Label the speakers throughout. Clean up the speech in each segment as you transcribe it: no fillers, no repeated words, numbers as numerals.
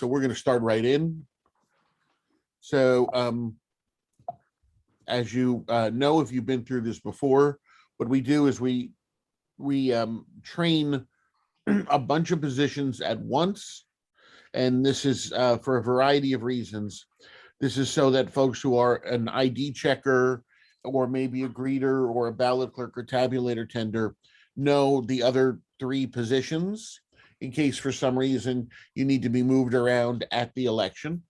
Speaker 1: So we're going to start right in. So as you know, if you've been through this before, what we do is we train a bunch of positions at once. And this is for a variety of reasons. This is so that folks who are an ID checker or maybe a greeter or a ballot clerk or tabulator tender know the other three positions in case for some reason you need to be moved around at the election.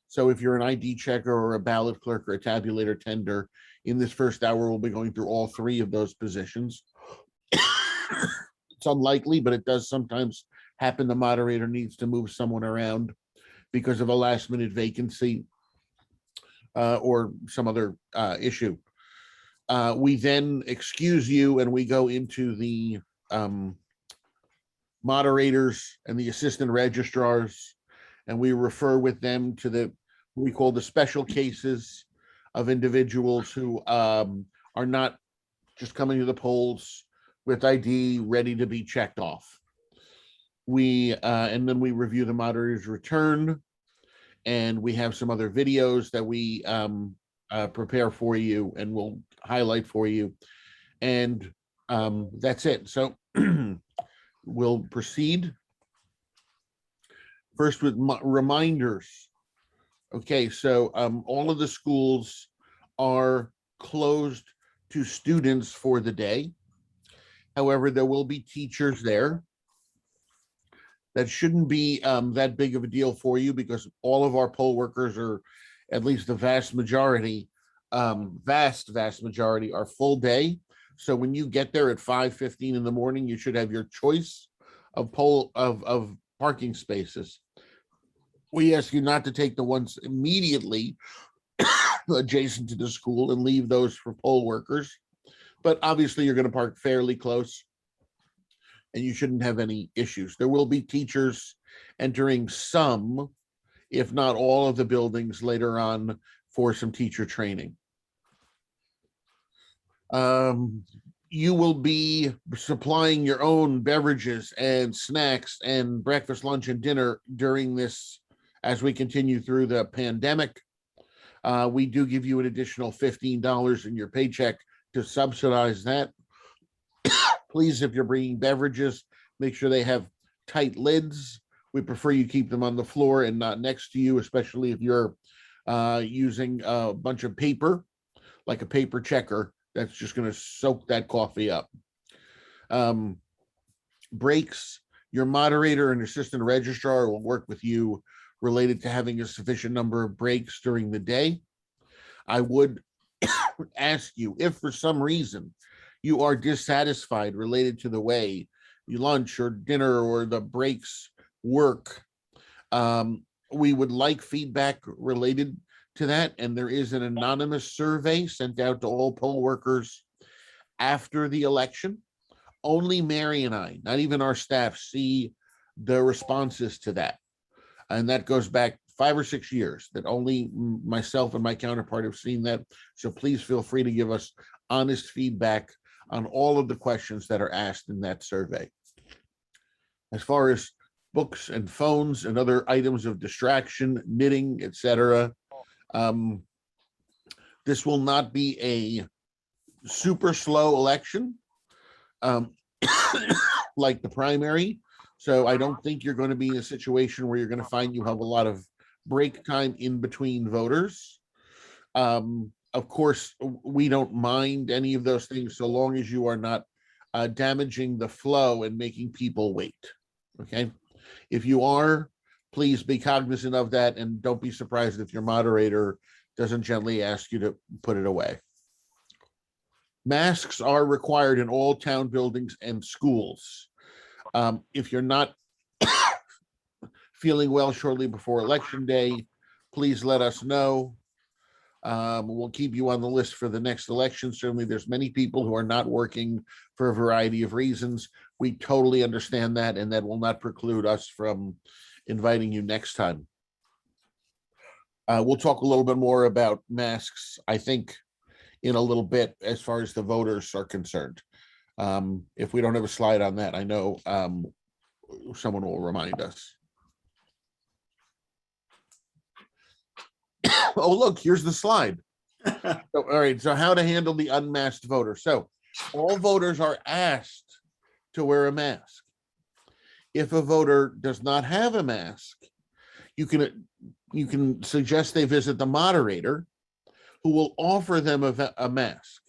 Speaker 1: So if you're an ID checker or a ballot clerk or a tabulator tender, in this first hour, we'll be going through all three of those positions. It's unlikely, but it does sometimes happen. The moderator needs to move someone around because of a last minute vacancy or some other issue. We then excuse you and we go into the moderators and the assistant registrars, and we refer with them to the what we call the special cases of individuals who are not just coming to the polls with ID ready to be checked off. We and then we review the moderator's return, and we have some other videos that we prepare for you and we'll highlight for you, and that's it. So we'll proceed first with reminders. Okay, so all of the schools are closed to students for the day. However, there will be teachers there. That shouldn't be that big of a deal for you because all of our poll workers, or at least the vast majority, vast majority, are full day. So when you get there at 5:15 in the morning, you should have your choice of parking spaces. We ask you not to take the ones immediately adjacent to the school and leave those for poll workers. But obviously you're going to park fairly close and you shouldn't have any issues. There will be teachers entering some, if not all, of the buildings later on for some teacher training. You will be supplying your own beverages and snacks and breakfast, lunch, and dinner during this as we continue through the pandemic. We do give you an additional $15 in your paycheck to subsidize that. Please, if you're bringing beverages, make sure they have tight lids. We prefer you keep them on the floor and not next to you, especially if you're using a bunch of paper, like a paper checker, that's just going to soak that coffee up. Breaks, your moderator and assistant registrar will work with you related to having a sufficient number of breaks during the day. I would ask you, if for some reason you are dissatisfied related to the way your lunch or dinner or the breaks work, we would like feedback related to that. And there is an anonymous survey sent out to all poll workers after the election. Only Mary and I, not even our staff, see the responses to that. And that goes back 5 or 6 years that only myself and my counterpart have seen that. So please feel free to give us honest feedback on all of the questions that are asked in that survey. As far as books and phones and other items of distraction, knitting, etc., this will not be a super slow election like the primary. So I don't think you're going to be in a situation where you're going to find you have a lot of break time in between voters. Of course, we don't mind any of those things so long as you are not damaging the flow and making people wait. Okay. If you are, please be cognizant of that and don't be surprised if your moderator doesn't gently ask you to put it away. Masks are required in all town buildings and schools. If you're not feeling well shortly before Election Day, please let us know. We'll keep you on the list for the next election. Certainly, there's many people who are not working for a variety of reasons. We totally understand that, and that will not preclude us from inviting you next time. We'll talk a little bit more about masks, I think, in a little bit as far as the voters are concerned. If we don't have a slide on that, I know someone will remind us. Oh, look, here's the slide. All right, so how to handle the unmasked voter. So all voters are asked to wear a mask. If a voter does not have a mask, you can suggest they visit the moderator, who will offer them a mask.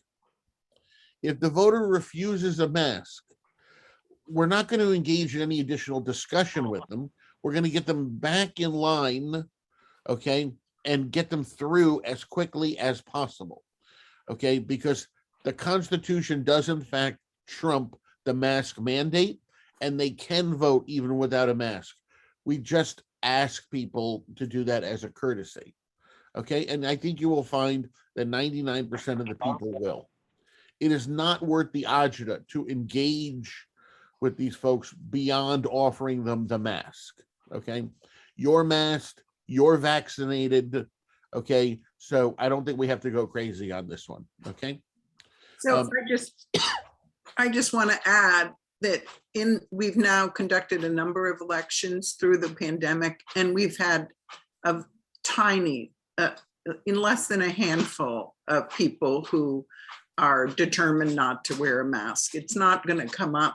Speaker 1: If the voter refuses a mask, we're not going to engage in any additional discussion with them. We're going to get them back in line, okay, and get them through as quickly as possible, okay, because the Constitution does in fact trump the mask mandate, and they can vote even without a mask. We just ask people to do that as a courtesy, okay, and I think you will find that 99% of the people will. It is not worth the agita to engage with these folks beyond offering them the mask, okay? You're masked, you're vaccinated, okay? So I don't think we have to go crazy on this one, okay?
Speaker 2: So I just want to add that we've now conducted a number of elections through the pandemic, and we've had a tiny, in less than a handful of people who are determined not to wear a mask. It's not going to come up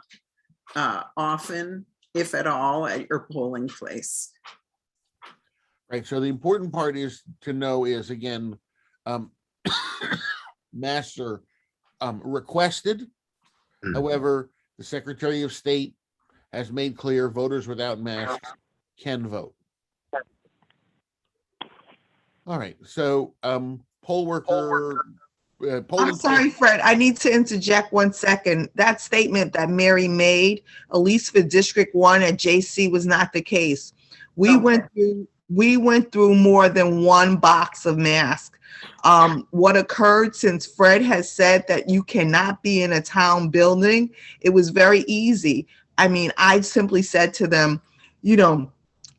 Speaker 2: often, if at all, at your polling place.
Speaker 1: Right. So the important part is to know is, again, masks are requested. However, the Secretary of State has made clear voters without masks can vote. All right. So poll worker.
Speaker 3: I'm sorry, Fred, I need to interject 1 second. That statement that Mary made, at least for District 1 at JC, was not the case. We went through more than one box of masks. What occurred, since Fred has said that you cannot be in a town building, it was very easy. I mean, I simply said to them, you know,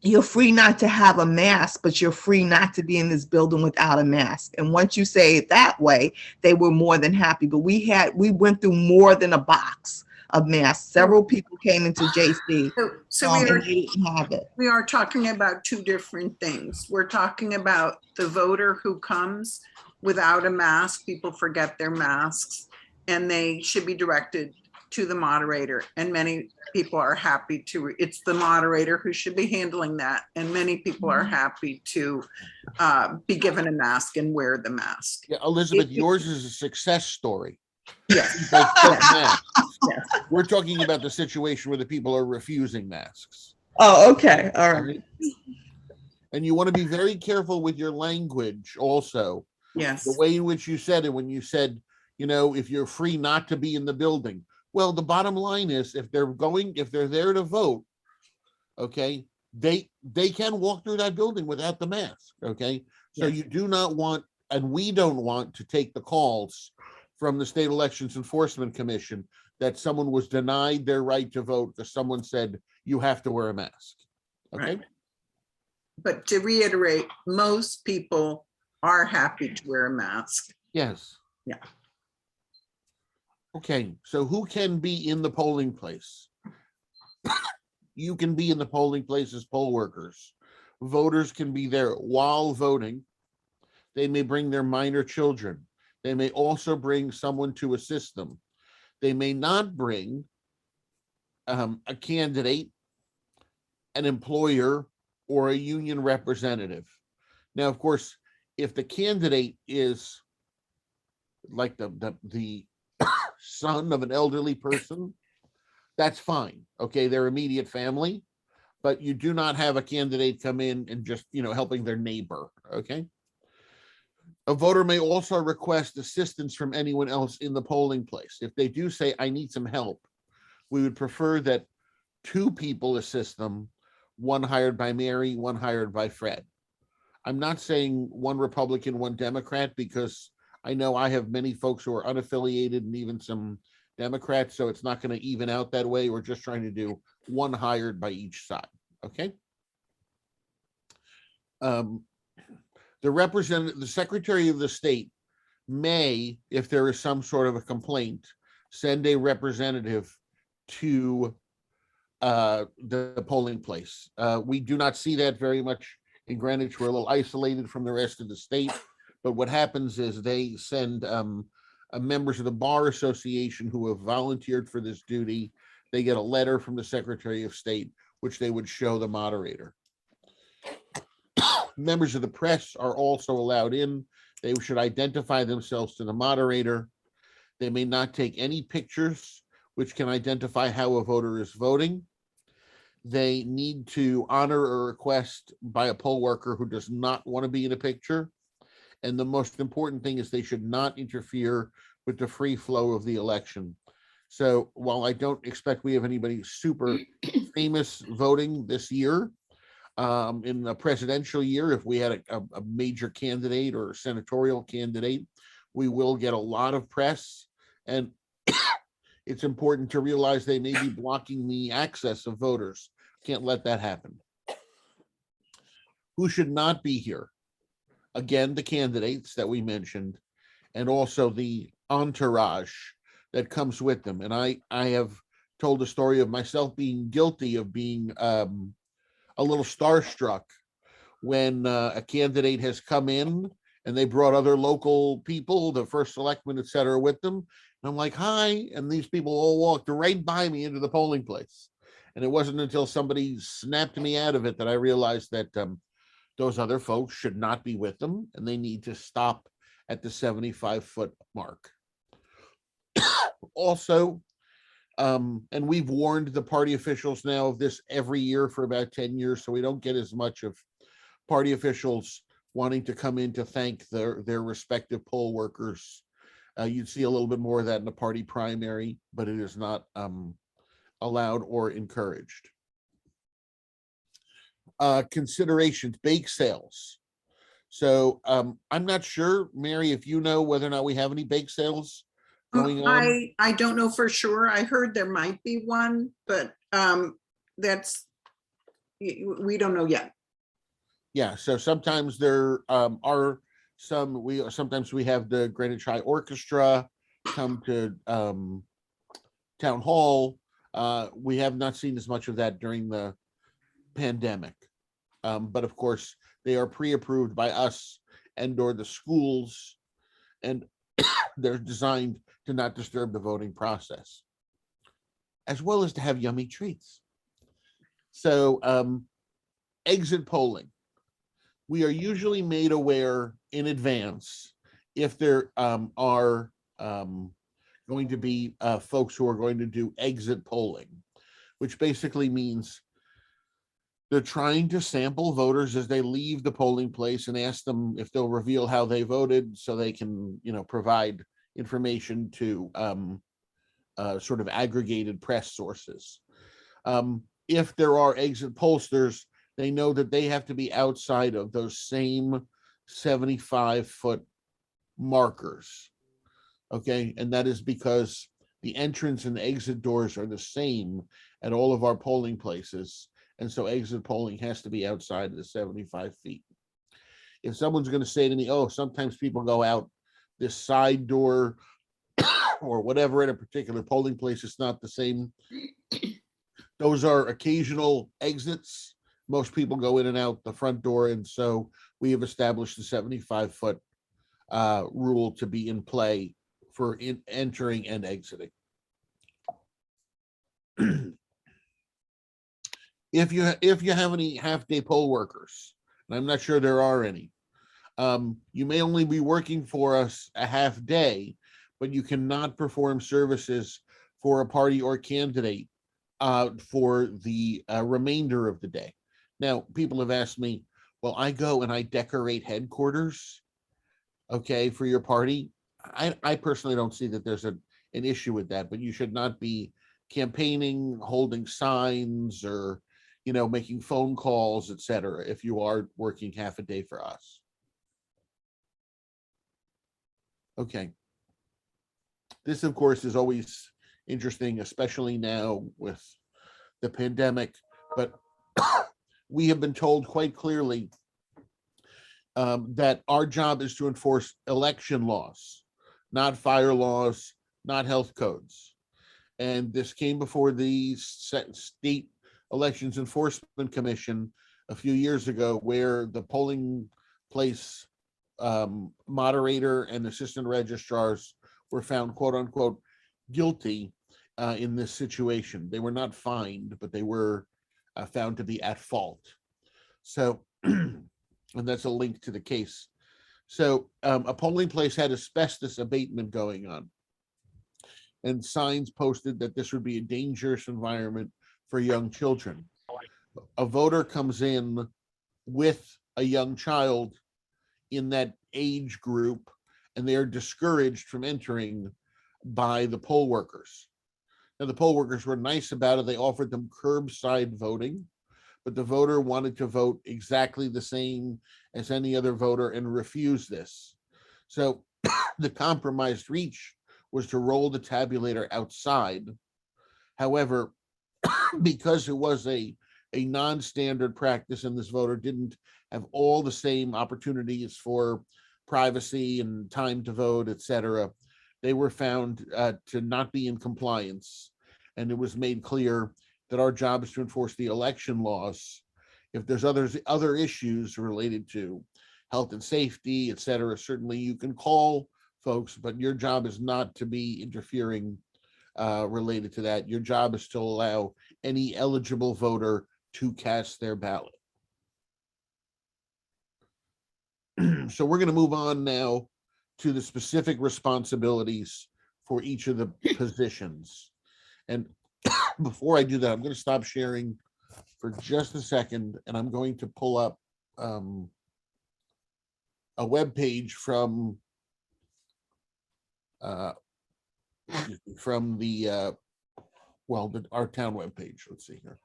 Speaker 3: you're free not to have a mask, but you're free not to be in this building without a mask. And once you say it that way, they were more than happy. But we went through more than a box of masks. Several people came into JC and they didn't have it.
Speaker 2: We are talking about two different things. We're talking about the voter who comes without a mask. People forget their masks, and they should be directed to the moderator, and many people are happy to, it's the moderator who should be handling that, and many people are happy to be given a mask and wear the mask.
Speaker 1: Yeah, Elizabeth, yours is a success story.
Speaker 2: Yes.
Speaker 1: Yes. We're talking about the situation where the people are refusing masks.
Speaker 3: Oh, okay. All right.
Speaker 1: And you want to be very careful with your language also.
Speaker 2: Yes.
Speaker 1: The way in which you said it, when you said, you know, if you're free not to be in the building. Well, the bottom line is, if they're there to vote, okay, they can walk through that building without the mask, okay? So you do not want, and we don't want to take the calls from the State Elections Enforcement Commission that someone was denied their right to vote because someone said you have to wear a mask, okay?
Speaker 2: Right. But to reiterate, most people are happy to wear a mask.
Speaker 1: Yes.
Speaker 2: Yeah.
Speaker 1: Okay, so who can be in the polling place? You can be in the polling place as poll workers. Voters can be there while voting. They may bring their minor children. They may also bring someone to assist them. They may not bring a candidate, an employer, or a union representative. Now, of course, if the candidate is like the son of an elderly person, that's fine. Okay, their immediate family, but you do not have a candidate come in and just, you know, helping their neighbor. Okay. A voter may also request assistance from anyone else in the polling place. If they do say, I need some help, we would prefer that two people assist them, one hired by Mary, one hired by Fred. I'm not saying one Republican, one Democrat, because I know I have many folks who are unaffiliated and even some Democrats, so it's not going to even out that way. We're just trying to do one hired by each side, okay? The Secretary of the State may, if there is some sort of a complaint, send a representative to the polling place. We do not see that very much in Greenwich. We're a little isolated from the rest of the state, but what happens is they send members of the Bar Association who have volunteered for this duty. They get a letter from the Secretary of State, which they would show the moderator. Members of the press are also allowed in. They should identify themselves to the moderator. They may not take any pictures, which can identify how a voter is voting. They need to honor a request by a poll worker who does not want to be in a picture. And the most important thing is they should not interfere with the free flow of the election. So while I don't expect we have anybody super famous voting this year, in a presidential year, if we had a major candidate or a senatorial candidate, we will get a lot of press. And it's important to realize they may be blocking the access of voters. Can't let that happen. Who should not be here? Again, the candidates that we mentioned, and also the entourage that comes with them. And I have told the story of myself being guilty of being a little starstruck when a candidate has come in and they brought other local people, the first selectman, et cetera, with them. And I'm like, hi. And these people all walked right by me into the polling place. And it wasn't until somebody snapped me out of it that I realized that those other folks should not be with them, and they need to stop at the 75-foot mark. Also, and we've warned the party officials now of this every year for about 10 years, so we don't get as much of party officials wanting to come in to thank their respective poll workers. You'd see a little bit more of that in the party primary, but it is not allowed or encouraged. Considerations, bake sales. So I'm not sure, Mary, if you know whether or not we have any bake sales going on.
Speaker 2: I don't know for sure. I heard there might be one, but we don't know yet.
Speaker 1: Yeah, so sometimes there are some, sometimes we have the Greenwich High Orchestra come to town hall. We have not seen as much of that during the pandemic. But of course, they are pre-approved by us and or the schools, and they're designed to not disturb the voting process, as well as to have yummy treats. So exit polling. We are usually made aware in advance if there are going to be folks who are going to do exit polling, which basically means they're trying to sample voters as they leave the polling place and ask them if they'll reveal how they voted so they can, provide information to sort of aggregated press sources. If there are exit pollsters, they know that they have to be outside of those same 75-foot markers. Okay, and that is because the entrance and the exit doors are the same at all of our polling places. And so exit polling has to be outside of the 75 feet. If someone's going to say to me, oh, sometimes people go out this side door or whatever in a particular polling place, it's not the same. Those are occasional exits. Most people go in and out the front door. And so we have established the 75-foot rule to be in play for entering and exiting. If you have any half-day poll workers, and I'm not sure there are any, you may only be working for us a half day, but you cannot perform services for a party or candidate for the remainder of the day. Now, people have asked me, well, I go and I decorate headquarters, okay, for your party. I personally don't see that there's an issue with that, but you should not be campaigning, holding signs, or making phone calls, etc., if you are working half a day for us. Okay. This, of course, is always interesting, especially now with the pandemic, but we have been told quite clearly that our job is to enforce election laws, not fire laws, not health codes. And this came before the State Elections Enforcement Commission a few years ago where the polling place moderator and assistant registrars were found, quote unquote, guilty in this situation. They were not fined, but they were found to be at fault. So, and that's a link to the case. So a polling place had asbestos abatement going on, and signs posted that this would be a dangerous environment for young children. A voter comes in with a young child in that age group, and they are discouraged from entering by the poll workers. Now, the poll workers were nice about it. They offered them curbside voting, but the voter wanted to vote exactly the same as any other voter and refused this. So the compromised reach was to roll the tabulator outside. However, because it was a non-standard practice and this voter didn't have all the same opportunities for privacy and time to vote, etc., they were found to not be in compliance. And it was made clear that our job is to enforce the election laws. If there's other issues related to health and safety, etc., certainly you can call folks, but your job is not to be interfering related to that. Your job is to allow any eligible voter to cast their ballot. So we're going to move on now to the specific responsibilities for each of the positions. And before I do that, I'm going to stop sharing for just a second, and I'm going to pull up a web page from our town web page. Let's see here.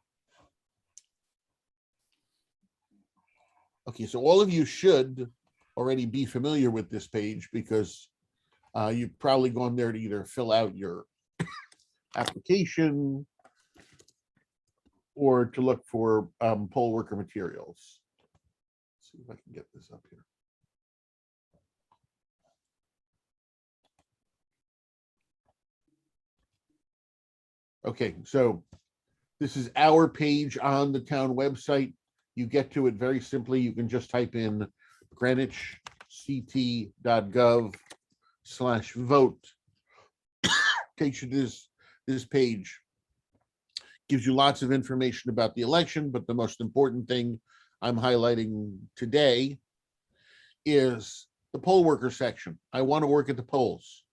Speaker 1: Okay, so all of you should already be familiar with this page because you've probably gone there to either fill out your application or to look for poll worker materials. Let's see if I can get this up here. Okay, so this is our page on the town website. You get to it very simply. You can just type in greenwichct.gov/vote. Takes you to this page. Gives you lots of information about the election, but the most important thing I'm highlighting today is the poll worker section. I want to work at the polls.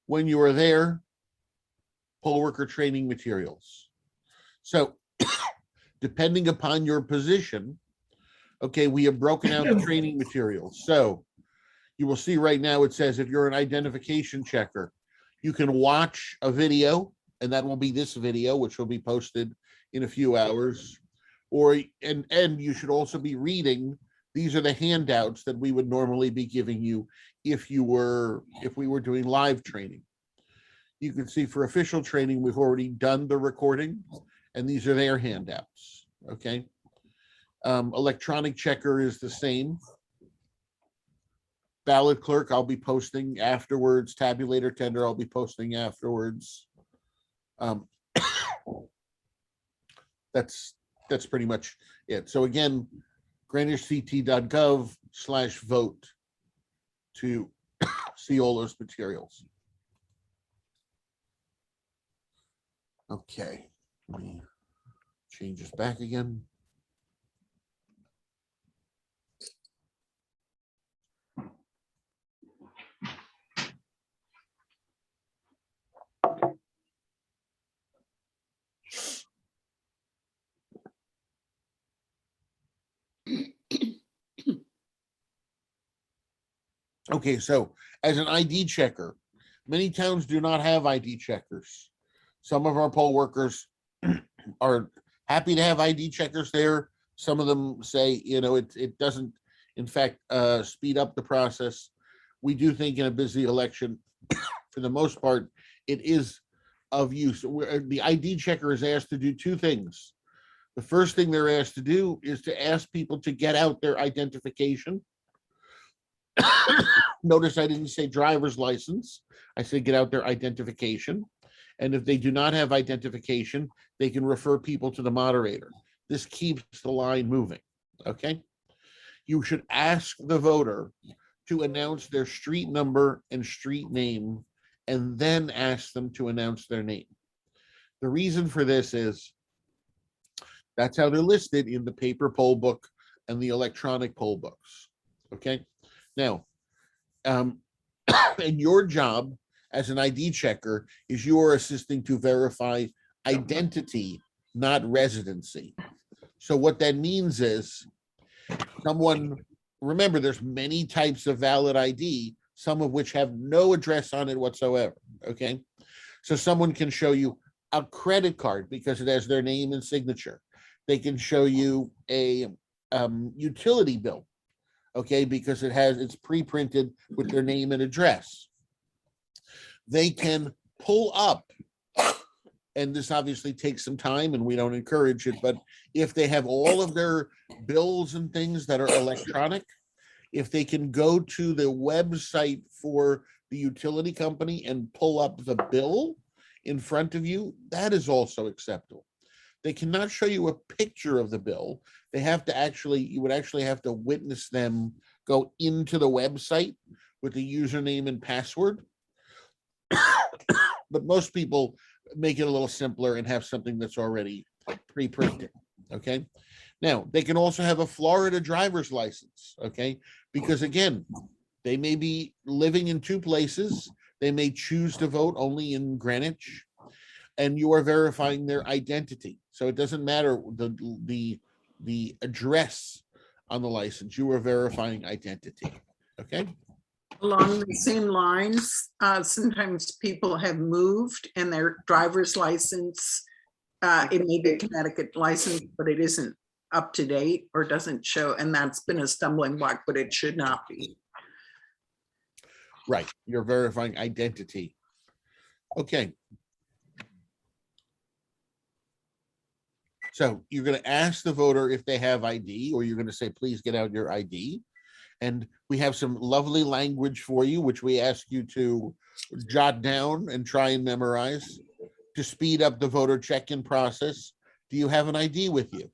Speaker 1: When you are there, poll worker training materials. So depending upon your position, okay, we have broken out the training materials. So you will see right now it says if you're an identification checker, you can watch a video, and that will be this video, which will be posted in a few hours. And you should also be reading. These are the handouts that we would normally be giving you if we were doing live training. You can see for official training, we've already done the recording, and these are their handouts, okay? Electronic checker is the same. Ballot clerk, I'll be posting afterwards. Tabulator tender, I'll be posting afterwards. That's pretty much it. So again, greenwichct.gov/vote to see all those materials. Okay, let me change this back again. Okay, so as an ID checker, many towns do not have ID checkers. Some of our poll workers are happy to have ID checkers there. Some of them say, it doesn't, in fact, speed up the process. We do think in a busy election, for the most part, it is of use. The ID checker is asked to do two things. The first thing they're asked to do is to ask people to get out their identification. Notice I didn't say driver's license. I said get out their identification. And if they do not have identification, they can refer people to the moderator. This keeps the line moving, okay? You should ask the voter to announce their street number and street name, and then ask them to announce their name. The reason for this is that's how they're listed in the paper poll book and the electronic poll books, okay? Now, and your job as an ID checker is you are assisting to verify identity, not residency. So what that means is someone, remember, there's many types of valid ID, some of which have no address on it whatsoever, okay? So someone can show you a credit card because it has their name and signature. They can show you a utility bill, okay, because it's pre-printed with their name and address. They can pull up, and this obviously takes some time and we don't encourage it, but if they have all of their bills and things that are electronic, if they can go to the website for the utility company and pull up the bill in front of you, that is also acceptable. They cannot show you a picture of the bill. They have to actually, you would actually have to witness them go into the website with the username and password. But most people make it a little simpler and have something that's already pre-printed, okay? Now, they can also have a Florida driver's license, okay? Because again, they may be living in two places. They may choose to vote only in Greenwich, and you are verifying their identity. So it doesn't matter the address on the license, you are verifying identity, okay?
Speaker 2: Along the same lines, sometimes people have moved and their driver's license, it may be a Connecticut license, but it isn't up to date or doesn't show, and that's been a stumbling block, but it should not be.
Speaker 1: Right, you're verifying identity. Okay. So you're going to ask the voter if they have ID, or you're going to say, please get out your ID. And we have some lovely language for you, which we ask you to jot down and try and memorize to speed up the voter check-in process. Do you have an ID with you?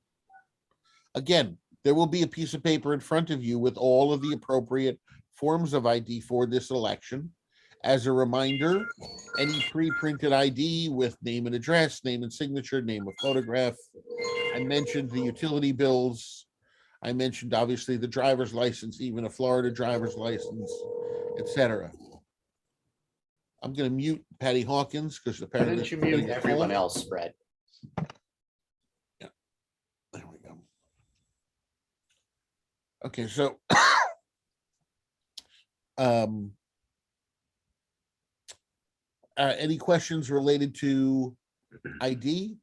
Speaker 1: Again, there will be a piece of paper in front of you with all of the appropriate forms of ID for this election. As a reminder, any pre-printed ID with name and address, name and signature, name of photograph. I mentioned the utility bills. I mentioned obviously the driver's license, even a Florida driver's license, etc. I'm going to mute Patty Hawkins because
Speaker 4: Why
Speaker 1: apparently
Speaker 4: didn't you mute everyone else, Fred?
Speaker 1: Yeah, there we go. Okay, so any questions related to ID?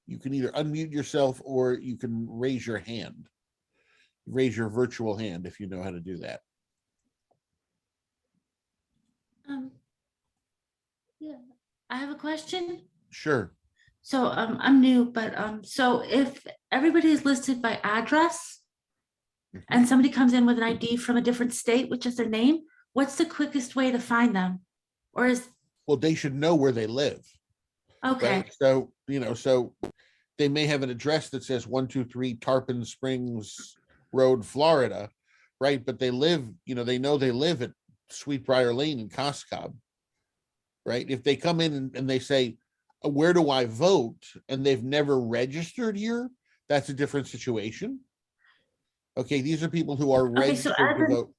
Speaker 1: You can either unmute yourself or you can raise your hand. Raise your virtual hand if you know how to do that.
Speaker 5: Yeah, I have a question.
Speaker 1: Sure.
Speaker 5: So I'm new, but so if everybody is listed by address and somebody comes in with an ID from a different state, which is their name, what's the quickest way to find them? Or is
Speaker 1: Well, they should know where they live.
Speaker 5: okay.
Speaker 1: Right? So, so they may have an address that says 123 Tarpon Springs Road, Florida, right? But they live, they know they live at Sweetbriar Lane in Coscob, right? If they come in and they say, where do I vote? And they've never registered here, that's a different situation. Okay, these are people who are
Speaker 5: Okay, so
Speaker 1: registered to vote.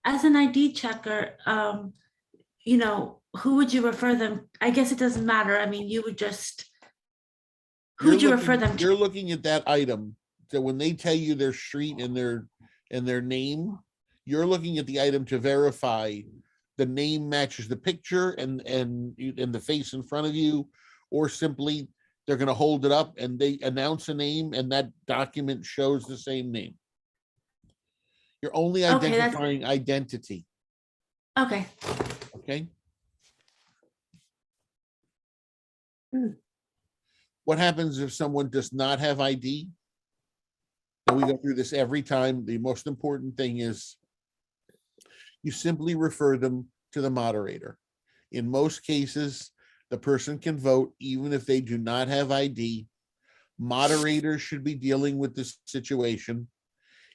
Speaker 5: As an ID checker, who would you refer them? I guess it doesn't matter. I mean, you would just, who would you refer them to?
Speaker 1: You're looking at that item. So when they tell you their street and their name, you're looking at the item to verify the name matches the picture and the face in front of you, or simply they're going to hold it up and they announce a name and that document shows the same name. You're only identifying identity.
Speaker 5: Okay.
Speaker 1: Okay. What happens if someone does not have ID? And we go through this every time. The most important thing is you simply refer them to the moderator. In most cases, the person can vote even if they do not have ID. Moderators should be dealing with this situation.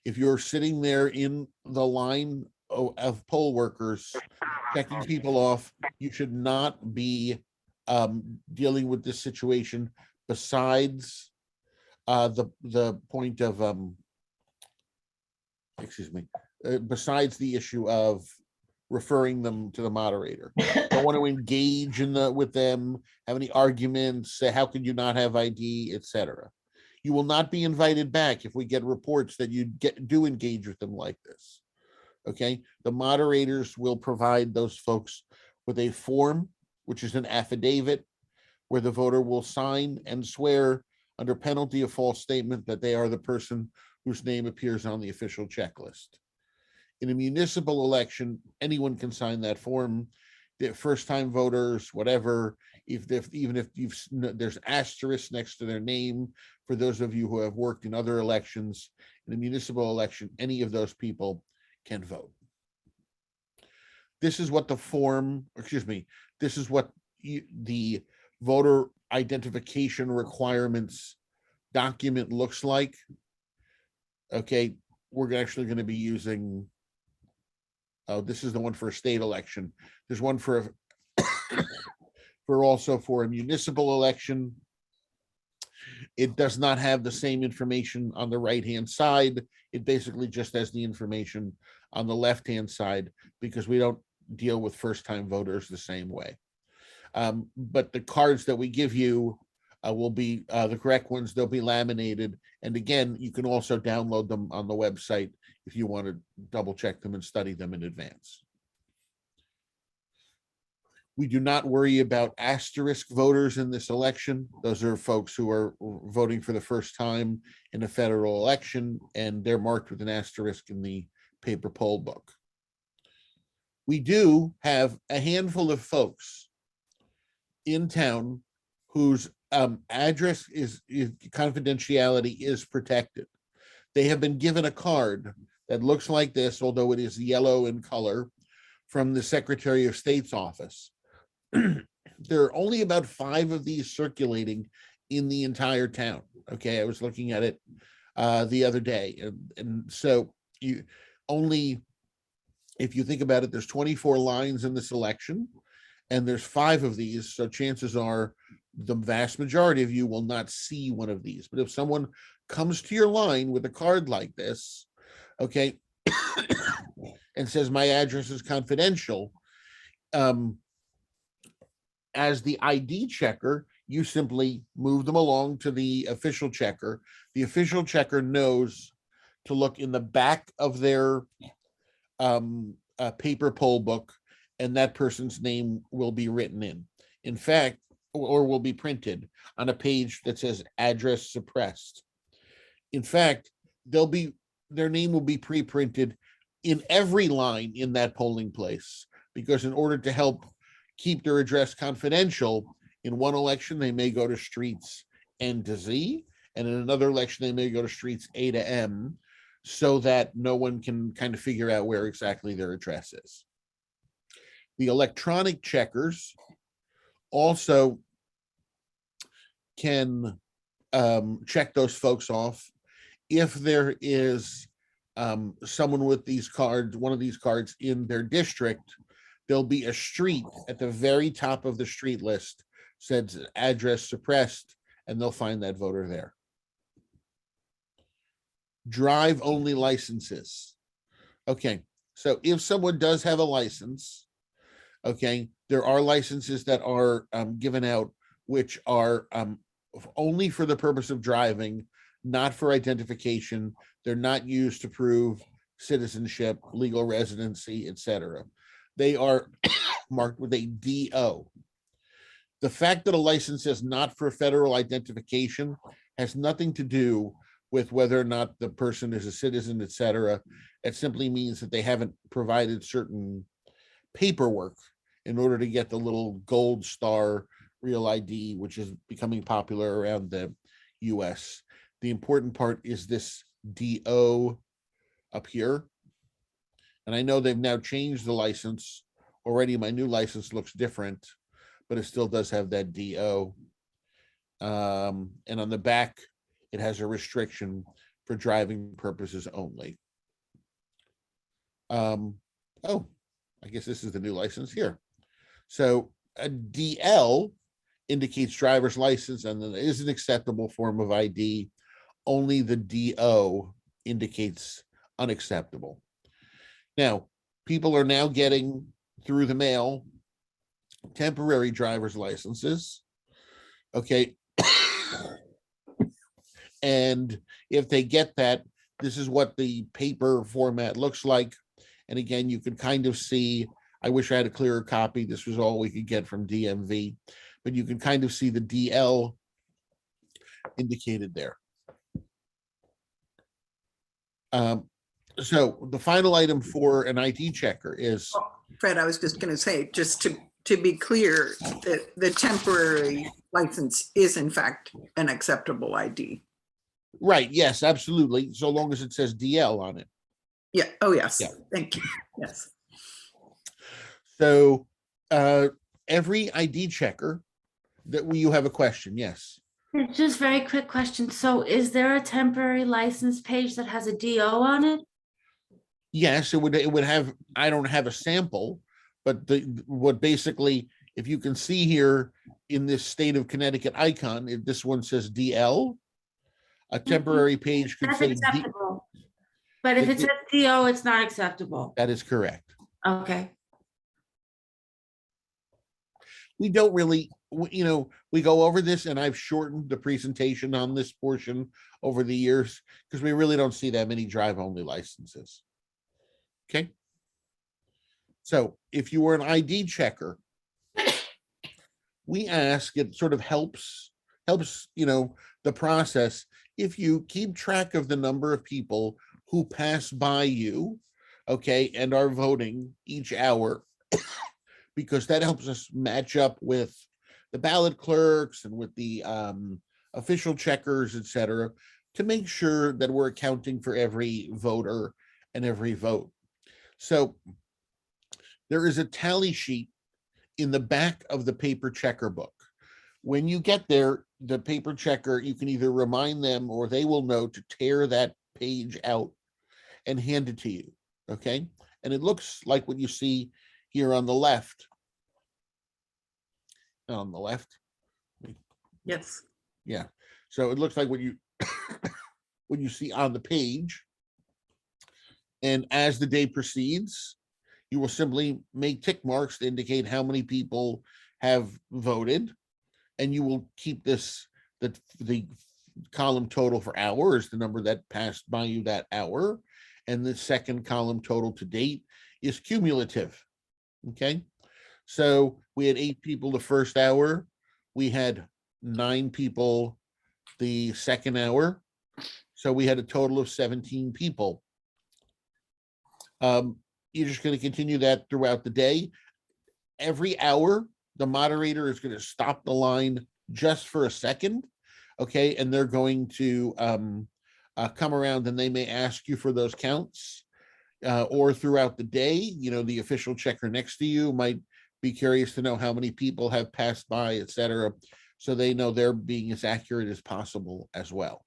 Speaker 1: If you're sitting there in the line of poll workers, checking people off, you should not be dealing with this situation besides the point of besides the issue of referring them to the moderator. Don't want to engage with them, have any arguments, say how could you not have ID, etc. You will not be invited back if we get reports that you do engage with them like this. Okay, the moderators will provide those folks with a form, which is an affidavit, where the voter will sign and swear under penalty of false statement that they are the person whose name appears on the official checklist. In a municipal election, anyone can sign that form. The first-time voters, whatever, even if there's asterisk next to their name, for those of you who have worked in other elections, in a municipal election, any of those people can vote. This is what the form, this is what the voter identification requirements document looks like. Okay, we're actually going to be using, oh, this is the one for a state election. There's one for also for a municipal election. It does not have the same information on the right-hand side. It basically just has the information on the left-hand side because we don't deal with first-time voters the same way. But the cards that we give you will be the correct ones. They'll be laminated. And again, you can also download them on the website if you want to double check them and study them in advance. We do not worry about asterisk voters in this election. Those are folks who are voting for the first time in a federal election, and they're marked with an asterisk in the paper poll book. We do have a handful of folks in town whose address is confidentiality is protected. They have been given a card that looks like this, although it is yellow in color, from the Secretary of State's office. There are only about 5 of these circulating in the entire town. Okay, I was looking at it the other day, and so you only, if you think about it, there's 24 lines in this election, and there's 5 of these, so chances are the vast majority of you will not see one of these. But if someone comes to your line with a card like this, okay, and says my address is confidential, as the ID checker, you simply move them along to the official checker. The official checker knows to look in the back of their paper poll book, and that person's name will be written in. In fact, or will be printed on a page that says address suppressed. In fact, their name will be pre-printed in every line in that polling place, because in order to help keep their address confidential, in one election they may go to streets N to Z, and in another election they may go to streets A to M, so that no one can kind of figure out where exactly their address is. The electronic checkers also can check those folks off. If there is someone with these cards, one of these cards in their district, there'll be a street at the very top of the street list says address suppressed, and they'll find that voter there. Drive only licenses. Okay, so if someone does have a license, okay, there are licenses that are given out which are only for the purpose of driving, not for identification. They're not used to prove citizenship, legal residency, etc. They are marked with a DO. The fact that a license is not for federal identification has nothing to do with whether or not the person is a citizen, etc. It simply means that they haven't provided certain paperwork in order to get the little gold star real ID, which is becoming popular around the US. The important part is this DO up here. And I know they've now changed the license. Already my new license looks different, but it still does have that DO. And on the back it has a restriction for driving purposes only. Oh, I guess this is the new license here. So a DL indicates driver's license and then is an acceptable form of ID. Only the DO indicates unacceptable. Now, people are now getting through the mail temporary driver's licenses. Okay. And if they get that, this is what the paper format looks like. And again, you can kind of see, I wish I had a clearer copy. This was all we could get from DMV, but you can kind of see the DL indicated there. So the final item for an ID checker is,
Speaker 2: Fred, I was just going to say, just to be clear, that the temporary license is in fact an acceptable ID.
Speaker 1: right, yes, absolutely, so long as it says DL on it.
Speaker 2: Yeah, oh, yes,
Speaker 1: Yeah.
Speaker 2: thank you, yes.
Speaker 1: So every ID checker that you have a question, yes.
Speaker 5: Just very quick question. So is there a temporary license page that has a DO on it?
Speaker 1: Yes, it would have, I don't have a sample, but what basically, if you can see here in this state of Connecticut icon, if this one says DL, a temporary page could
Speaker 5: That's
Speaker 1: say D.
Speaker 5: acceptable. But if
Speaker 1: It-
Speaker 5: it says DO, it's not acceptable.
Speaker 1: That is correct.
Speaker 5: Okay.
Speaker 1: We don't really, we go over this and I've shortened the presentation on this portion over the years because we really don't see that many drive-only licenses. Okay. So if you were an ID checker, we ask, it sort of helps, the process. If you keep track of the number of people who pass by you, okay, and are voting each hour, because that helps us match up with the ballot clerks and with the official checkers, et cetera, to make sure that we're accounting for every voter and every vote. So there is a tally sheet in the back of the paper checker book. When you get there, the paper checker, you can either remind them or they will know to tear that page out and hand it to you, okay? And it looks like what you see here on the left. On the left.
Speaker 2: Yes,
Speaker 1: Yeah. So it looks like what you what you see on the page. And as the day proceeds, you will simply make tick marks to indicate how many people have voted. And you will keep this, the column total for hours, the number that passed by you that hour. And the second column total to date is cumulative. Okay. So we had 8 people the first hour. We had 9 people the second hour. So we had a total of 17 people. You're just going to continue that throughout the day. Every hour, the moderator is going to stop the line just for a second. Okay. And they're going to come around and they may ask you for those counts. Or throughout the day, the official checker next to you might be curious to know how many people have passed by, et cetera, so they know they're being as accurate as possible as well.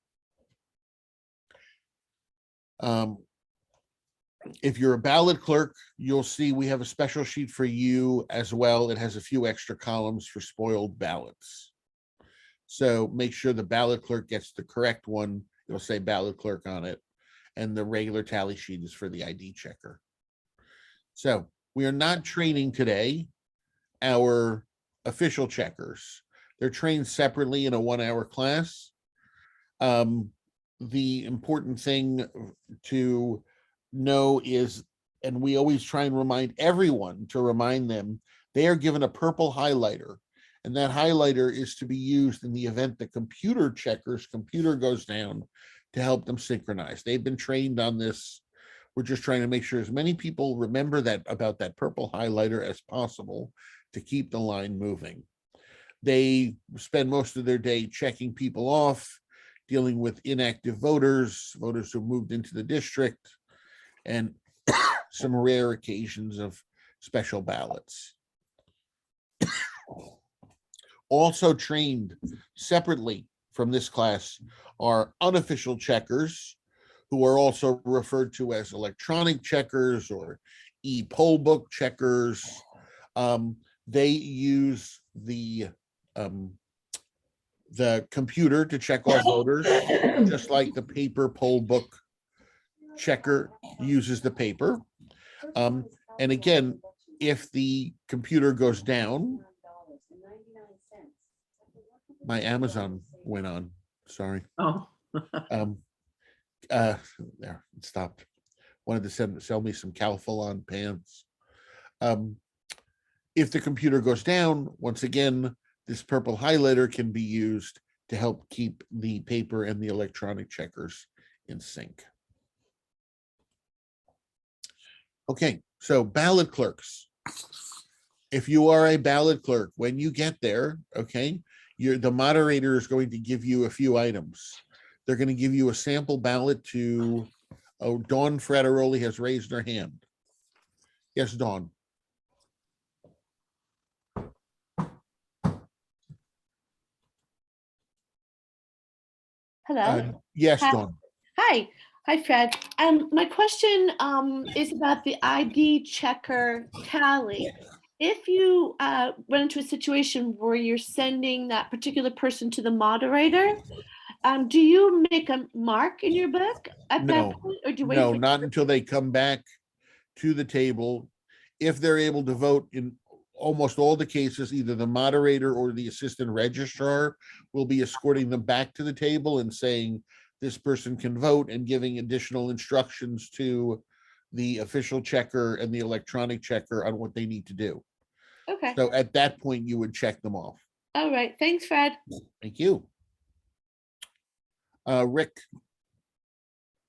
Speaker 1: If you're a ballot clerk, you'll see we have a special sheet for you as well. It has a few extra columns for spoiled ballots. So make sure the ballot clerk gets the correct one. It'll say ballot clerk on it. And the regular tally sheet is for the ID checker. So we are not training today our official checkers. They're trained separately in a 1-hour class. The important thing to know is, and we always try and remind everyone to remind them, they are given a purple highlighter. And that highlighter is to be used in the event the computer checker's computer goes down to help them synchronize. They've been trained on this. We're just trying to make sure as many people remember that about that purple highlighter as possible to keep the line moving. They spend most of their day checking people off, dealing with inactive voters, voters who moved into the district, and some rare occasions of special ballots. Also trained separately from this class are unofficial checkers, who are also referred to as electronic checkers or e-poll book checkers. They use the computer to check off voters, just like the paper poll book checker uses the paper. And again, if the computer goes down, my Amazon went on, sorry.
Speaker 2: Oh,
Speaker 1: There, it stopped. Wanted to sell me some Calphalon pants. If the computer goes down, once again, this purple highlighter can be used to help keep the paper and the electronic checkers in sync. Okay, so ballot clerks. If you are a ballot clerk, when you get there, okay, the moderator is going to give you a few items. They're going to give you a sample ballot to, oh, Dawn Frateroli has raised her hand. Yes, Dawn.
Speaker 6: Hello.
Speaker 1: Yes,
Speaker 6: Hi.
Speaker 1: Dawn.
Speaker 6: Hi, Fred. My question is about the ID checker tally. If you run into a situation where you're sending that particular person to the moderator, do you make a mark in your book at
Speaker 1: No,
Speaker 6: that point, or do you wait?
Speaker 1: No,
Speaker 6: for
Speaker 1: not until they come back to the table. If they're able to vote, in almost all the cases, either the moderator or the assistant registrar will be escorting them back to the table and saying, this person can vote, and giving additional instructions to the official checker and the electronic checker on what they need to do.
Speaker 6: Okay.
Speaker 1: So at that point, you would check them off.
Speaker 6: All right. Thanks, Fred.
Speaker 1: Thank you. Rick.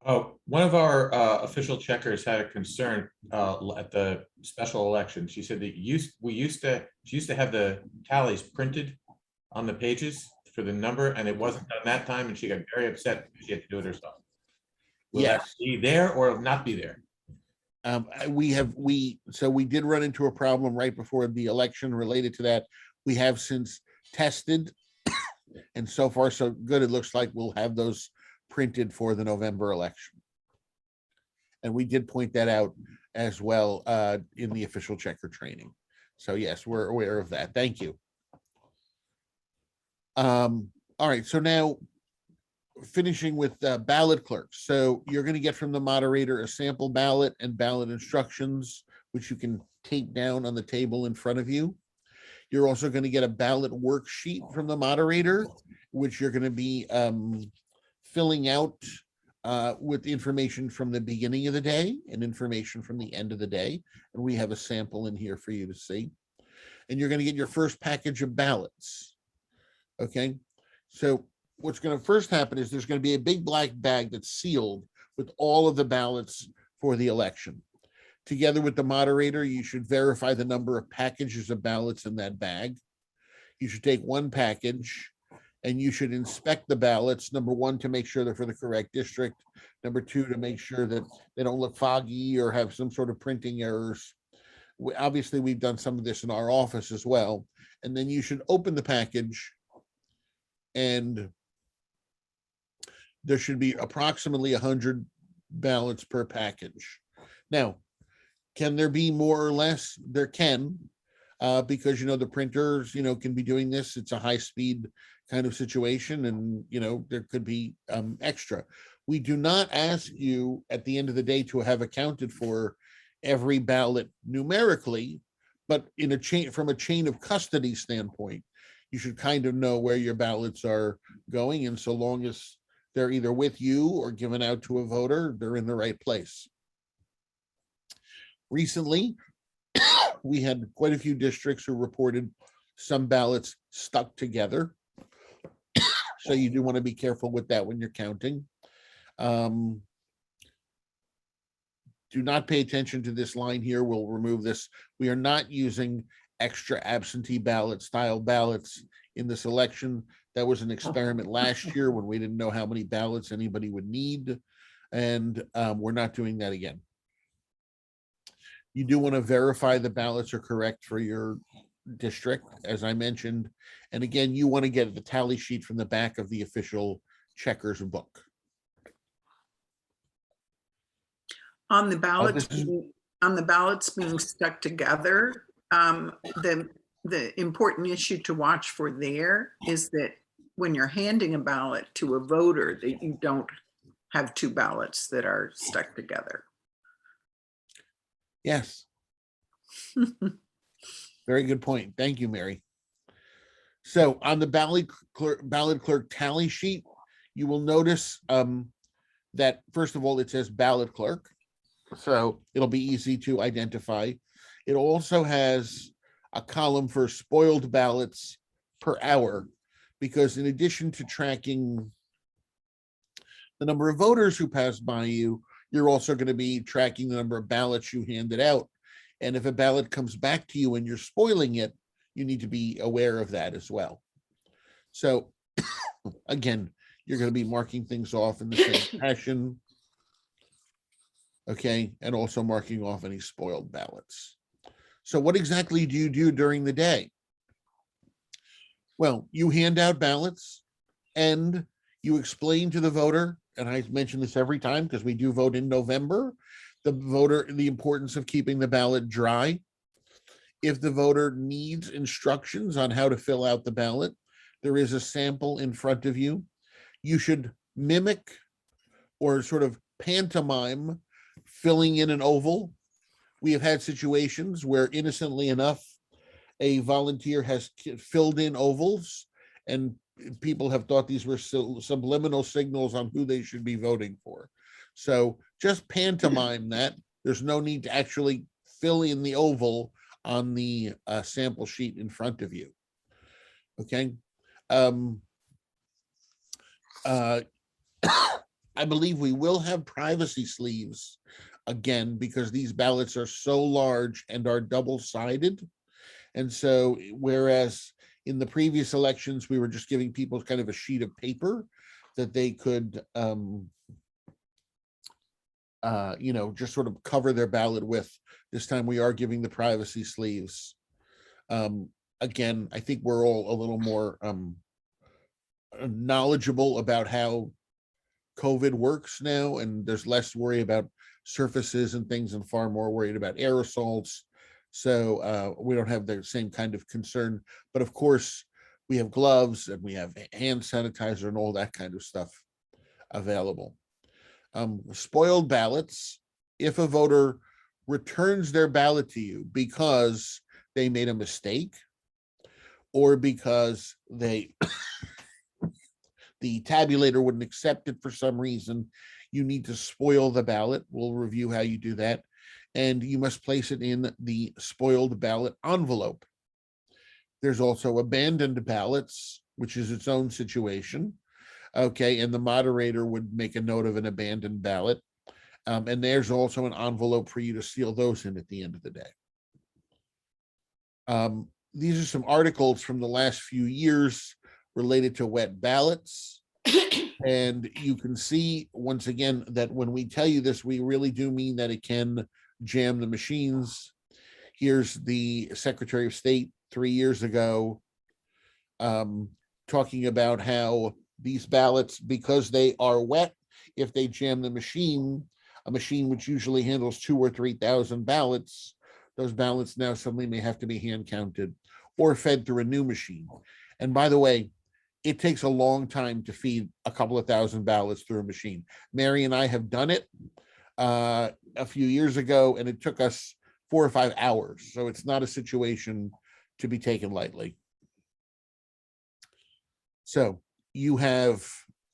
Speaker 7: Oh, one of our official checkers had a concern at the special election. She said that she used to have the tallies printed on the pages for the number, and it wasn't done that time, and she got very upset because she had to do it herself. Will that be there or not be there?
Speaker 1: We did run into a problem right before the election related to that. We have since tested, and so far so good. It looks like we'll have those printed for the November election. And we did point that out as well in the official checker training. So yes, we're aware of that. Thank you. All right, so now finishing with ballot clerks. So you're going to get from the moderator a sample ballot and ballot instructions, which you can tape down on the table in front of you. You're also going to get a ballot worksheet from the moderator, which you're going to be filling out with information from the beginning of the day and information from the end of the day. And we have a sample in here for you to see. And you're going to get your first package of ballots. Okay, so what's going to first happen is there's going to be a big black bag that's sealed with all of the ballots for the election. Together with the moderator, you should verify the number of packages of ballots in that bag. You should take one package and you should inspect the ballots. Number one, to make sure they're for the correct district. Number two, to make sure that they don't look foggy or have some sort of printing errors. Obviously, we've done some of this in our office as well. And then you should open the package, and there should be approximately 100 ballots per package. Now, can there be more or less? There can, because, the printers, can be doing this. It's a high speed kind of situation, and, there could be extra. We do not ask you at the end of the day to have accounted for every ballot numerically, but from a chain of custody standpoint, you should kind of know where your ballots are going. And so long as they're either with you or given out to a voter, they're in the right place. Recently, we had quite a few districts who reported some ballots stuck together. So you do want to be careful with that when you're counting. Do not pay attention to this line here. We'll remove this. We are not using extra absentee ballot style ballots in this election. That was an experiment last year when we didn't know how many ballots anybody would need. And we're not doing that again. You do want to verify the ballots are correct for your district, as I mentioned. And again, you want to get the tally sheet from the back of the official checkers book.
Speaker 2: On the ballots
Speaker 1: is-
Speaker 2: being stuck together, the important issue to watch for there is that when you're handing a ballot to a voter, that you don't have two ballots that are stuck together.
Speaker 1: Yes, very good point. Thank you, Mary. So on the ballot clerk tally sheet, you will notice that first of all, it says ballot clerk. So it'll be easy to identify. It also has a column for spoiled ballots per hour, because in addition to tracking the number of voters who passed by you, you're also going to be tracking the number of ballots you handed out. And if a ballot comes back to you and you're spoiling it, you need to be aware of that as well. So again, you're going to be marking things off in the same fashion. Okay, and also marking off any spoiled ballots. So what exactly do you do during the day? Well, you hand out ballots and you explain to the voter, and I mention this every time because we do vote in November, the importance of keeping the ballot dry. If the voter needs instructions on how to fill out the ballot, there is a sample in front of you. You should mimic or sort of pantomime filling in an oval. We have had situations where, innocently enough, a volunteer has filled in ovals and people have thought these were subliminal signals on who they should be voting for. So just pantomime that. There's no need to actually fill in the oval on the sample sheet in front of you. Okay. I believe we will have privacy sleeves again, because these ballots are so large and are double-sided. And so, whereas in the previous elections, we were just giving people kind of a sheet of paper that they could, just sort of cover their ballot with. This time we are giving the privacy sleeves. Again, I think we're all a little more knowledgeable about how COVID works now, and there's less worry about surfaces and things and far more worried about aerosols. So we don't have the same kind of concern. But of course, we have gloves and we have hand sanitizer and all that kind of stuff available. Spoiled ballots, if a voter returns their ballot to you because they made a mistake or because the tabulator wouldn't accept it for some reason, you need to spoil the ballot. We'll review how you do that. And you must place it in the spoiled ballot envelope. There's also abandoned ballots, which is its own situation. Okay, and the moderator would make a note of an abandoned ballot. And there's also an envelope for you to seal those in at the end of the day. These are some articles from the last few years related to wet ballots. And you can see, once again, that when we tell you this, we really do mean that it can jam the machines. Here's the Secretary of State 3 years ago talking about how these ballots, because they are wet, if they jam the machine, a machine which usually handles 2,000 or 3,000 ballots, those ballots now suddenly may have to be hand counted or fed through a new machine. And by the way, it takes a long time to feed a couple of thousand ballots through a machine. Mary and I have done it a few years ago, and it took us 4 or 5 hours. So it's not a situation to be taken lightly. So you have,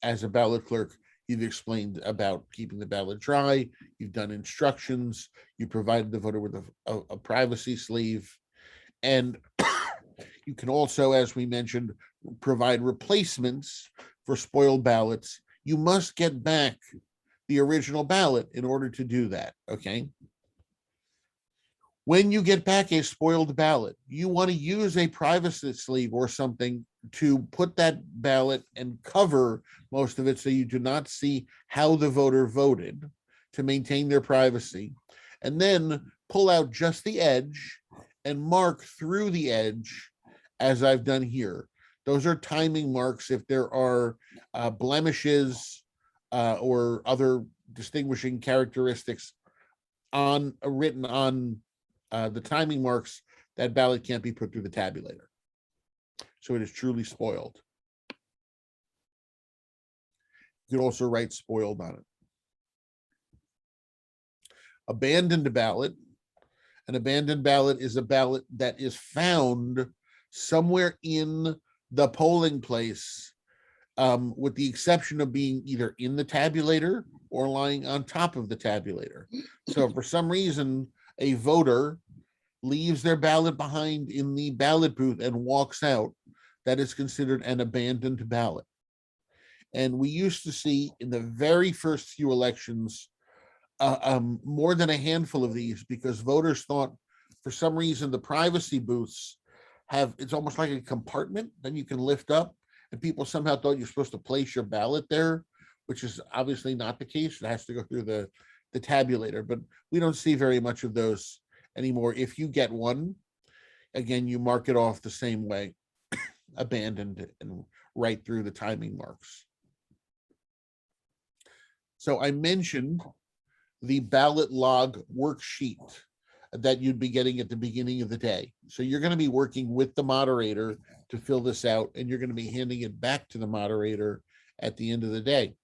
Speaker 1: as a ballot clerk, you've explained about keeping the ballot dry, you've done instructions, you provided the voter with a privacy sleeve, and you can also, as we mentioned, provide replacements for spoiled ballots. You must get back the original ballot in order to do that, okay? When you get back a spoiled ballot, you want to use a privacy sleeve or something to put that ballot and cover most of it so you do not see how the voter voted, to maintain their privacy, and then pull out just the edge and mark through the edge as I've done here. Those are timing marks if there are blemishes or other distinguishing characteristics written on the timing marks. That ballot can't be put through the tabulator. So it is truly spoiled. You could also write spoiled on it. Abandoned ballot. An abandoned ballot is a ballot that is found somewhere in the polling place, with the exception of being either in the tabulator or lying on top of the tabulator. So if for some reason a voter leaves their ballot behind in the ballot booth and walks out, that is considered an abandoned ballot. And we used to see in the very first few elections more than a handful of these, because voters thought for some reason the privacy booths it's almost like a compartment that you can lift up, and people somehow thought you're supposed to place your ballot there, which is obviously not the case. It has to go through the tabulator, but we don't see very much of those anymore. If you get one, again, you mark it off the same way, abandoned, and right through the timing marks. So I mentioned the ballot log worksheet that you'd be getting at the beginning of the day. So you're going to be working with the moderator to fill this out, and you're going to be handing it back to the moderator at the end of the day.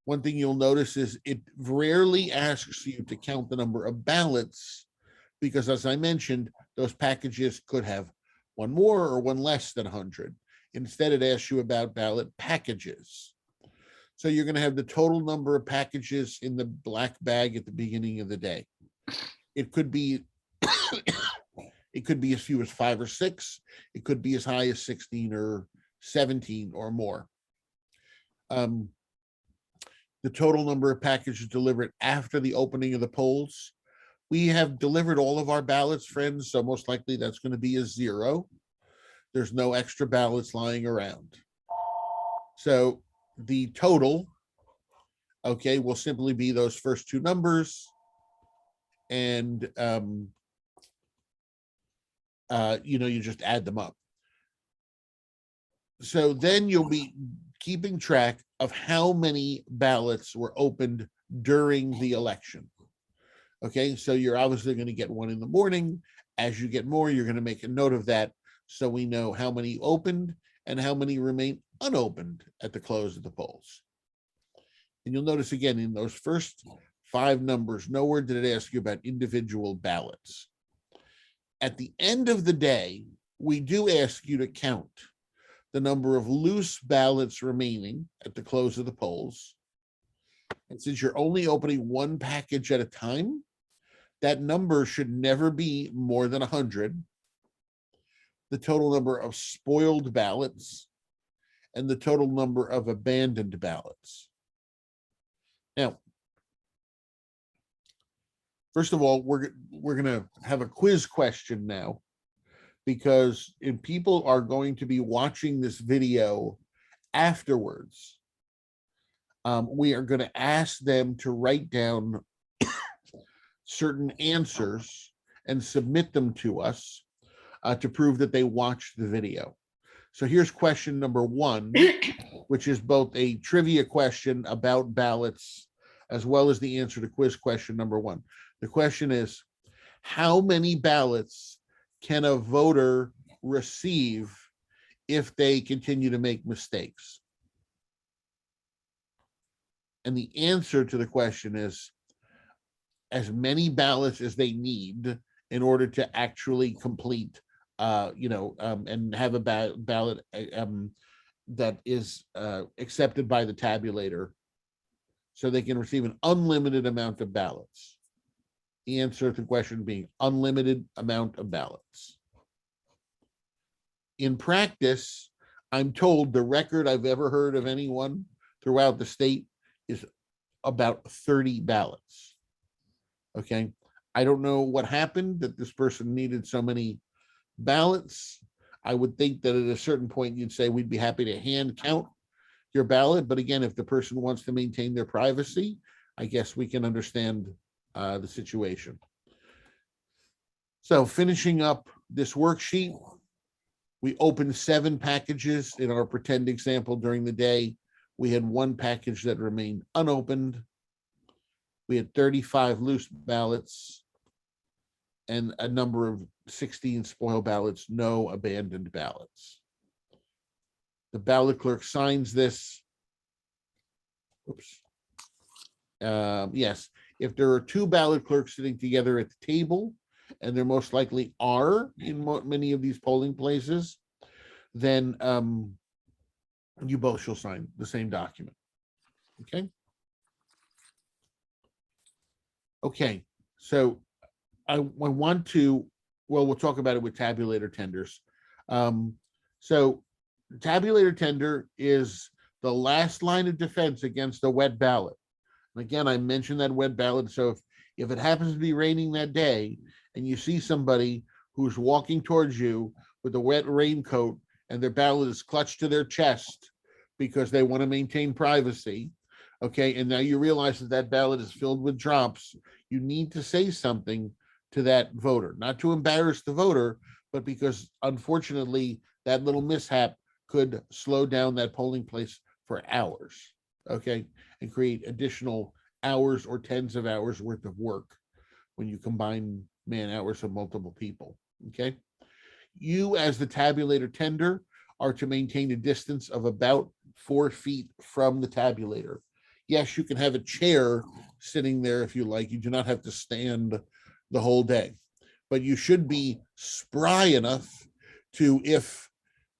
Speaker 1: One thing you'll notice is it rarely asks you to count the number of ballots, because as I mentioned, those packages could have one more or one less than 100. Instead, it asks you about ballot packages. So you're going to have the total number of packages in the black bag at the beginning of the day. It could be as few as 5 or 6. It could be as high as 16 or 17 or more. The total number of packages delivered after the opening of the polls. We have delivered all of our ballots, friends, so most likely that's going to be a 0. There's no extra ballots lying around. So the total, okay, will simply be those first 2 numbers, and you just add them up. So then you'll be keeping track of how many ballots were opened during the election. Okay, so you're obviously going to get one in the morning. As you get more, you're going to make a note of that, so we know how many opened and how many remain unopened at the close of the polls. And you'll notice again in those first 5 numbers, nowhere did it ask you about individual ballots. At the end of the day, we do ask you to count the number of loose ballots remaining at the close of the polls. And since you're only opening one package at a time, that number should never be more than 100. The total number of spoiled ballots and the total number of abandoned ballots. Now, first of all, we're going to have a quiz question now, because if people are going to be watching this video afterwards, we are going to ask them to write down certain answers and submit them to us to prove that they watched the video. So here's question number 1, which is both a trivia question about ballots as well as the answer to quiz question number 1. The question is, how many ballots can a voter receive if they continue to make mistakes? And the answer to the question is as many ballots as they need in order to actually complete, and have a ballot that is accepted by the tabulator, so they can receive an unlimited amount of ballots. The answer to the question being unlimited amount of ballots. In practice, I'm told the record I've ever heard of anyone throughout the state is about 30 ballots. Okay, I don't know what happened that this person needed so many ballots. I would think that at a certain point you'd say we'd be happy to hand count your ballot, but again, if the person wants to maintain their privacy, I guess we can understand the situation. So finishing up this worksheet, we opened 7 packages in our pretend example during the day. We had 1 package that remained unopened. We had 35 loose ballots and a number of 16 spoil ballots, no abandoned ballots. The ballot clerk signs this. Oops. Yes, if there are 2 ballot clerks sitting together at the table, and there most likely are in many of these polling places, then you both shall sign the same document. Okay. Okay, so I want to, well, we'll talk about it with tabulator tenders. So tabulator tender is the last line of defense against a wet ballot. And again, I mentioned that wet ballot. So if it happens to be raining that day and you see somebody who's walking towards you with a wet raincoat and their ballot is clutched to their chest because they want to maintain privacy, okay, and now you realize that that ballot is filled with drops, you need to say something to that voter, not to embarrass the voter, but because unfortunately that little mishap could slow down that polling place for hours, okay, and create additional hours or tens of hours worth of work when you combine man hours of multiple people, okay? You as the tabulator tender are to maintain a distance of about 4 feet from the tabulator. Yes, you can have a chair sitting there if you like. You do not have to stand the whole day, but you should be spry enough to, if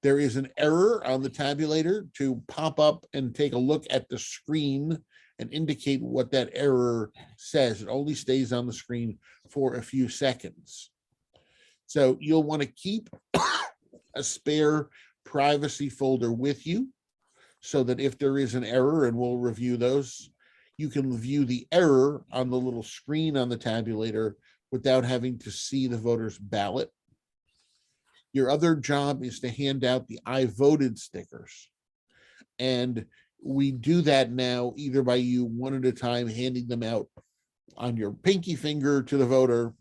Speaker 1: there is an error on the tabulator, to pop up and take a look at the screen and indicate what that error says. It only stays on the screen for a few seconds. So you'll want to keep a spare privacy folder with you so that if there is an error, and we'll review those, you can view the error on the little screen on the tabulator without having to see the voter's ballot. Your other job is to hand out the I voted stickers. And we do that now either by you one at a time handing them out on your pinky finger to the voter,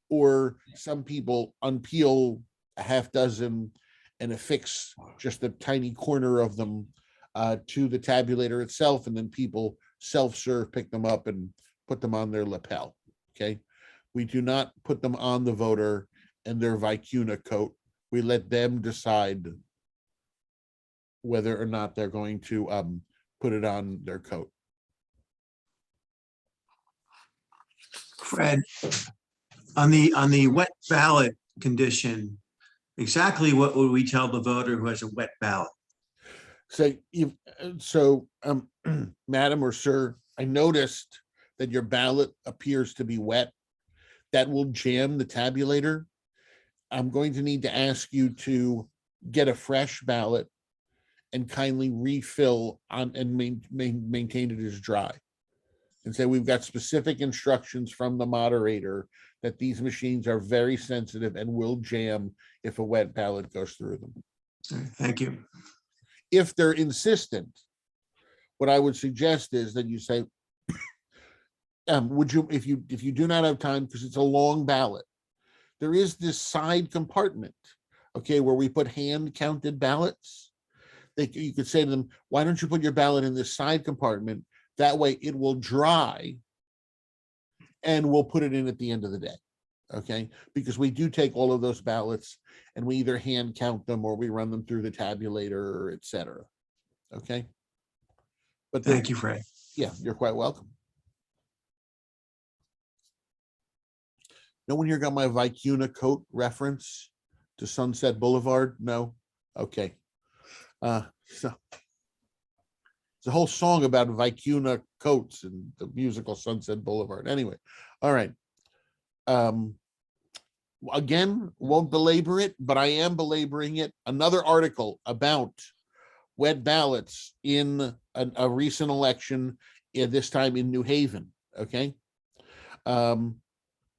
Speaker 1: or some people unpeel a half dozen and affix just a tiny corner of them to the tabulator itself, and then people self-serve pick them up and put them on their lapel, okay? We do not put them on the voter and their vicuna coat. We let them decide whether or not they're going to put it on their coat.
Speaker 8: Fred, on the wet ballot condition, exactly what would we tell the voter who has a wet ballot?
Speaker 1: So, madam or sir, I noticed that your ballot appears to be wet. That will jam the tabulator. I'm going to need to ask you to get a fresh ballot and kindly refill on and maintain it as dry. And say we've got specific instructions from the moderator that these machines are very sensitive and will jam if a wet ballot goes through them.
Speaker 8: Thank you.
Speaker 1: If they're insistent, what I would suggest is that you say, would you, if you do not have time, because it's a long ballot, there is this side compartment, okay, where we put hand counted ballots. You could say to them, why don't you put your ballot in this side compartment? That way it will dry and we'll put it in at the end of the day, okay? Because we do take all of those ballots and we either hand count them or we run them through the tabulator, et cetera, okay? But
Speaker 8: Thank you, Fred.
Speaker 1: Yeah, you're quite welcome. No one here got my vicuna coat reference to Sunset Boulevard? No? Okay. So it's a whole song about vicuna coats and the musical Sunset Boulevard. Anyway, all right. Again, won't belabor it, but I am belaboring it. Another article about wet ballots in a recent election, this time in New Haven, okay?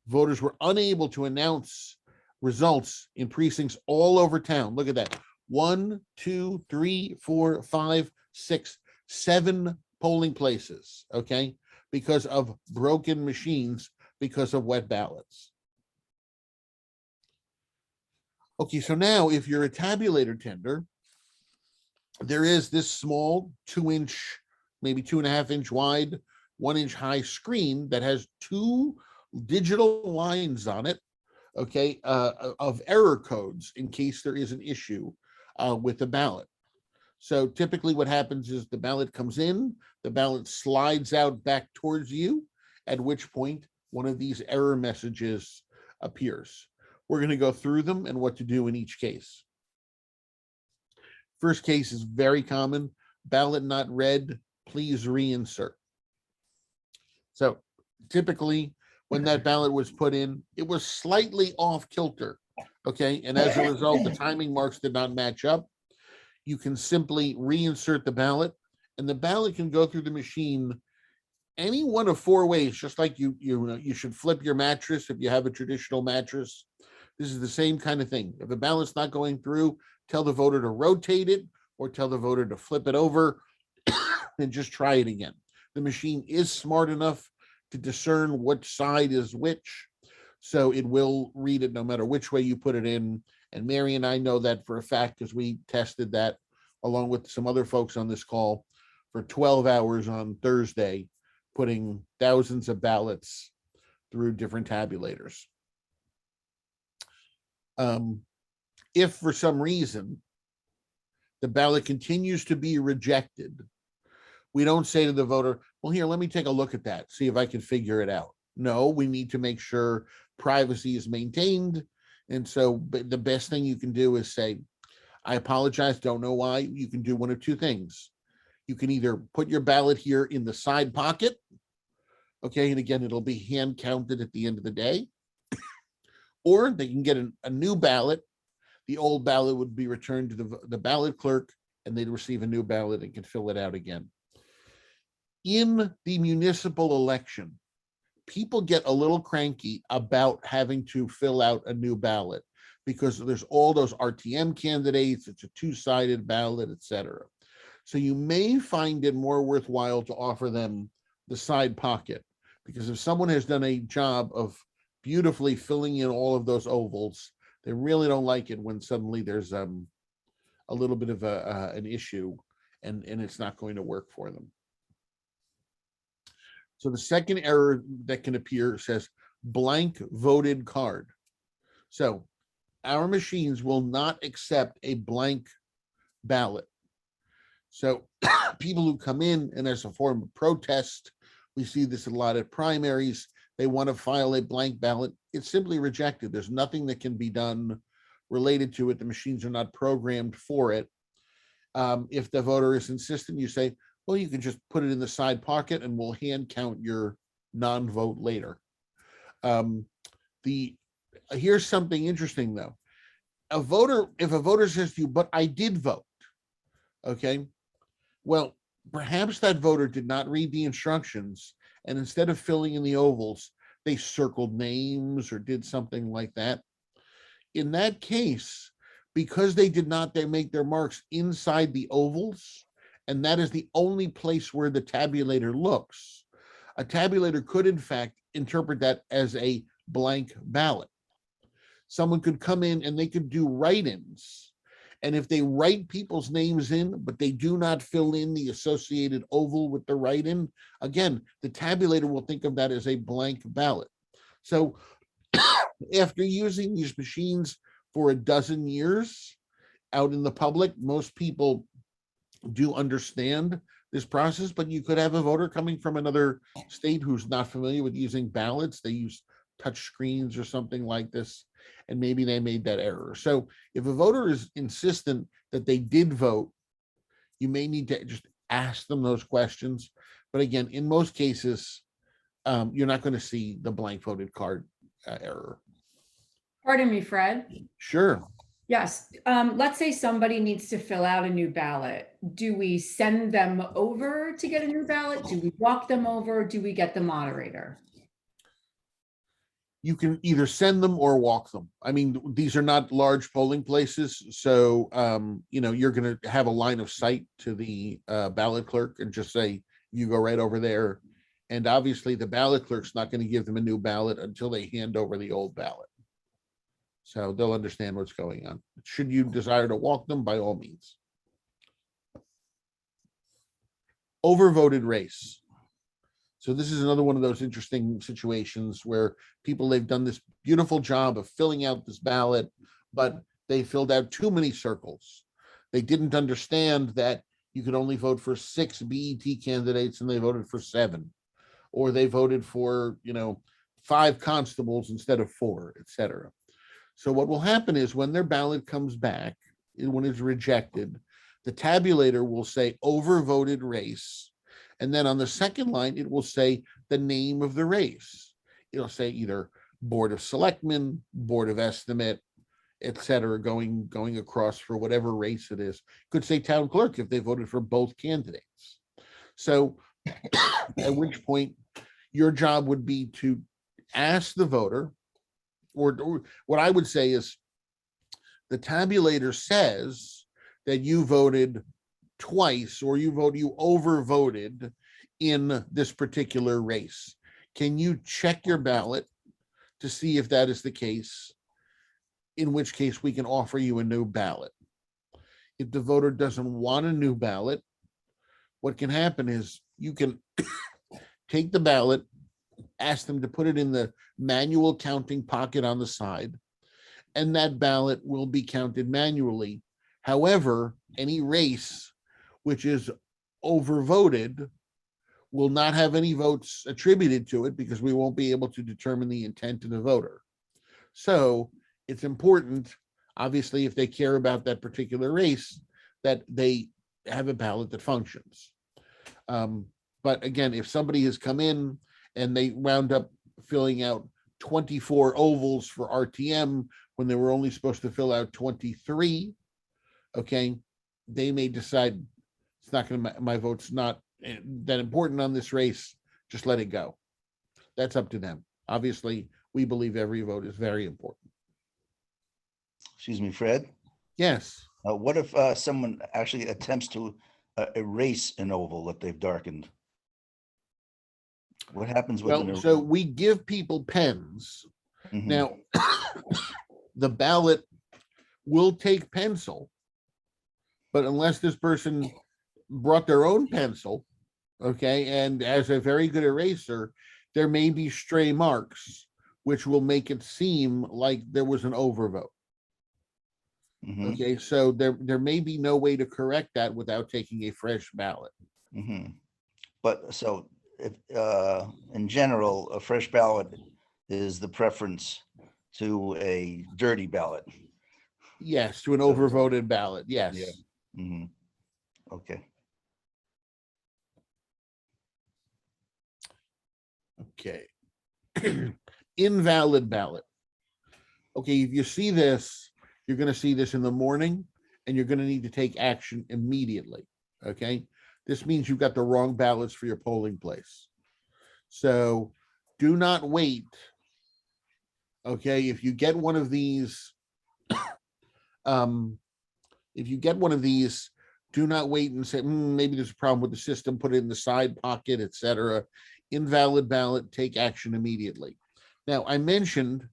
Speaker 1: Voters were unable to announce results in precincts all over town. Look at that. 1, 2, 3, 4, 5, 6, 7 polling places, okay? Because of broken machines, because of wet ballots. Okay, so now if you're a tabulator tender, there is this small 2-inch, maybe 2.5-inch wide, 1-inch high screen that has 2 digital lines on it, okay, of error codes in case there is an issue with the ballot. So typically what happens is the ballot comes in, the ballot slides out back towards you, at which point one of these error messages appears. We're going to go through them and what to do in each case. First case is very common. Ballot not read, please reinsert. So typically when that ballot was put in, it was slightly off kilter. Okay. And as a result, the timing marks did not match up. You can simply reinsert the ballot, and the ballot can go through the machine any one of 4 ways, just like you should flip your mattress if you have a traditional mattress. This is the same kind of thing. If the ballot's not going through, tell the voter to rotate it or tell the voter to flip it over and just try it again. The machine is smart enough to discern which side is which, so it will read it no matter which way you put it in. And Mary and I know that for a fact because we tested that along with some other folks on this call for 12 hours on Thursday, putting thousands of ballots through different tabulators. If for some reason the ballot continues to be rejected, we don't say to the voter, well, here, let me take a look at that, see if I can figure it out. No, we need to make sure privacy is maintained. And so the best thing you can do is say, I apologize, don't know why. You can do one of 2 things. You can either put your ballot here in the side pocket, okay, and again, it'll be hand counted at the end of the day, or they can get a new ballot. The old ballot would be returned to the ballot clerk, and they'd receive a new ballot and can fill it out again. In the municipal election, people get a little cranky about having to fill out a new ballot because there's all those RTM candidates, it's a 2-sided ballot, etc. So you may find it more worthwhile to offer them the side pocket, because if someone has done a job of beautifully filling in all of those ovals, they really don't like it when suddenly there's a little bit of an issue and it's not going to work for them. So the second error that can appear says blank voted card. So our machines will not accept a blank ballot. So people who come in and as a form of protest, we see this a lot at primaries, they want to file a blank ballot, it's simply rejected. There's nothing that can be done related to it. The machines are not programmed for it. If the voter is insistent, you say, well, you can just put it in the side pocket and we'll hand count your non-vote later. Here's something interesting though. If a voter says to you, but I did vote, okay, well, perhaps that voter did not read the instructions, and instead of filling in the ovals, they circled names or did something like that. In that case, because they did not make their marks inside the ovals, and that is the only place where the tabulator looks, a tabulator could in fact interpret that as a blank ballot. Someone could come in and they could do write-ins. And if they write people's names in, but they do not fill in the associated oval with the write-in, again, the tabulator will think of that as a blank ballot. So after using these machines for a dozen years out in the public, most people do understand this process, but you could have a voter coming from another state who's not familiar with using ballots. They use touch screens or something like this, and maybe they made that error. So if a voter is insistent that they did vote, you may need to just ask them those questions. But again, in most cases, you're not going to see the blank voted card error.
Speaker 9: Pardon me, Fred.
Speaker 1: Sure.
Speaker 9: Yes. Let's say somebody needs to fill out a new ballot. Do we send them over to get a new ballot? Do we walk them over? Do we get the moderator?
Speaker 1: You can either send them or walk them. I mean, these are not large polling places. So, you're going to have a line of sight to the ballot clerk and just say, you go right over there. And obviously the ballot clerk's not going to give them a new ballot until they hand over the old ballot. So they'll understand what's going on. Should you desire to walk them, by all means. Overvoted race. So this is another one of those interesting situations where people, they've done this beautiful job of filling out this ballot, but they filled out too many circles. They didn't understand that you could only vote for 6 BET candidates and they voted for 7, or they voted for, 5 constables instead of 4, etc. So what will happen is when their ballot comes back, when it's rejected, the tabulator will say overvoted race. And then on the second line, it will say the name of the race. It'll say either Board of Selectmen, Board of Estimate, etc., going across for whatever race it is. Could say town clerk if they voted for both candidates. So at which point your job would be to ask the voter, or what I would say is the tabulator says that you voted twice, or you overvoted in this particular race. Can you check your ballot to see if that is the case? In which case we can offer you a new ballot. If the voter doesn't want a new ballot, what can happen is you can take the ballot, ask them to put it in the manual counting pocket on the side, and that ballot will be counted manually. However, any race which is overvoted will not have any votes attributed to it because we won't be able to determine the intent of the voter. So it's important, obviously, if they care about that particular race, that they have a ballot that functions. But again, if somebody has come in and they wound up filling out 24 ovals for RTM when they were only supposed to fill out 23, okay, they may decide it's not going to, my vote's not that important on this race, just let it go. That's up to them. Obviously, we believe every vote is very important.
Speaker 10: Excuse me, Fred.
Speaker 1: Yes.
Speaker 10: What if someone actually attempts to erase an oval that they've darkened? What happens with
Speaker 1: Well, so we give people pens.
Speaker 10: Mhm.
Speaker 1: Now, the ballot will take pencil, but unless this person brought their own pencil, okay, and as a very good eraser, there may be stray marks, which will make it seem like there was an overvote.
Speaker 10: Mhm.
Speaker 1: Okay, so there may be no way to correct that without taking a fresh ballot.
Speaker 10: Mhm. But so if in general, a fresh ballot is the preference to a dirty ballot.
Speaker 1: Yes, to an overvoted ballot, yes.
Speaker 10: Yeah. Mhm. Okay.
Speaker 1: Okay. Invalid ballot. Okay, if you see this, you're going to see this in the morning and you're going to need to take action immediately. Okay, this means you've got the wrong ballots for your polling place. So do not wait. Okay, if you get one of these, do not wait and say, maybe there's a problem with the system, put it in the side pocket, etc. Invalid ballot, take action immediately. Now, I mentioned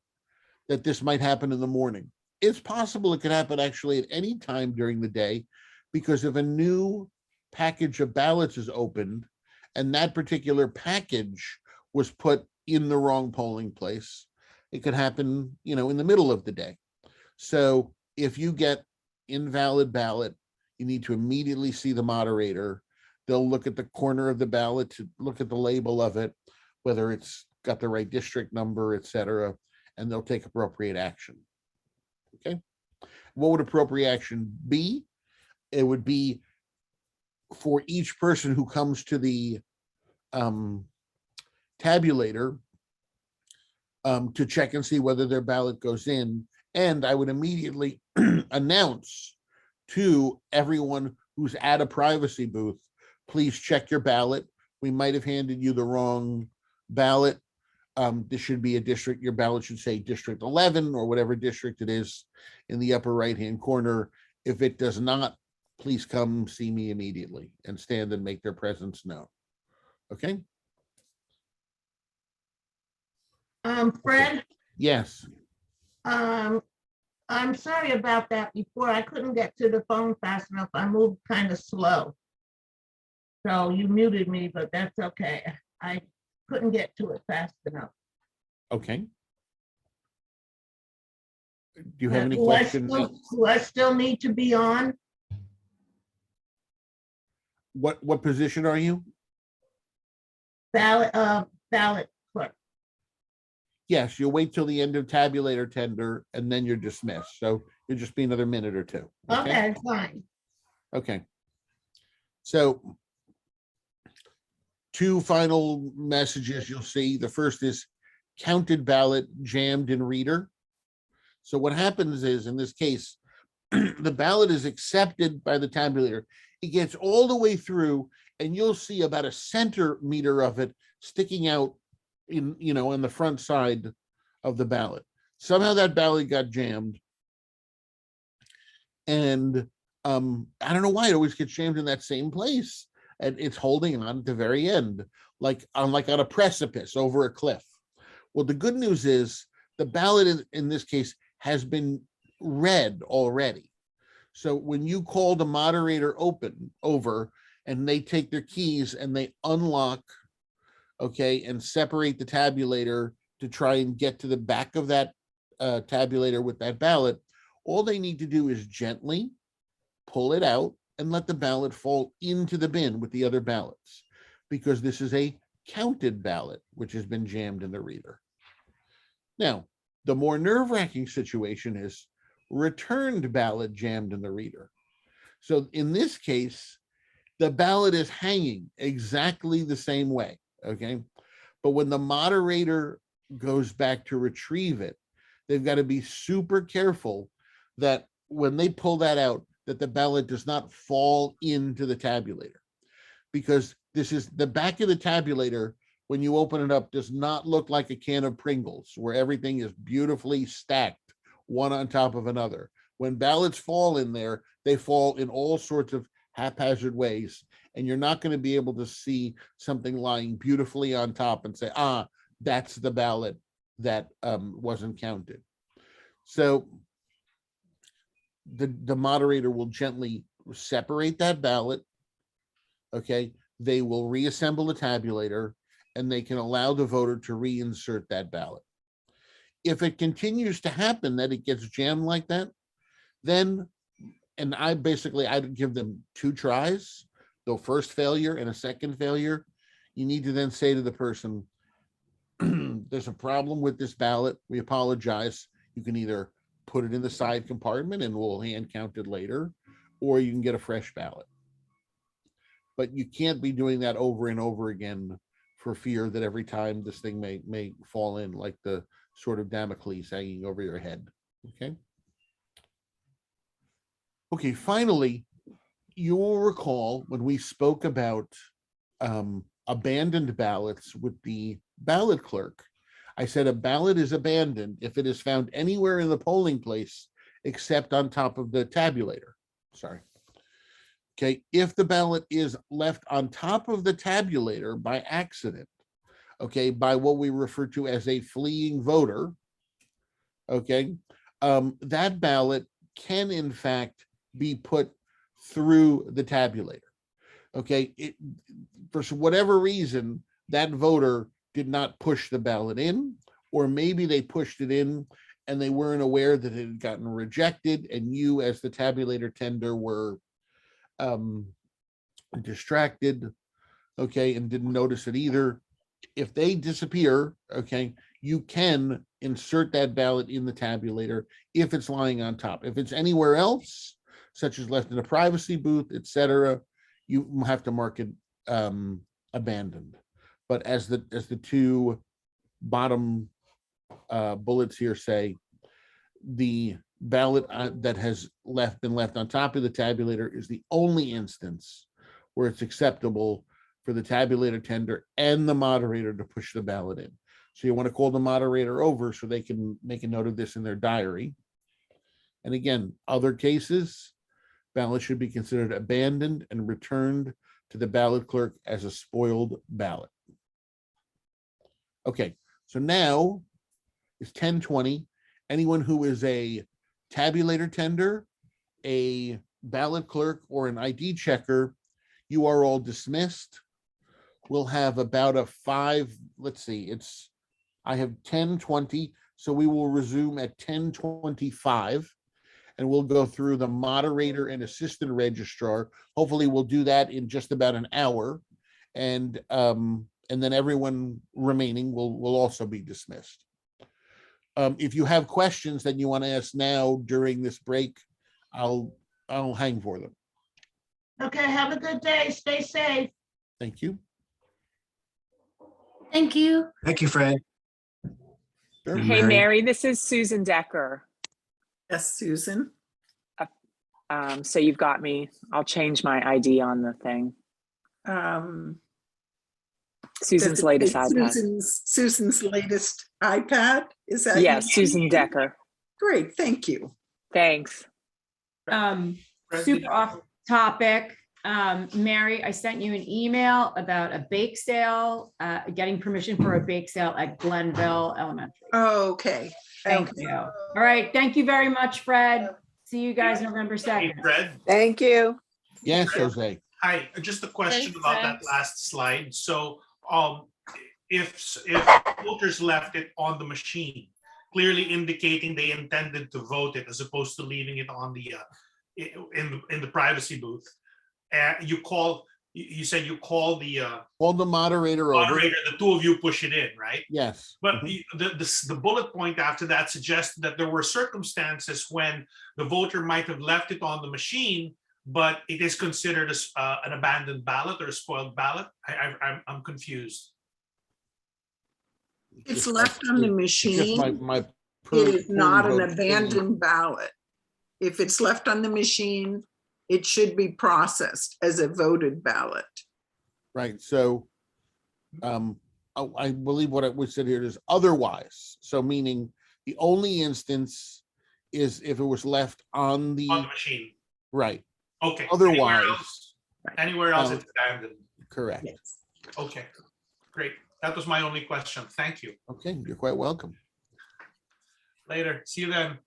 Speaker 1: that this might happen in the morning. It's possible it could happen actually at any time during the day, because if a new package of ballots is opened and that particular package was put in the wrong polling place, it could happen, in the middle of the day. So if you get invalid ballot, you need to immediately see the moderator. They'll look at the corner of the ballot to look at the label of it, whether it's got the right district number, etc., and they'll take appropriate action. Okay. What would appropriate action be? It would be for each person who comes to the tabulator to check and see whether their ballot goes in. And I would immediately announce to everyone who's at a privacy booth, please check your ballot. We might have handed you the wrong ballot. This should be a district. Your ballot should say District 11 or whatever district it is in the upper right-hand corner. If it does not, please come see me immediately and stand and make their presence known. Okay?
Speaker 11: Fred,
Speaker 1: Yes.
Speaker 11: I'm sorry about that before. I couldn't get to the phone fast enough. I moved kind of slow. So you muted me, but that's okay. I couldn't get to it fast enough.
Speaker 1: Okay. Do you have any
Speaker 11: Do I
Speaker 1: questions?
Speaker 11: do I still need to be on?
Speaker 1: What position are you?
Speaker 11: Ballot clerk.
Speaker 1: Yes, you'll wait till the end of tabulator tender and then you're dismissed. So you'll just be another minute or two.
Speaker 11: Okay, fine.
Speaker 1: Okay. So two final messages you'll see. The first is counted ballot jammed in reader. So what happens is, in this case, the ballot is accepted by the tabulator. It gets all the way through and you'll see about a centimeter of it sticking out in the front side of the ballot. Somehow that ballot got jammed. And I don't know why it always gets jammed in that same place. And it's holding on at the very end, like on a precipice over a cliff. Well, the good news is the ballot in this case has been read already. So when you call the moderator over and they take their keys and they unlock, okay, and separate the tabulator to try and get to the back of that tabulator with that ballot, all they need to do is gently pull it out and let the ballot fall into the bin with the other ballots, because this is a counted ballot, which has been jammed in the reader. Now, the more nerve-wracking situation is returned ballot jammed in the reader. So in this case, the ballot is hanging exactly the same way, okay? But when the moderator goes back to retrieve it, they've got to be super careful that when they pull that out, that the ballot does not fall into the tabulator, because this is the back of the tabulator. When you open it up, does not look like a can of Pringles where everything is beautifully stacked one on top of another. When ballots fall in there, they fall in all sorts of haphazard ways, and you're not going to be able to see something lying beautifully on top and say, that's the ballot that wasn't counted. So the moderator will gently separate that ballot. Okay, they will reassemble the tabulator and they can allow the voter to reinsert that ballot. If it continues to happen that it gets jammed like that, then, and I'd give them 2 tries, the first failure and a second failure. You need to then say to the person, there's a problem with this ballot. We apologize. You can either put it in the side compartment and we'll hand count it later, or you can get a fresh ballot. But you can't be doing that over and over again for fear that every time this thing may fall in, like the sort of Damocles hanging over your head. Okay, finally, you will recall when we spoke about abandoned ballots with the ballot clerk, I said a ballot is abandoned if it is found anywhere in the polling place except on top of the tabulator. Sorry. Okay, if the ballot is left on top of the tabulator by accident, okay, by what we refer to as a fleeing voter, okay, that ballot can in fact be put through the tabulator. Okay, for whatever reason, that voter did not push the ballot in, or maybe they pushed it in and they weren't aware that it had gotten rejected, and you as the tabulator tender were distracted, okay, and didn't notice it either. If they disappear, okay, you can insert that ballot in the tabulator if it's lying on top. If it's anywhere else, such as left in a privacy booth, etc., you have to mark it abandoned. But as the 2 bottom bullets here say, the ballot that has been left on top of the tabulator is the only instance where it's acceptable for the tabulator tender and the moderator to push the ballot in. So you want to call the moderator over so they can make a note of this in their diary. And again, other cases, ballots should be considered abandoned and returned to the ballot clerk as a spoiled ballot. Okay, so now it's 10:20. Anyone who is a tabulator tender, a ballot clerk, or an ID checker, you are all dismissed. We'll have about a 5, let's see, I have 10:20, so we will resume at 10:25. And we'll go through the moderator and assistant registrar. Hopefully we'll do that in just about an hour. And then everyone remaining will also be dismissed. If you have questions that you want to ask now during this break, I'll hang for them.
Speaker 11: Okay, have a good day. Stay safe.
Speaker 1: Thank you.
Speaker 5: Thank you.
Speaker 8: Thank you, Fred.
Speaker 1: Sure.
Speaker 12: Hey,
Speaker 8: Mary.
Speaker 12: Mary, this is Susan Decker.
Speaker 2: Yes, Susan.
Speaker 12: So you've got me. I'll change my ID on the thing. Susan's latest iPad.
Speaker 2: Susan's latest iPad, is that?
Speaker 12: Yes,
Speaker 2: you?
Speaker 12: Susan Decker.
Speaker 2: Great, thank you.
Speaker 12: Thanks.
Speaker 9: Super off topic. Mary, I sent you an email about a bake sale, getting permission for a bake sale at Glenville Elementary.
Speaker 2: Okay.
Speaker 9: Thank you. All right. Thank you very much, Fred. See you guys November 2nd.
Speaker 13: Fred,
Speaker 2: Thank you.
Speaker 1: Yes, Jose.
Speaker 13: hi, just a question
Speaker 6: Thanks,
Speaker 13: about
Speaker 6: Fred.
Speaker 13: that last slide. So, if voters left it on the machine, clearly indicating they intended to vote it as opposed to leaving it on the in the privacy booth, you said you call the
Speaker 1: Call the moderator over.
Speaker 13: moderator, the two of you push it in, right?
Speaker 1: Yes.
Speaker 13: But the bullet point after that suggested that there were circumstances when the voter might have left it on the machine, but it is considered as an abandoned ballot or a spoiled ballot. I'm confused.
Speaker 2: It's
Speaker 1: Just
Speaker 2: left on the
Speaker 1: it's just
Speaker 2: machine.
Speaker 1: my
Speaker 2: It is not an
Speaker 1: vote.
Speaker 2: abandoned ballot. If it's left on the machine, it should be processed as a voted ballot.
Speaker 1: Right, so I believe what we said here is otherwise, so meaning the only instance is if it was left on the,
Speaker 13: On the machine.
Speaker 1: right,
Speaker 13: Okay.
Speaker 1: otherwise,
Speaker 13: Anywhere else
Speaker 1: No.
Speaker 13: it's abandoned.
Speaker 1: correct.
Speaker 2: Yes.
Speaker 13: Okay, great. That was my only question. Thank you.
Speaker 1: Okay, you're quite welcome.
Speaker 13: Later. See you then.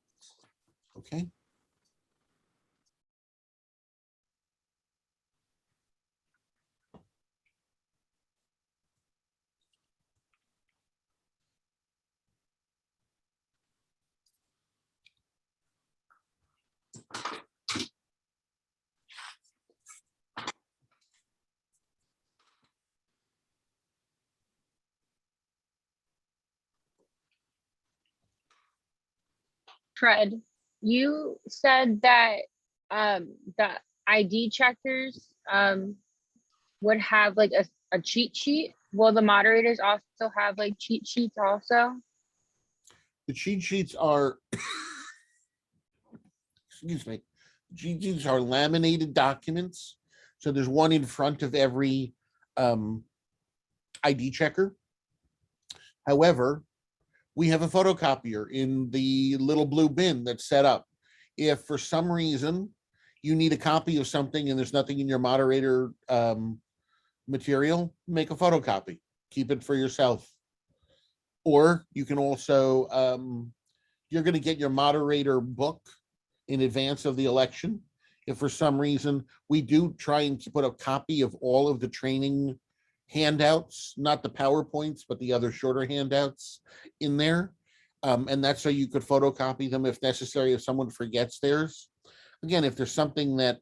Speaker 1: Okay.
Speaker 14: Fred, you said that the ID checkers would have like a cheat sheet. Will the moderators also have like cheat sheets also?
Speaker 1: The cheat sheets are, excuse me, cheat sheets are laminated documents. So there's one in front of every ID checker. However, we have a photocopier in the little blue bin that's set up. If for some reason you need a copy of something and there's nothing in your moderator material, make a photocopy, keep it for yourself. Or you can also, you're going to get your moderator book in advance of the election. If for some reason we do try and put a copy of all of the training handouts, not the PowerPoints, but the other shorter handouts in there. And that's so you could photocopy them if necessary, if someone forgets theirs. Again, if there's something that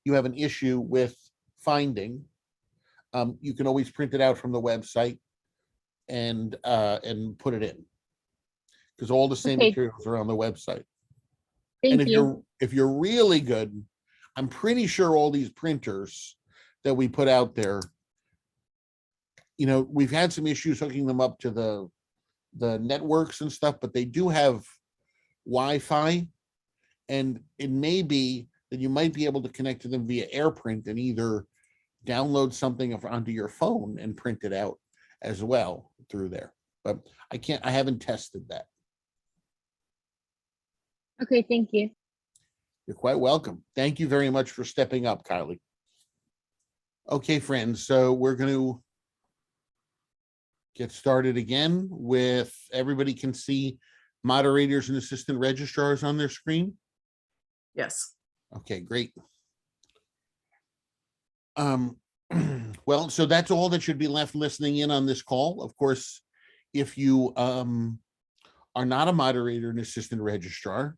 Speaker 1: you have an issue with finding, you can always print it out from the website and put it in. Because all the same
Speaker 14: Okay.
Speaker 1: materials are on the website.
Speaker 14: Thank
Speaker 1: And
Speaker 14: you.
Speaker 1: if you're really good, I'm pretty sure all these printers that we put out there, you know, we've had some issues hooking them up to the networks and stuff, but they do have Wi-Fi, and it may be that you might be able to connect to them via AirPrint and either download something onto your phone and print it out as well through there. But I haven't tested that.
Speaker 14: Okay, thank you.
Speaker 1: You're quite welcome. Thank you very much for stepping up, Kylie. Okay, friends, so we're going to get started again with, everybody can see moderators and assistant registrars on their screen?
Speaker 2: Yes.
Speaker 1: Okay, great. Well, so that's all that should be left listening in on this call. Of course, if you are not a moderator and assistant registrar,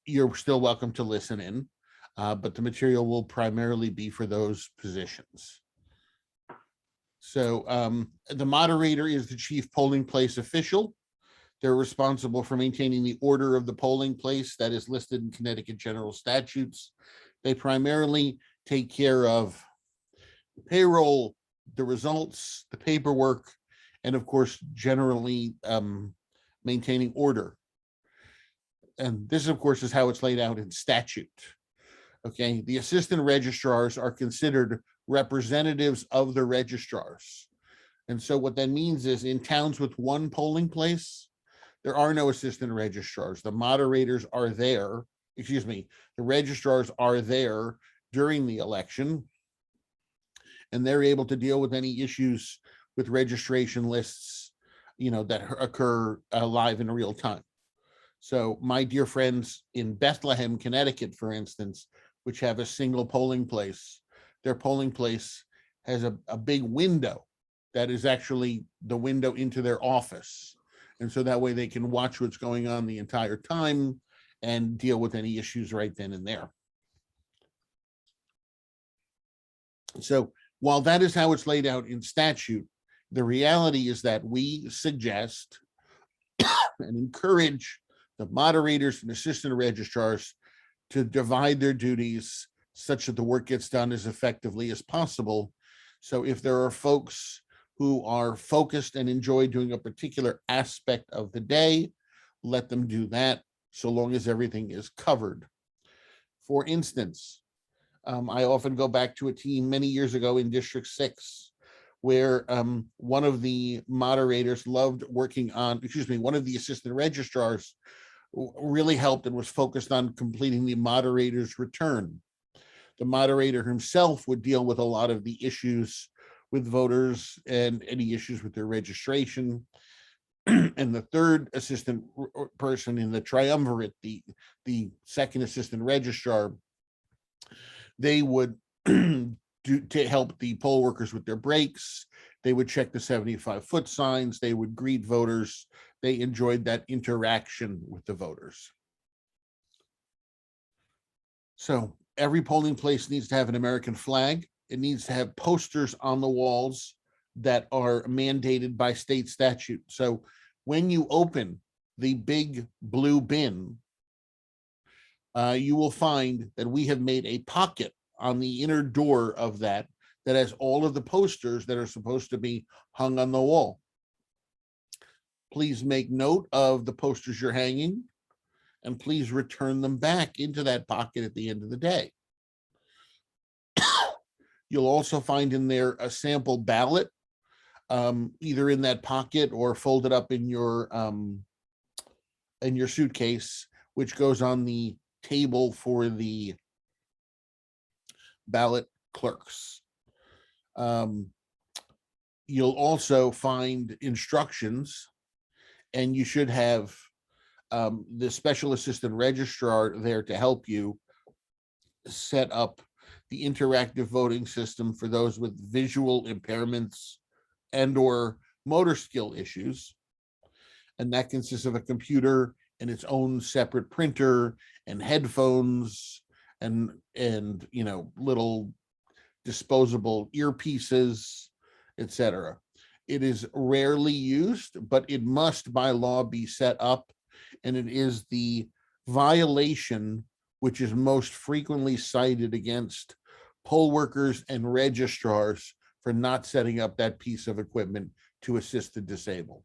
Speaker 1: you're still welcome to listen in, but the material will primarily be for those positions. So the moderator is the chief polling place official. They're responsible for maintaining the order of the polling place that is listed in Connecticut general statutes. They primarily take care of payroll, the results, the paperwork, and of course, generally maintaining order. And this, of course, is how it's laid out in statute. Okay, the assistant registrars are considered representatives of the registrars. And so what that means is in towns with one polling place, there are no assistant registrars. The moderators are there, excuse me, the registrars are there during the election, and they're able to deal with any issues with registration lists, you know, that occur live in real time. So my dear friends in Bethlehem, Connecticut, for instance, which have a single polling place, their polling place has a big window that is actually the window into their office. And so that way they can watch what's going on the entire time and deal with any issues right then and there. So while that is how it's laid out in statute, the reality is that we suggest and encourage the moderators and assistant registrars to divide their duties such that the work gets done as effectively as possible. So if there are folks who are focused and enjoy doing a particular aspect of the day, let them do that, so long as everything is covered. For instance, I often go back to a team many years ago in District 6, where one of the moderators loved working on, one of the assistant registrars really helped and was focused on completing the moderator's return. The moderator himself would deal with a lot of the issues with voters and any issues with their registration. And the third assistant person in the triumvirate, the second assistant registrar, they would do to help the poll workers with their breaks. They would check the 75-foot signs. They would greet voters. They enjoyed that interaction with the voters. So every polling place needs to have an American flag. It needs to have posters on the walls that are mandated by state statute. So when you open the big blue bin, you will find that we have made a pocket on the inner door of that has all of the posters that are supposed to be hung on the wall. Please make note of the posters you're hanging, and please return them back into that pocket at the end of the day. You'll also find in there a sample ballot, either in that pocket or folded up in your suitcase, which goes on the table for the ballot clerks. You'll also find instructions, and you should have the special assistant registrar there to help you set up the interactive voting system for those with visual impairments and or motor skill issues. And that consists of a computer and its own separate printer and headphones and you know, little disposable earpieces, etc. It is rarely used, but it must by law be set up, and it is the violation which is most frequently cited against poll workers and registrars for not setting up that piece of equipment to assist the disabled.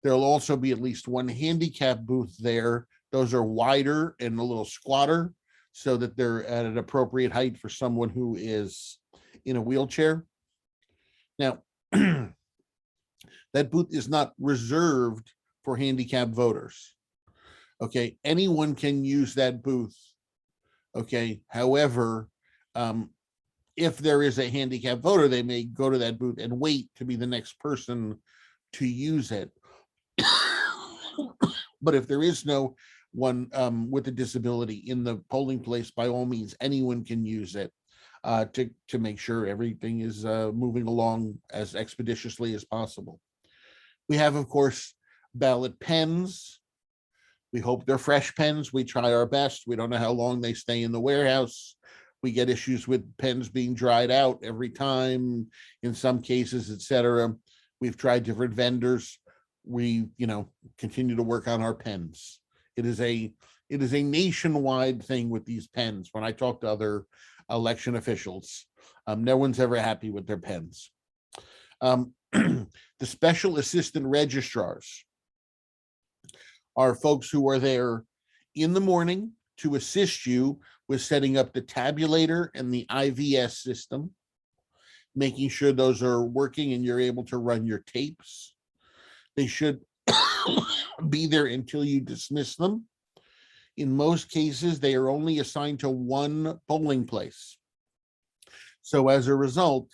Speaker 1: There'll also be at least one handicap booth there. Those are wider and a little squatter, so that they're at an appropriate height for someone who is in a wheelchair. Now, that booth is not reserved for handicapped voters. Okay, anyone can use that booth. Okay, however, if there is a handicapped voter, they may go to that booth and wait to be the next person to use it. But if there is no one with a disability in the polling place, by all means, anyone can use it to make sure everything is moving along as expeditiously as possible. We have, of course, ballot pens. We hope they're fresh pens. We try our best. We don't know how long they stay in the warehouse. We get issues with pens being dried out every time, in some cases, etc. We've tried different vendors. We, continue to work on our pens. It is a nationwide thing with these pens. When I talk to other election officials, no one's ever happy with their pens. The special assistant registrars are folks who are there in the morning to assist you with setting up the tabulator and the IVS system, making sure those are working and you're able to run your tapes. They should be there until you dismiss them. In most cases, they are only assigned to one polling place. So as a result,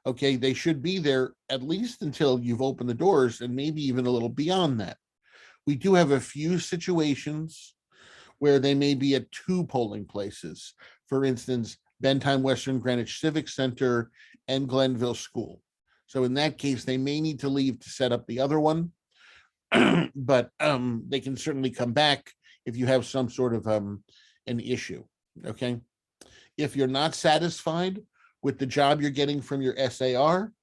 Speaker 1: okay, they should be there at least until you've opened the doors, and maybe even a little beyond that. We do have a few situations where they may be at two polling places. For instance, Bentheim Western Greenwich Civic Center and Glenville School. So in that case, they may need to leave to set up the other one, but they can certainly come back if you have some sort of an issue, okay? If you're not satisfied with the job you're getting from your SAR,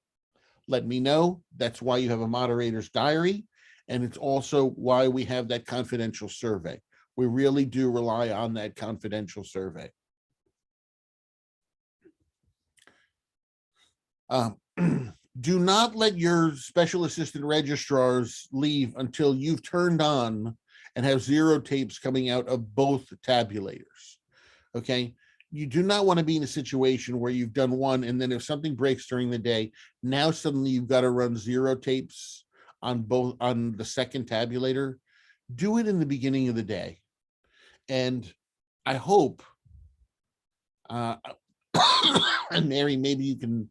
Speaker 1: let me know. That's why you have a moderator's diary, and it's also why we have that confidential survey. We really do rely on that confidential survey. Do not let your special assistant registrars leave until you've turned on and have zero tapes coming out of both tabulators, okay? You do not want to be in a situation where you've done one, and then if something breaks during the day, now suddenly you've got to run zero tapes on the second tabulator. Do it in the beginning of the day. And I hope, and Mary, maybe you can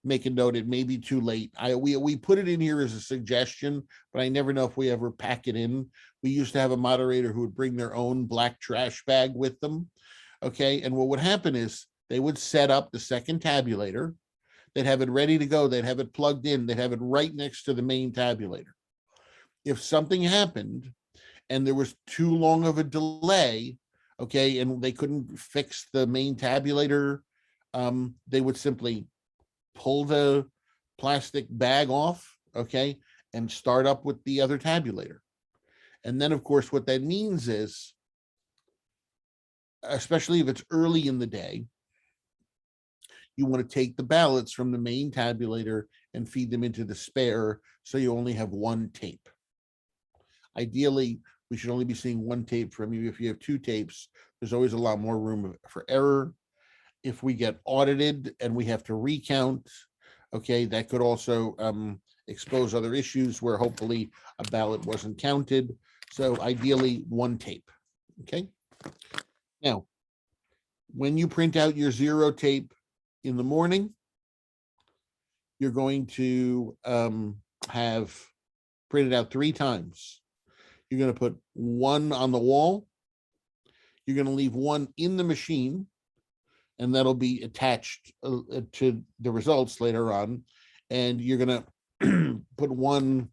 Speaker 1: make a note. It may be too late. We put it in here as a suggestion, but I never know if we ever pack it in. We used to have a moderator who would bring their own black trash bag with them. Okay, and what would happen is they would set up the second tabulator. They'd have it ready to go. They'd have it plugged in. They'd have it right next to the main tabulator. If something happened and there was too long of a delay, okay, and they couldn't fix the main tabulator, they would simply pull the plastic bag off, okay, and start up with the other tabulator. And then, of course, what that means is, especially if it's early in the day, you want to take the ballots from the main tabulator and feed them into the spare, so you only have one tape. Ideally, we should only be seeing one tape from you. If you have two tapes, there's always a lot more room for error. If we get audited and we have to recount, okay, that could also expose other issues where hopefully a ballot wasn't counted. So ideally, one tape, okay? Now, when you print out your zero tape in the morning, you're going to have printed out 3 times. You're going to put one on the wall. You're going to leave one in the machine, and that'll be attached to the results later on. And you're going to put one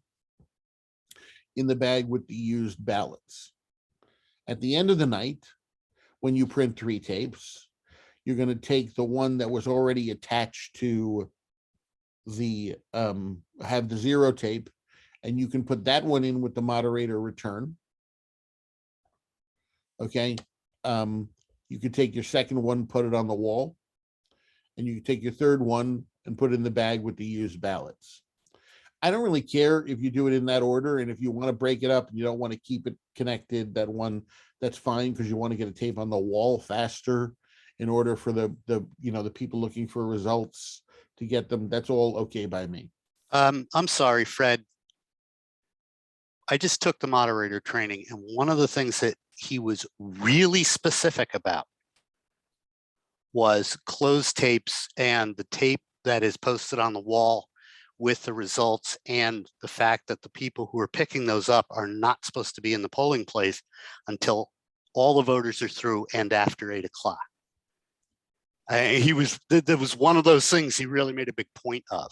Speaker 1: in the bag with the used ballots. At the end of the night, when you print 3 tapes, you're going to take the one that was already attached to the have the zero tape, and you can put that one in with the moderator return. Okay. You could take your second one, put it on the wall, and you can take your third one and put it in the bag with the used ballots. I don't really care if you do it in that order, and if you want to break it up and you don't want to keep it connected, that one, that's fine, because you want to get a tape on the wall faster in order for the people looking for results to get them. That's all okay by me.
Speaker 15: I'm sorry, Fred. I just took the moderator training, and one of the things that he was really specific about was closed tapes and the tape that is posted on the wall with the results and the fact that the people who are picking those up are not supposed to be in the polling place until all the voters are through and after 8 o'clock. There was one of those things he really made a big point of.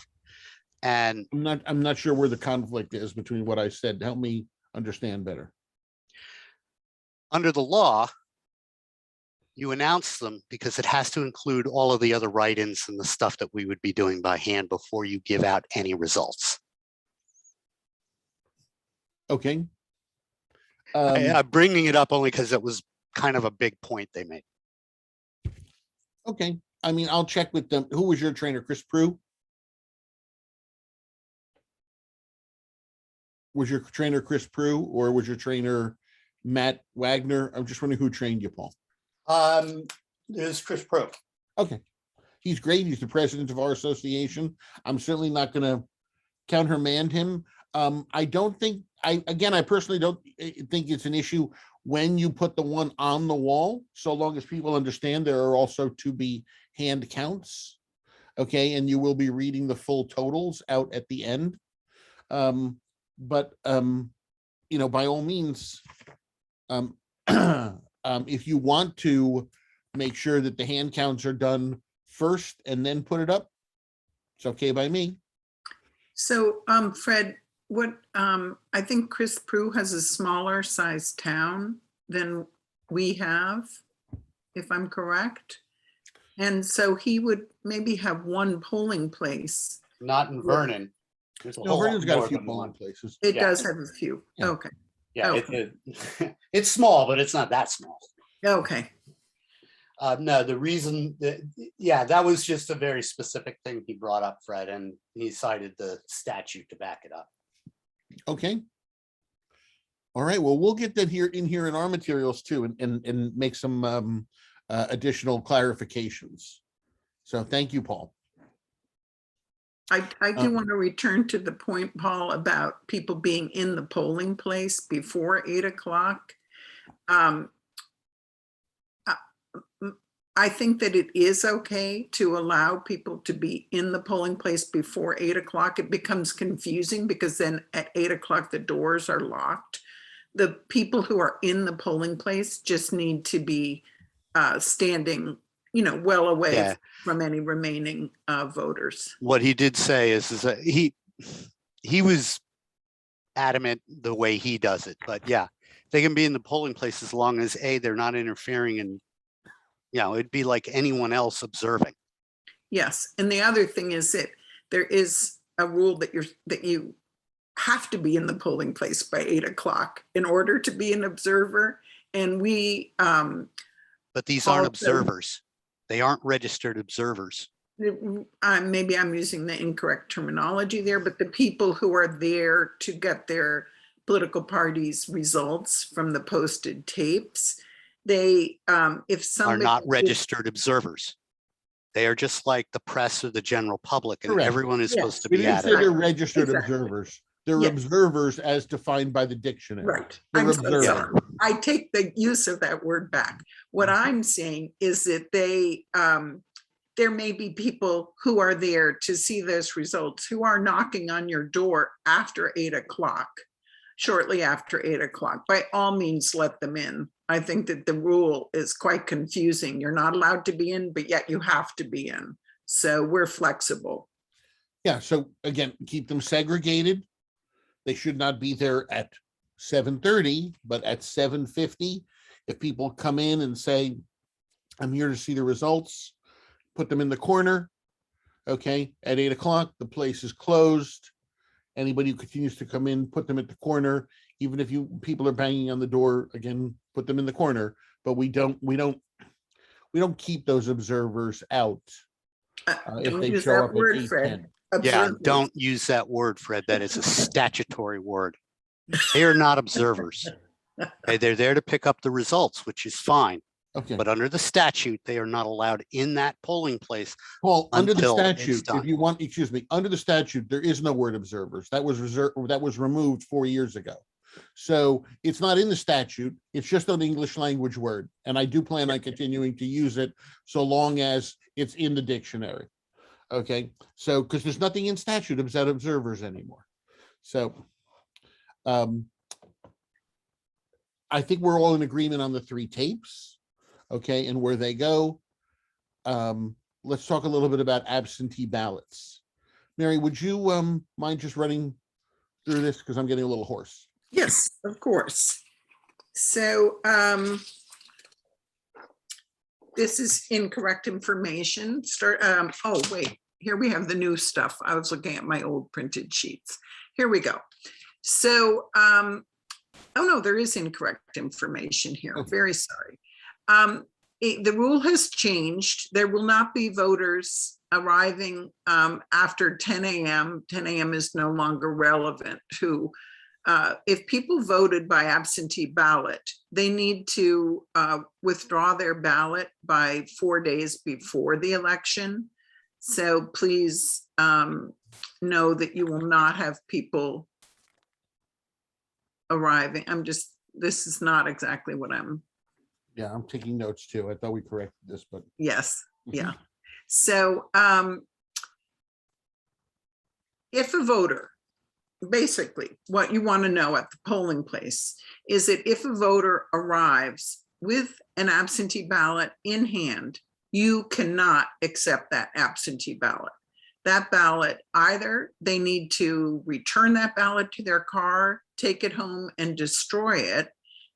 Speaker 15: And
Speaker 1: I'm not sure where the conflict is between what I said. Help me understand better.
Speaker 15: under the law, you announce them because it has to include all of the other write-ins and the stuff that we would be doing by hand before you give out any results.
Speaker 1: Okay.
Speaker 15: I'm bringing it up only because it was kind of a big point they made.
Speaker 1: Okay. I mean, I'll check with them. Who was your trainer, Chris Prue? Was your trainer Chris Prue or was your trainer Matt Wagner? I'm just wondering who trained you, Paul.
Speaker 15: Is Chris Pro.
Speaker 1: Okay. He's great. He's the president of our association. I'm certainly not going to countermand him. I don't think, I personally don't think it's an issue when you put the one on the wall, so long as people understand there are also to be hand counts. Okay. And you will be reading the full totals out at the end. But by all means, if you want to make sure that the hand counts are done first and then put it up, it's okay by me.
Speaker 2: So, Fred, what, I think Chris Prue has a smaller size town than we have, if I'm correct. And so he would maybe have one polling place.
Speaker 15: Not in Vernon. There's a whole lot
Speaker 1: Vernon's got a
Speaker 15: more
Speaker 1: few
Speaker 15: than
Speaker 1: polling
Speaker 15: one.
Speaker 1: places.
Speaker 2: It
Speaker 15: Yeah.
Speaker 2: does have a few.
Speaker 1: Yeah.
Speaker 2: Okay,
Speaker 15: Yeah,
Speaker 2: Okay.
Speaker 15: it's small, but it's not that small.
Speaker 2: okay.
Speaker 15: No, the reason that was just a very specific thing he brought up, Fred, and he cited the statute to back it up.
Speaker 1: Okay. All right. Well, we'll get that here in our materials too, and make some additional clarifications. So thank you, Paul.
Speaker 2: I do want to return to the point, Paul, about people being in the polling place before 8 o'clock. I think that it is okay to allow people to be in the polling place before 8 o'clock. It becomes confusing because then at 8 o'clock, the doors are locked. The people who are in the polling place just need to be standing, well away
Speaker 15: Yeah.
Speaker 2: from any remaining voters.
Speaker 15: What he did say is that he was adamant the way he does it, but yeah, they can be in the polling place as long as they're not interfering, and it'd be like anyone else observing.
Speaker 2: Yes, and the other thing is that there is a rule that you have to be in the polling place by 8 o'clock in order to be an observer, and we.
Speaker 15: But these aren't observers. They aren't registered observers.
Speaker 2: Maybe I'm using the incorrect terminology there, but the people who are there to get their political parties' results from the posted tapes, they, if somebody
Speaker 15: are not registered observers. They are just like the press or the general public, and
Speaker 1: Correct.
Speaker 15: everyone is supposed to
Speaker 1: We
Speaker 15: be
Speaker 1: didn't
Speaker 15: at
Speaker 1: say
Speaker 15: it.
Speaker 1: they're registered
Speaker 2: Exactly.
Speaker 1: observers. They're
Speaker 2: Yes.
Speaker 1: observers as defined by the dictionary.
Speaker 2: Right.
Speaker 1: They're
Speaker 2: I'm so
Speaker 1: observers.
Speaker 2: sorry. I take the use of that word back. What I'm saying is that there may be people who are there to see those results who are knocking on your door after 8 o'clock, shortly after 8 o'clock. By all means, let them in. I think that the rule is quite confusing. You're not allowed to be in, but yet you have to be in. So we're flexible.
Speaker 1: Yeah. So again, keep them segregated. They should not be there at 7:30, but at 7:50. If people come in and say, I'm here to see the results, put them in the corner. Okay. At 8 o'clock, the place is closed. Anybody who continues to come in, put them at the corner. Even if people are banging on the door, again, put them in the corner. But we don't keep those observers out if
Speaker 2: Don't
Speaker 1: they
Speaker 2: use
Speaker 1: show
Speaker 2: that
Speaker 1: up at
Speaker 2: word,
Speaker 1: 8:10.
Speaker 2: Fred.
Speaker 15: Yeah,
Speaker 2: Observers.
Speaker 15: don't use that word, Fred. That is a statutory word. They are not observers. They're there to pick up the results, which is fine.
Speaker 1: Okay.
Speaker 15: But under the statute, they are not allowed in that polling place.
Speaker 1: Paul, under the
Speaker 15: until it's
Speaker 1: statute,
Speaker 15: done.
Speaker 1: if you want, under the statute, there is no word observers. That was removed 4 years ago. So it's not in the statute. It's just an English language word. And I do plan on continuing to use it so long as it's in the dictionary. Okay, so because there's nothing in statute about observers anymore. So I think we're all in agreement on the 3 tapes, okay, and where they go. Let's talk a little bit about absentee ballots. Mary, would you mind just running through this because I'm getting a little hoarse?
Speaker 2: Yes, of course. So this is incorrect information. Oh, wait, here we have the new stuff. I was looking at my old printed sheets. Here we go. So, oh no, there is incorrect information here.
Speaker 1: Okay.
Speaker 2: Very sorry. The rule has changed. There will not be voters arriving after 10 a.m. 10 a.m. is no longer relevant to, if people voted by absentee ballot, they need to withdraw their ballot by 4 days before the election. So please know that you will not have people arriving. This is not exactly what
Speaker 1: Yeah, I'm taking notes too. I thought we corrected this, but
Speaker 2: yes, yeah. So if a voter, basically what you want to know at the polling place is that if a voter arrives with an absentee ballot in hand, you cannot accept that absentee ballot. That ballot, either they need to return that ballot to their car, take it home and destroy it,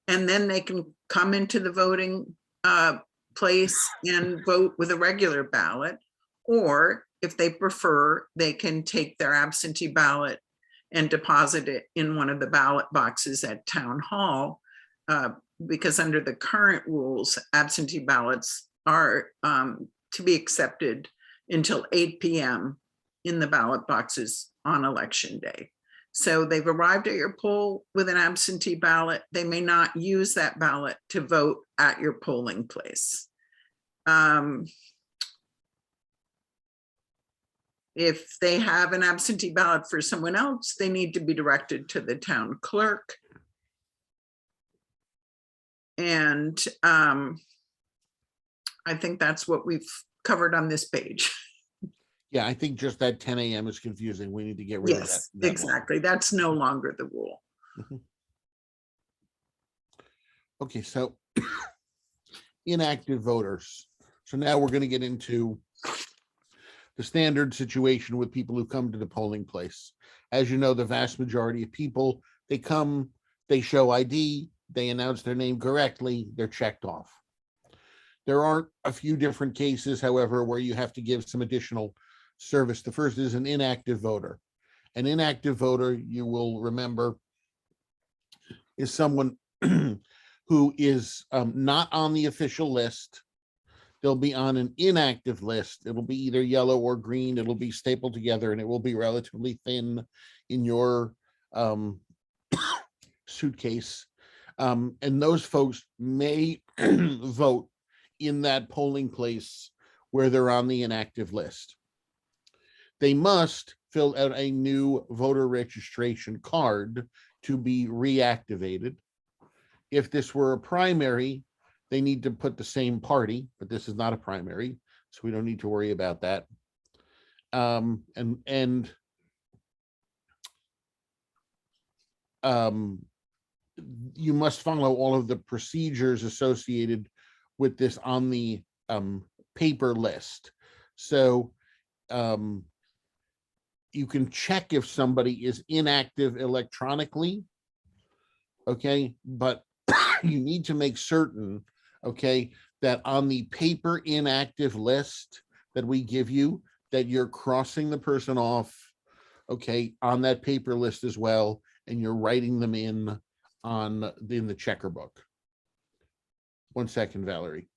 Speaker 2: and then they can come into the voting place and vote with a regular ballot. Or if they prefer, they can take their absentee ballot and deposit it in one of the ballot boxes at town hall, because under the current rules, absentee ballots are to be accepted until 8 p.m. in the ballot boxes on election day. So they've arrived at your poll with an absentee ballot. They may not use that ballot to vote at your polling place. If they have an absentee ballot for someone else, they need to be directed to the town clerk. And I think that's what we've covered on this page.
Speaker 1: yeah, I think just that 10 a.m. is confusing. We need to get rid of that.
Speaker 2: Yes,
Speaker 1: that one.
Speaker 2: exactly. That's no longer the rule.
Speaker 1: Okay, so inactive voters. So now we're going to get into the standard situation with people who come to the polling place. As you know, the vast majority of people, they come, they show ID, they announce their name correctly, they're checked off. There aren't a few different cases, however, where you have to give some additional service. The first is an inactive voter. An inactive voter, you will remember, is someone who is not on the official list. They'll be on an inactive list. It'll be either yellow or green. It'll be stapled together and it will be relatively thin in your suitcase. And those folks may vote in that polling place where they're on the inactive list. They must fill out a new voter registration card to be reactivated. If this were a primary, they need to put the same party, but this is not a primary, so we don't need to worry about that. You must follow all of the procedures associated with this on the paper list. So you can check if somebody is inactive electronically, okay, but you need to make certain, okay, that on the paper inactive list that we give you, that you're crossing the person off, okay, on that paper list as well, and you're writing them in the checker book. 1 second, Valerie.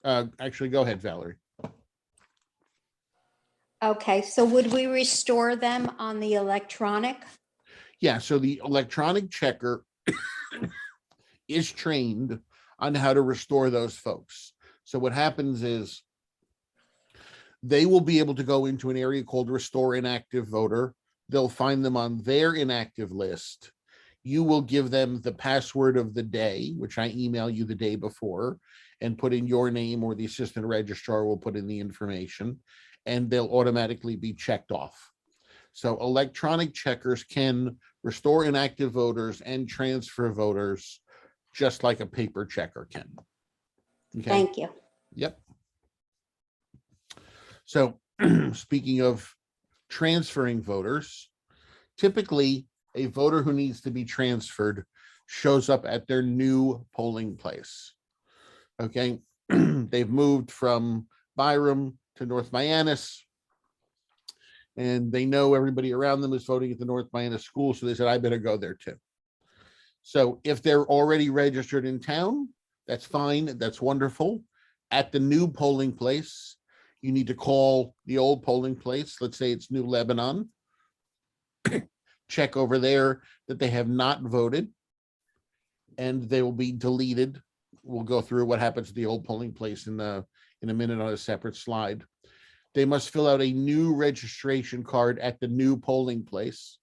Speaker 1: Actually, go ahead, Valerie.
Speaker 16: Okay, so would we restore them on the electronic?
Speaker 1: Yeah, so the electronic checker is trained on how to restore those folks. So what happens is they will be able to go into an area called Restore Inactive Voter. They'll find them on their inactive list. You will give them the password of the day, which I email you the day before, and put in your name, or the assistant registrar will put in the information. and they'll automatically be checked off. So electronic checkers can restore inactive voters and transfer voters just like a paper checker can. Okay.
Speaker 16: Thank you.
Speaker 1: Yep. So speaking of transferring voters, typically a voter who needs to be transferred shows up at their new polling place. Okay. They've moved from Byram to North Mianus, and they know everybody around them is voting at the North Mianus school. So they said, I better go there too. So if they're already registered in town, that's fine. That's wonderful. At the new polling place, you need to call the old polling place. Let's say it's New Lebanon. Check over there that they have not voted, and they will be deleted. We'll go through what happens to the old polling place in a minute on a separate slide. They must fill out a new registration card at the new polling place.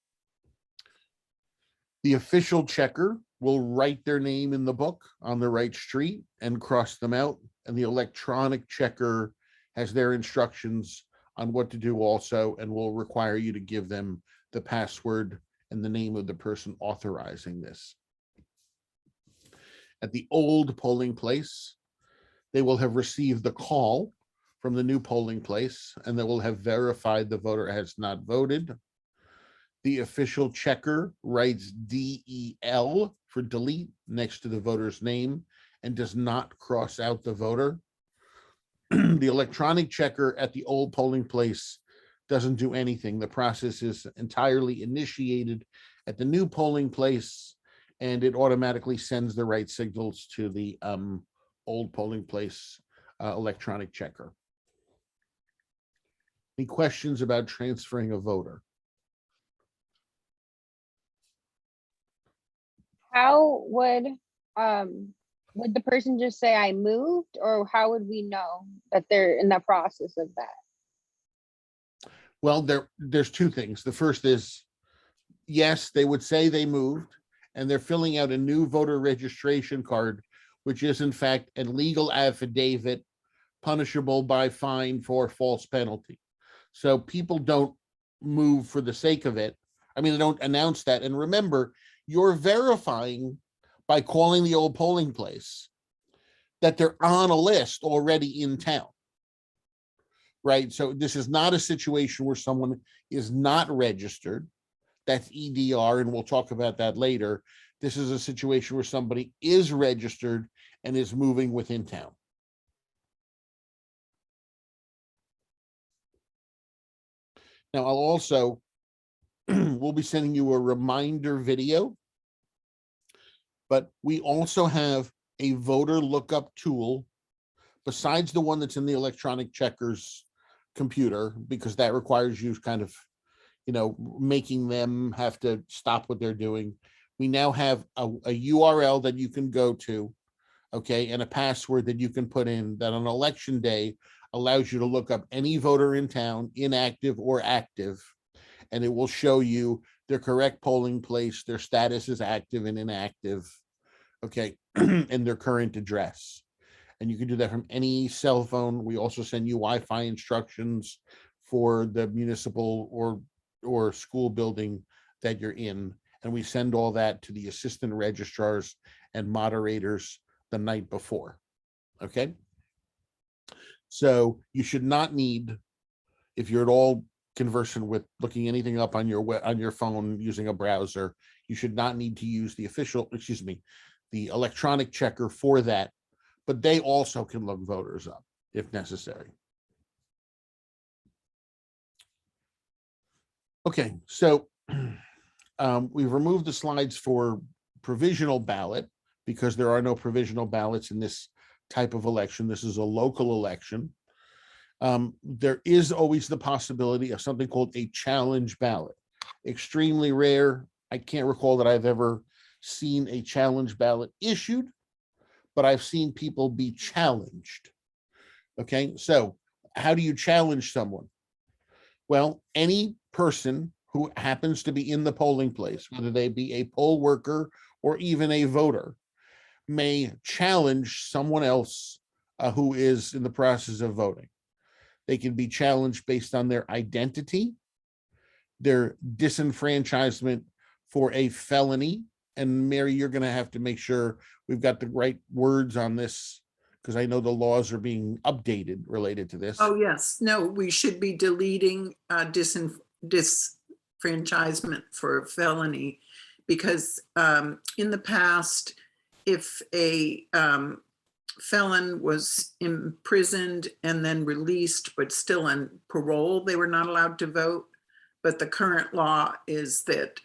Speaker 1: The official checker will write their name in the book on the right street and cross them out. And the electronic checker has their instructions on what to do also, and will require you to give them the password and the name of the person authorizing this. At the old polling place, they will have received the call from the new polling place, and they will have verified the voter has not voted. The official checker writes DEL for delete next to the voter's name and does not cross out the voter. The electronic checker at the old polling place doesn't do anything. The process is entirely initiated at the new polling place, and it automatically sends the right signals to the old polling place electronic checker. Any questions about transferring a voter?
Speaker 14: How would the person just say I moved, or how would we know that they're in the process of that?
Speaker 1: Well, there's two things. The first is, yes, they would say they moved, and they're filling out a new voter registration card, which is in fact a legal affidavit punishable by fine for false penalty. So people don't move for the sake of it. I mean, they don't announce that. And remember, you're verifying by calling the old polling place that they're on a list already in town. Right? So this is not a situation where someone is not registered. That's EDR, and we'll talk about that later. This is a situation where somebody is registered and is moving within town. Now, I'll also, we'll be sending you a reminder video, but we also have a voter lookup tool besides the one that's in the electronic checkers computer, because that requires you kind of, making them have to stop what they're doing. We now have a URL that you can go to, okay, and a password that you can put in that on election day allows you to look up any voter in town, inactive or active, and it will show you their correct polling place, their status is active and inactive, okay, and their current address. And you can do that from any cell phone. We also send you Wi-Fi instructions for the municipal or school building that you're in. And we send all that to the assistant registrars and moderators the night before, okay? So you should not need, if you're at all conversant with looking anything up on your phone using a browser, you should not need to use the electronic checker for that, but they also can look voters up if necessary. Okay, so we've removed the slides for provisional ballot because there are no provisional ballots in this type of election. This is a local election. There is always the possibility of something called a challenge ballot. Extremely rare. I can't recall that I've ever seen a challenge ballot issued, but I've seen people be challenged. Okay, so how do you challenge someone? Well, any person who happens to be in the polling place, whether they be a poll worker or even a voter, may challenge someone else who is in the process of voting. They can be challenged based on their identity, their disenfranchisement for a felony. And Mary, you're going to have to make sure we've got the right words on this, because I know the laws are being updated related to this.
Speaker 2: Oh, yes. No, we should be deleting disfranchisement for felony, because in the past, if a felon was imprisoned and then released but still on parole, they were not allowed to vote. But the current law is that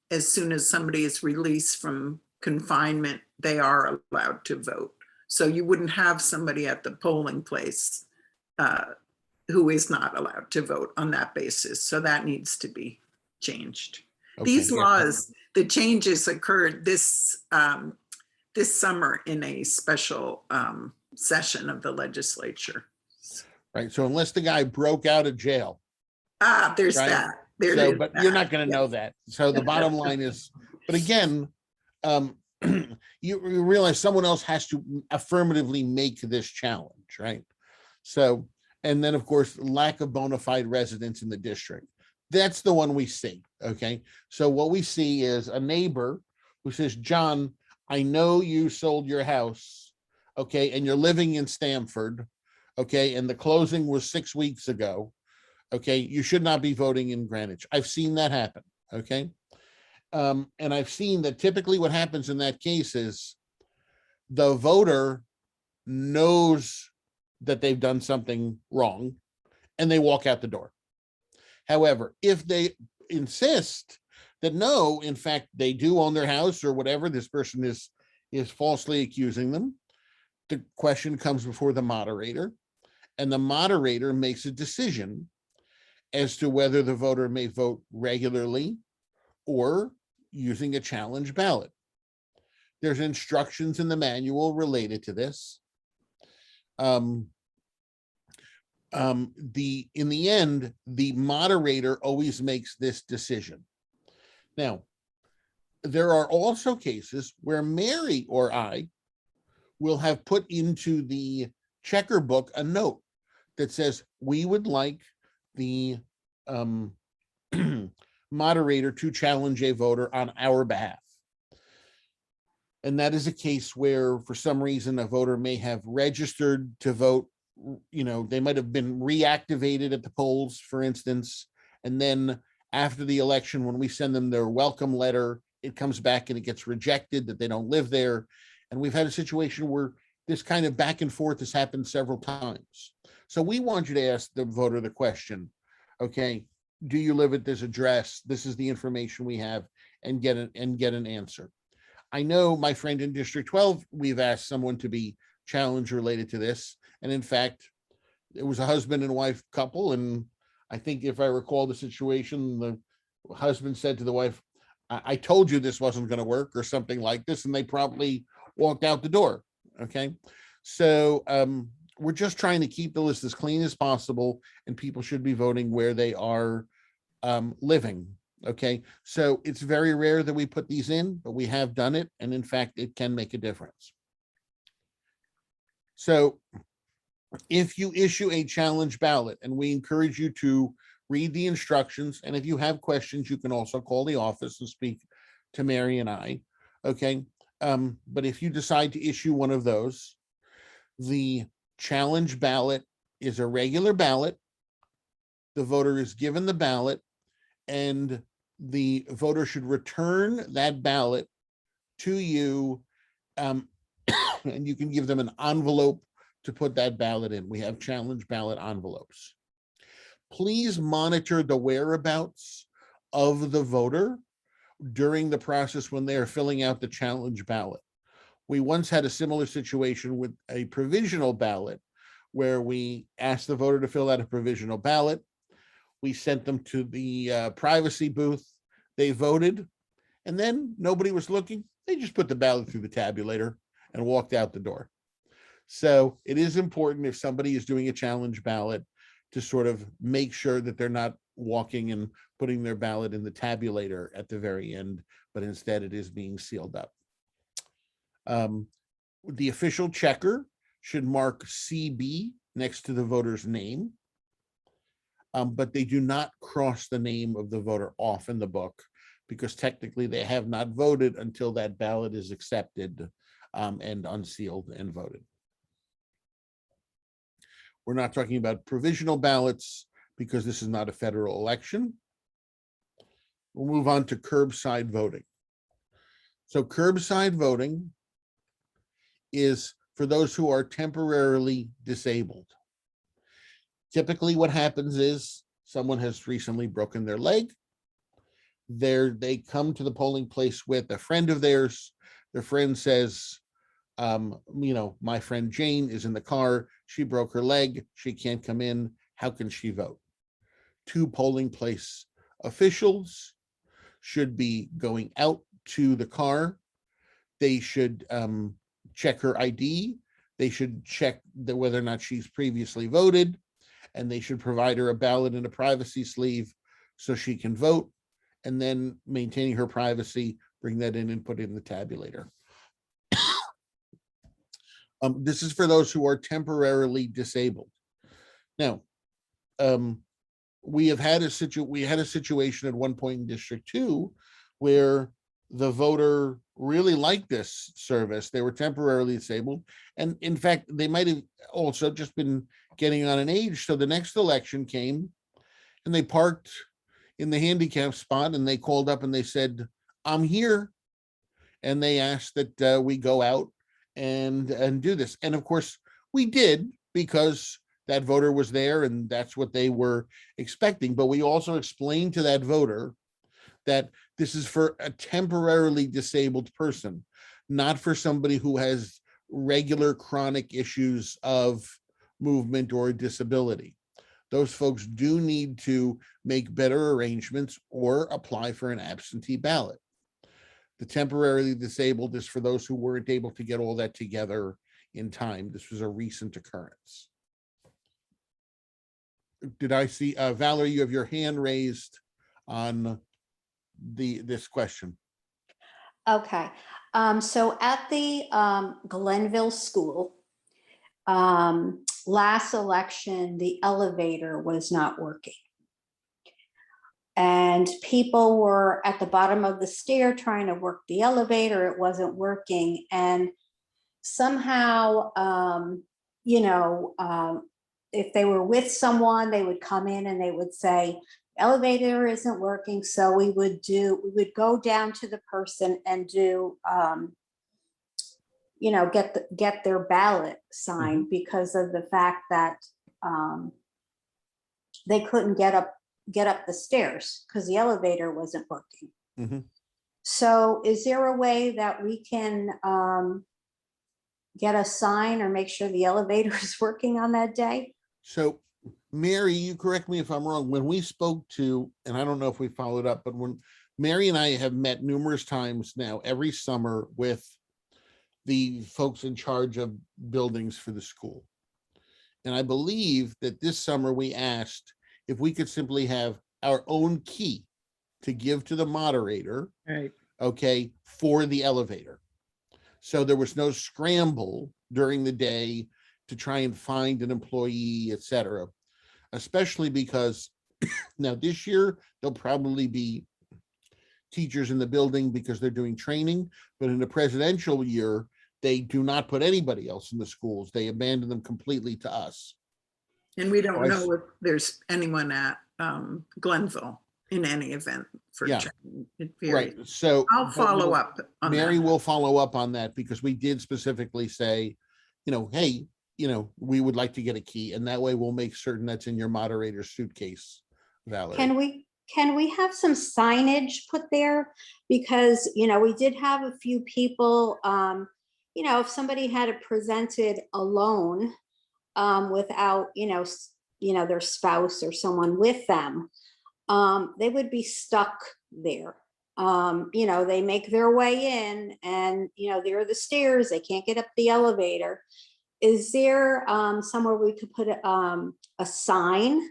Speaker 2: as soon as somebody is released from confinement, they are allowed to vote. So you wouldn't have somebody at the polling place who is not allowed to vote on that basis. So that needs to be changed.
Speaker 1: Okay,
Speaker 2: These
Speaker 1: yeah.
Speaker 2: laws, the changes occurred this summer in a special session of the legislature.
Speaker 1: Right. So unless the guy broke out of jail.
Speaker 2: There's
Speaker 1: Right.
Speaker 2: that. There
Speaker 1: So,
Speaker 2: is
Speaker 1: but
Speaker 2: that.
Speaker 1: you're not going to
Speaker 2: Yeah.
Speaker 1: know that. So the bottom line is, but again, you realize someone else has to affirmatively make this challenge, right? So, and then of course, lack of bona fide residence in the district. That's the one we see. Okay. So what we see is a neighbor who says, John, I know you sold your house. Okay. And you're living in Stamford. Okay. And the closing was 6 weeks ago. Okay. You should not be voting in Greenwich. I've seen that happen. Okay. And I've seen that typically what happens in that case is the voter knows that they've done something wrong and they walk out the door. However, if they insist that no, in fact, they do own their house or whatever, this person is falsely accusing them, the question comes before the moderator, and the moderator makes a decision as to whether the voter may vote regularly or using a challenge ballot. There's instructions in the manual related to this. In the end, the moderator always makes this decision. Now, there are also cases where Mary or I will have put into the checker book a note that says we would like the moderator to challenge a voter on our behalf. And that is a case where for some reason a voter may have registered to vote, you know, they might have been reactivated at the polls, for instance, and then after the election, when we send them their welcome letter, it comes back and it gets rejected that they don't live there. And we've had a situation where this kind of back and forth has happened several times. So we want you to ask the voter the question, okay, do you live at this address? This is the information we have, and get an answer. I know my friend in District 12, we've asked someone to be challenged related to this. And in fact, it was a husband and wife couple. And I think if I recall the situation, the husband said to the wife, I told you this wasn't going to work or something like this. And they probably walked out the door. Okay. So we're just trying to keep the list as clean as possible, and people should be voting where they are living. Okay. So it's very rare that we put these in, but we have done it. And in fact, it can make a difference. So if you issue a challenge ballot, and we encourage you to read the instructions, and if you have questions, you can also call the office and speak to Mary and I. Okay. But if you decide to issue one of those, the challenge ballot is a regular ballot. The voter is given the ballot, and the voter should return that ballot to you, and you can give them an envelope to put that ballot in. We have challenge ballot envelopes. Please monitor the whereabouts of the voter during the process when they are filling out the challenge ballot. We once had a similar situation with a provisional ballot where we asked the voter to fill out a provisional ballot. We sent them to the privacy booth. They voted, and then nobody was looking. They just put the ballot through the tabulator and walked out the door. So it is important, if somebody is doing a challenge ballot, to sort of make sure that they're not walking and putting their ballot in the tabulator at the very end, but instead it is being sealed up. The official checker should mark CB next to the voter's name. but they do not cross the name of the voter off in the book because technically they have not voted until that ballot is accepted and unsealed and voted. We're not talking about provisional ballots because this is not a federal election. We'll move on to curbside voting. So curbside voting is for those who are temporarily disabled. Typically what happens is someone has recently broken their leg. They come to the polling place with a friend of theirs. Their friend says, my friend Jane is in the car. She broke her leg. She can't come in. How can she vote? 2 polling place officials should be going out to the car. They should check her ID. They should check whether or not she's previously voted, and they should provide her a ballot in a privacy sleeve so she can vote, and then maintaining her privacy, bring that in and put it in the tabulator. This is for those who are temporarily disabled. Now, we had a situation at one point in District 2 where the voter really liked this service. They were temporarily disabled. And in fact, they might have also just been getting on an age. So the next election came and they parked in the handicap spot and they called up and they said, I'm here. And they asked that we go out and do this. And of course we did, because that voter was there and that's what they were expecting. But we also explained to that voter that this is for a temporarily disabled person, not for somebody who has regular chronic issues of movement or disability. Those folks do need to make better arrangements or apply for an absentee ballot. The temporarily disabled is for those who weren't able to get all that together in time. This was a recent occurrence. Did I see, Valerie, you have your hand raised on this question?
Speaker 16: Okay, so at the Glenville School, last election, the elevator was not working. And people were at the bottom of the stair trying to work the elevator. It wasn't working. And somehow, if they were with someone, they would come in and they would say, elevator isn't working. So we would go down to the person and do, get their ballot signed because of the fact that they couldn't get up the stairs because the elevator wasn't working.
Speaker 1: Mm-hmm.
Speaker 16: So is there a way that we can get a sign or make sure the elevator is working on that day?
Speaker 1: So Mary, you correct me if I'm wrong, when we spoke to, and I don't know if we followed up, but when Mary and I have met numerous times now every summer with the folks in charge of buildings for the school. And I believe that this summer we asked if we could simply have our own key to give to the moderator,
Speaker 2: Right.
Speaker 1: okay, for the elevator. So there was no scramble during the day to try and find an employee, et cetera, especially because now this year there'll probably be teachers in the building because they're doing training, but in a presidential year, they do not put anybody else in the schools. They abandon them completely to us.
Speaker 2: And we don't know if there's anyone at Glenville in any event for
Speaker 1: Yeah.
Speaker 2: checking.
Speaker 1: Right. So
Speaker 2: I'll follow up on
Speaker 1: Mary
Speaker 2: that.
Speaker 1: will follow up on that because we did specifically say, hey, we would like to get a key, and that way we'll make certain that's in your moderator's suitcase, Valerie.
Speaker 16: Can we have some signage put there? Because, we did have a few people, if somebody had presented alone without, their spouse or someone with them, they would be stuck there. They make their way in and, there are the stairs, they can't get up the elevator. Is there somewhere we could put a sign?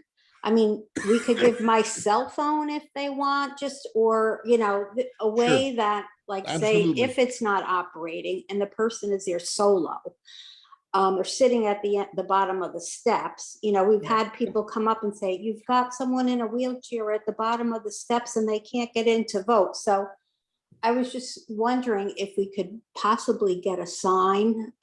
Speaker 16: I mean, we could give my cell phone if they want, or, a way that, like,
Speaker 1: Absolutely.
Speaker 16: say, if it's not operating and the person is there solo, or sitting at the bottom of the steps. You know, we've had people come up and say, you've got someone in a wheelchair at the bottom of the steps and they can't get in to vote. So I was just wondering if we could possibly get a sign,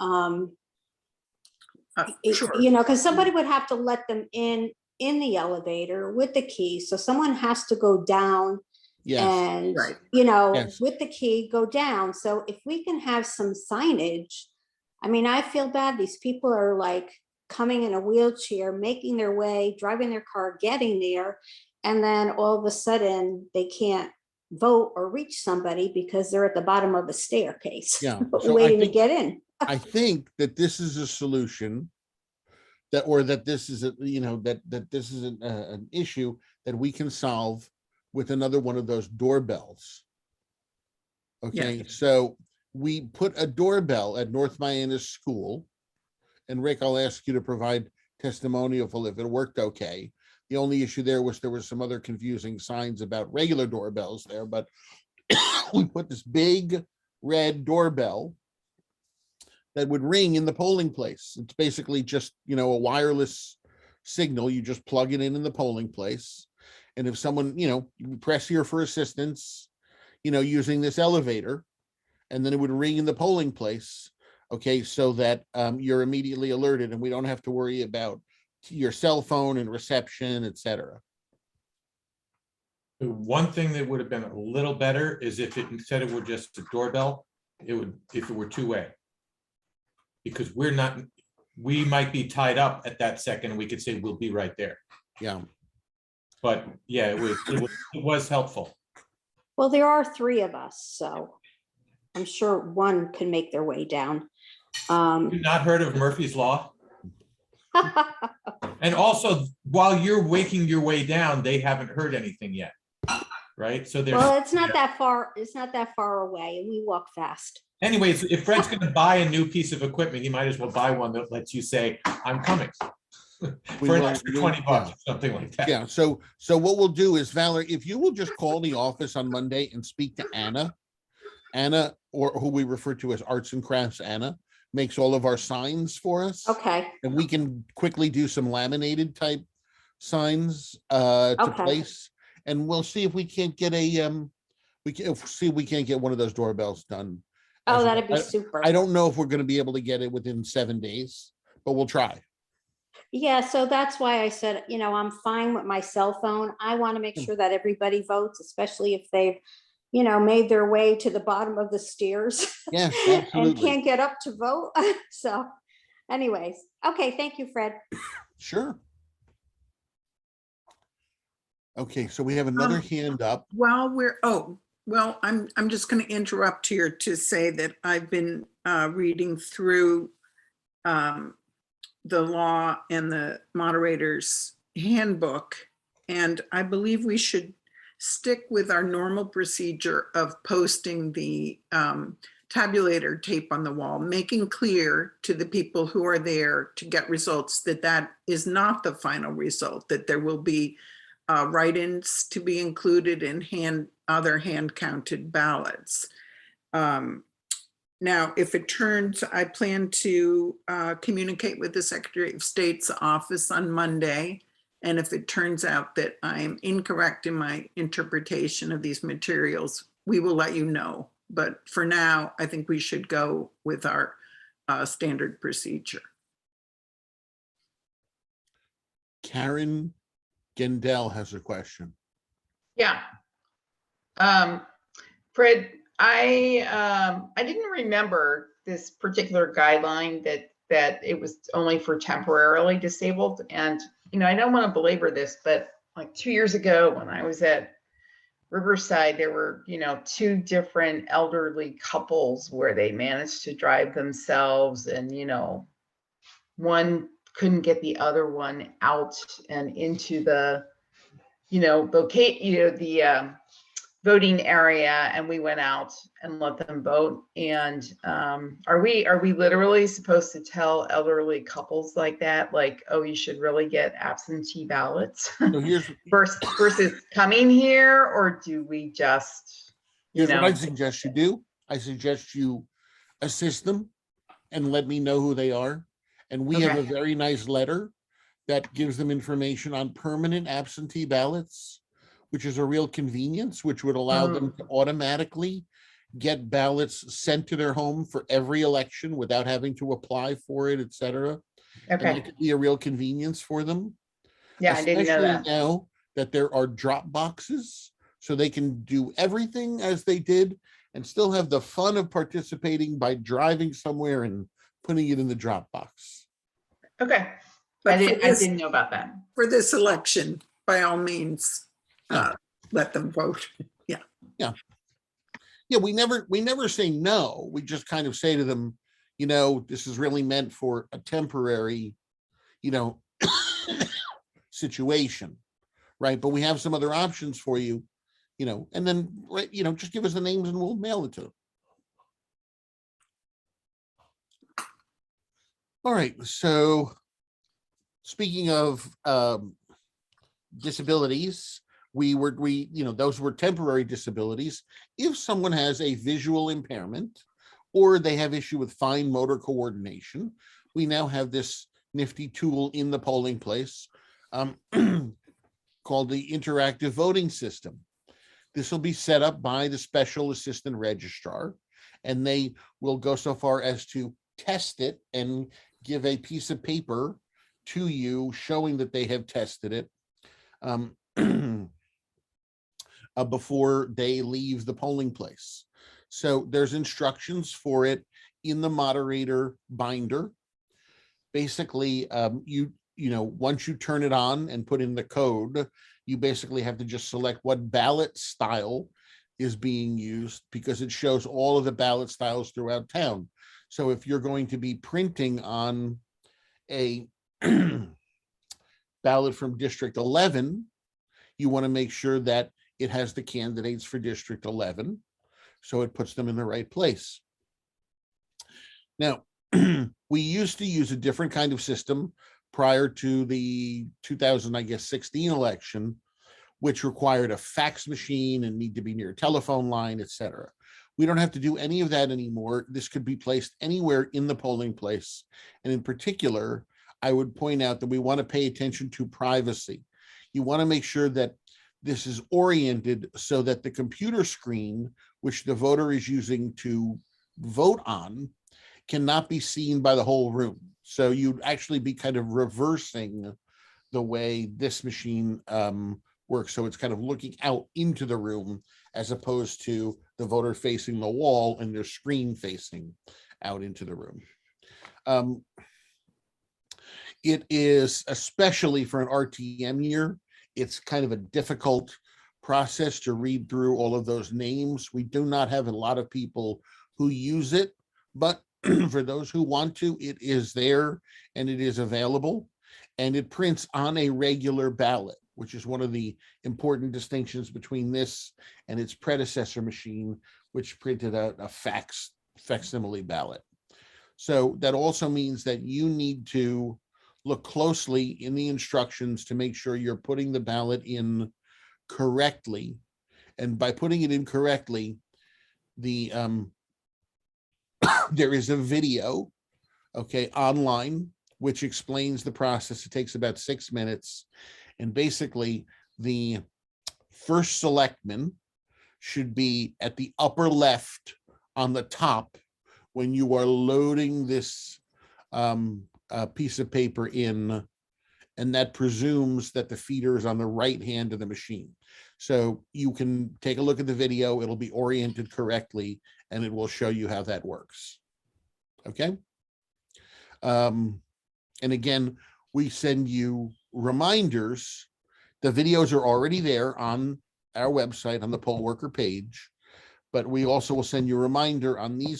Speaker 2: Sure.
Speaker 16: you know, because somebody would have to let them in the elevator with the key. So someone has to go down
Speaker 1: Yes,
Speaker 16: and,
Speaker 2: Right.
Speaker 16: you know,
Speaker 1: Yes.
Speaker 16: with the key, go down. So if we can have some signage, I mean, I feel bad. These people are like coming in a wheelchair, making their way, driving their car, getting there. And then all of a sudden they can't vote or reach somebody because they're at the bottom of the staircase,
Speaker 1: Yeah. So I
Speaker 16: waiting to
Speaker 1: think-
Speaker 16: get in.
Speaker 1: I think that this is a solution that this is that this is an issue that we can solve with another one of those doorbells. Okay, so we put a doorbell at North Miana's school, and Rick, I'll ask you to provide testimonial if it worked okay. The only issue there was some other confusing signs about regular doorbells there, but we put this big red doorbell that would ring in the polling place. It's basically just, you know, a wireless signal. You just plug it in the polling place. And if someone, you know, you press here for assistance, you know, using this elevator, and then it would ring in the polling place. Okay, so that you're immediately alerted and we don't have to worry about your cell phone and reception, etc.
Speaker 7: The one thing that would have been a little better is if it, instead it were just a doorbell, if it were two-way. Because we might be tied up at that second and we could say, we'll be right there.
Speaker 1: Yeah.
Speaker 7: But yeah, it was helpful.
Speaker 16: Well, there are 3 of us, so I'm sure one can make their way down.
Speaker 7: You've not heard of Murphy's Law? And also, while you're waking your way down, they haven't heard anything yet, right? So there's.
Speaker 16: Well, it's not that far. It's not that far away, and we walk fast.
Speaker 7: Anyways, if Fred's going to buy a new piece of equipment, he might as well buy one that lets you say, "I'm coming." For an extra $20 or something like that.
Speaker 1: Yeah. So what we'll do is, Valerie, if you will just call the office on Monday and speak to Anna, or who we refer to as Arts and Crafts Anna, makes all of our signs for us.
Speaker 16: Okay.
Speaker 1: And we can quickly do some laminated type signs to
Speaker 16: Okay.
Speaker 1: place, and we'll see if we can't get we can't get one of those doorbells done.
Speaker 16: Oh,
Speaker 1: As-
Speaker 16: that'd be super.
Speaker 1: I don't know if we're going to be able to get it within 7 days, but we'll try.
Speaker 16: Yeah, so that's why I said, you know, I'm fine with my cell phone. I want to make sure that everybody votes, especially if they've, you know, made their way to the bottom of the stairs
Speaker 1: Yes,
Speaker 16: and
Speaker 1: absolutely.
Speaker 16: can't get up to vote. So anyways, okay, thank you, Fred.
Speaker 1: Sure. Okay, so we have another hand up.
Speaker 2: While we're, well, I'm just going to interrupt here to say that I've been reading through the law and the moderator's handbook, and I believe we should stick with our normal procedure of posting the tabulator tape on the wall, making clear to the people who are there to get results that that is not the final result, that there will be write-ins to be included in other hand-counted ballots. Now, if it turns, I plan to communicate with the Secretary of State's office on Monday. And if it turns out that I'm incorrect in my interpretation of these materials, we will let you know. But for now, I think we should go with our standard procedure.
Speaker 1: Karen Gendel has a question.
Speaker 17: Yeah. Fred, I didn't remember this particular guideline that it was only for temporarily disabled. And, you know, I don't want to belabor this, but like 2 years ago when I was at Riverside, there were, you know, 2 different elderly couples where they managed to drive themselves, and, you know, one couldn't get the other one out and into the, you know, the voting area, and we went out and let them vote. And are we literally supposed to tell elderly couples like that, like, oh, you should really get absentee ballots
Speaker 1: So here's
Speaker 17: versus coming here, or do we just, you
Speaker 1: what
Speaker 17: know?
Speaker 1: I suggest you do. I suggest you assist them and let me know who they are. And we have a
Speaker 17: Okay.
Speaker 1: very nice letter that gives them information on permanent absentee ballots, which is a real convenience, which would allow them to automatically get ballots sent to their home for every election without having to apply for it, et cetera. And
Speaker 17: Okay.
Speaker 1: that could be a real convenience for them.
Speaker 17: Yeah, I didn't know
Speaker 1: Especially
Speaker 17: that.
Speaker 1: now that there are drop boxes, so they can do everything as they did and still have the fun of participating by driving somewhere and putting it in the drop box.
Speaker 17: Okay.
Speaker 2: But
Speaker 17: I
Speaker 2: for
Speaker 17: didn't
Speaker 2: this-
Speaker 17: know about that.
Speaker 2: For this election, by all means, let them vote. Yeah.
Speaker 1: Yeah, we never say no. We just kind of say to them, you know, this is really meant for a temporary, you know, situation, right? But we have some other options for you, you know, and then, right, you know, just give us the names and we'll mail it to them. All right, so speaking of disabilities, those were temporary disabilities. If someone has a visual impairment or they have issue with fine motor coordination, we now have this nifty tool in the polling place called the Interactive Voting System. This will be set up by the Special Assistant Registrar, and they will go so far as to test it and give a piece of paper to you showing that they have tested it before they leave the polling place. So there's instructions for it in the moderator binder. Basically, once you turn it on and put in the code, you basically have to just select what ballot style is being used, because it shows all of the ballot styles throughout town. So if you're going to be printing on a ballot from District 11, you want to make sure that it has the candidates for District 11, so it puts them in the right place. Now, we used to use a different kind of system prior to the 2016 election, which required a fax machine and need to be near a telephone line, etc. We don't have to do any of that anymore. This could be placed anywhere in the polling place. And in particular, I would point out that we want to pay attention to privacy. You want to make sure that this is oriented so that the computer screen, which the voter is using to vote on, cannot be seen by the whole room. So you'd actually be kind of reversing the way this machine works. So it's kind of looking out into the room as opposed to the voter facing the wall and their screen facing out into the room. It is, especially for an RTM year, it's kind of a difficult process to read through all of those names. We do not have a lot of people who use it, but for those who want to, it is there and it is available, and it prints on a regular ballot, which is one of the important distinctions between this and its predecessor machine, which printed out a facsimile ballot. So that also means that you need to look closely in the instructions to make sure you're putting the ballot in correctly. And by putting it in correctly, there is a video, online, which explains the process. It takes about 6 minutes. And basically, the first selectman should be at the upper left on the top when you are loading this piece of paper in, and that presumes that the feeder is on the right hand of the machine. So you can take a look at the video, it'll be oriented correctly, and it will show you how that works. Okay. And again, we send you reminders. The videos are already there on our website on the poll worker page, but we also will send you a reminder on the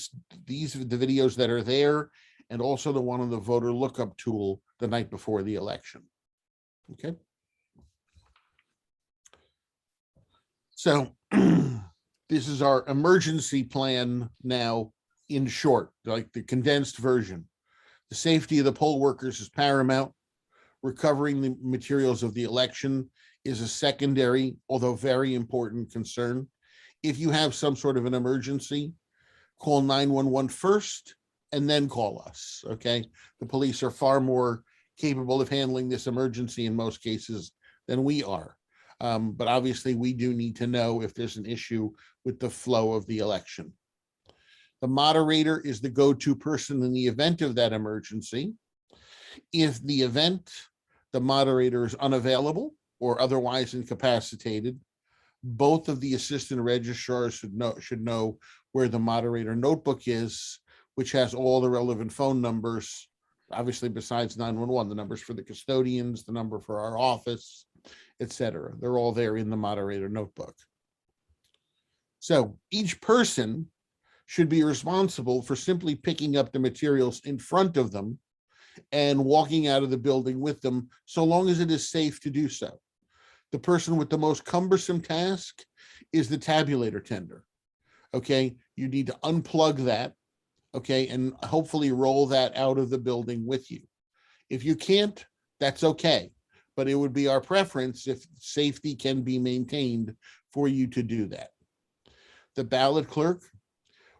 Speaker 1: videos that are there, and also the one on the voter lookup tool the night before the election. Okay. So this is our emergency plan now, in short, like the condensed version. The safety of the poll workers is paramount. Recovering the materials of the election is a secondary, although very important concern. If you have some sort of an emergency, call 911 first, and then call us, okay? The police are far more capable of handling this emergency in most cases than we are. But obviously we do need to know if there's an issue with the flow of the election. The moderator is the go-to person in the event of that emergency. If the moderator is unavailable or otherwise incapacitated, both of the assistant registrars should know where the moderator notebook is, which has all the relevant phone numbers, obviously besides 911, the numbers for the custodians, the number for our office, etc. They're all there in the moderator notebook. So each person should be responsible for simply picking up the materials in front of them and walking out of the building with them, so long as it is safe to do so. The person with the most cumbersome task is the tabulator tender. Okay, you need to unplug that, okay, and hopefully roll that out of the building with you. If you can't, that's okay, but it would be our preference if safety can be maintained for you to do that. The ballot clerk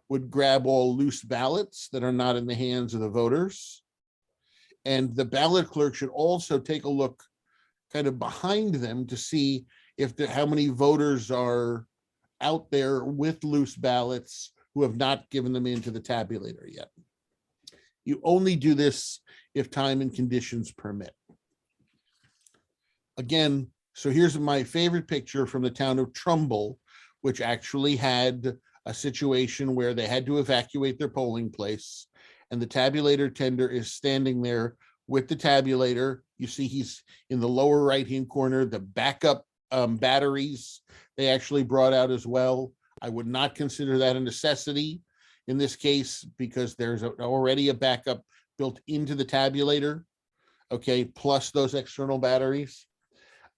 Speaker 1: would grab all loose ballots that are not in the hands of the voters. And the ballot clerk should also take a look kind of behind them to see if how many voters are out there with loose ballots who have not given them into the tabulator yet. You only do this if time and conditions permit. Again, so here's my favorite picture from the town of Trumbull, which actually had a situation where they had to evacuate their polling place, and the tabulator tender is standing there with the tabulator. You see he's in the lower right-hand corner. The backup batteries they actually brought out as well. I would not consider that a necessity in this case because there's already a backup built into the tabulator, okay, plus those external batteries.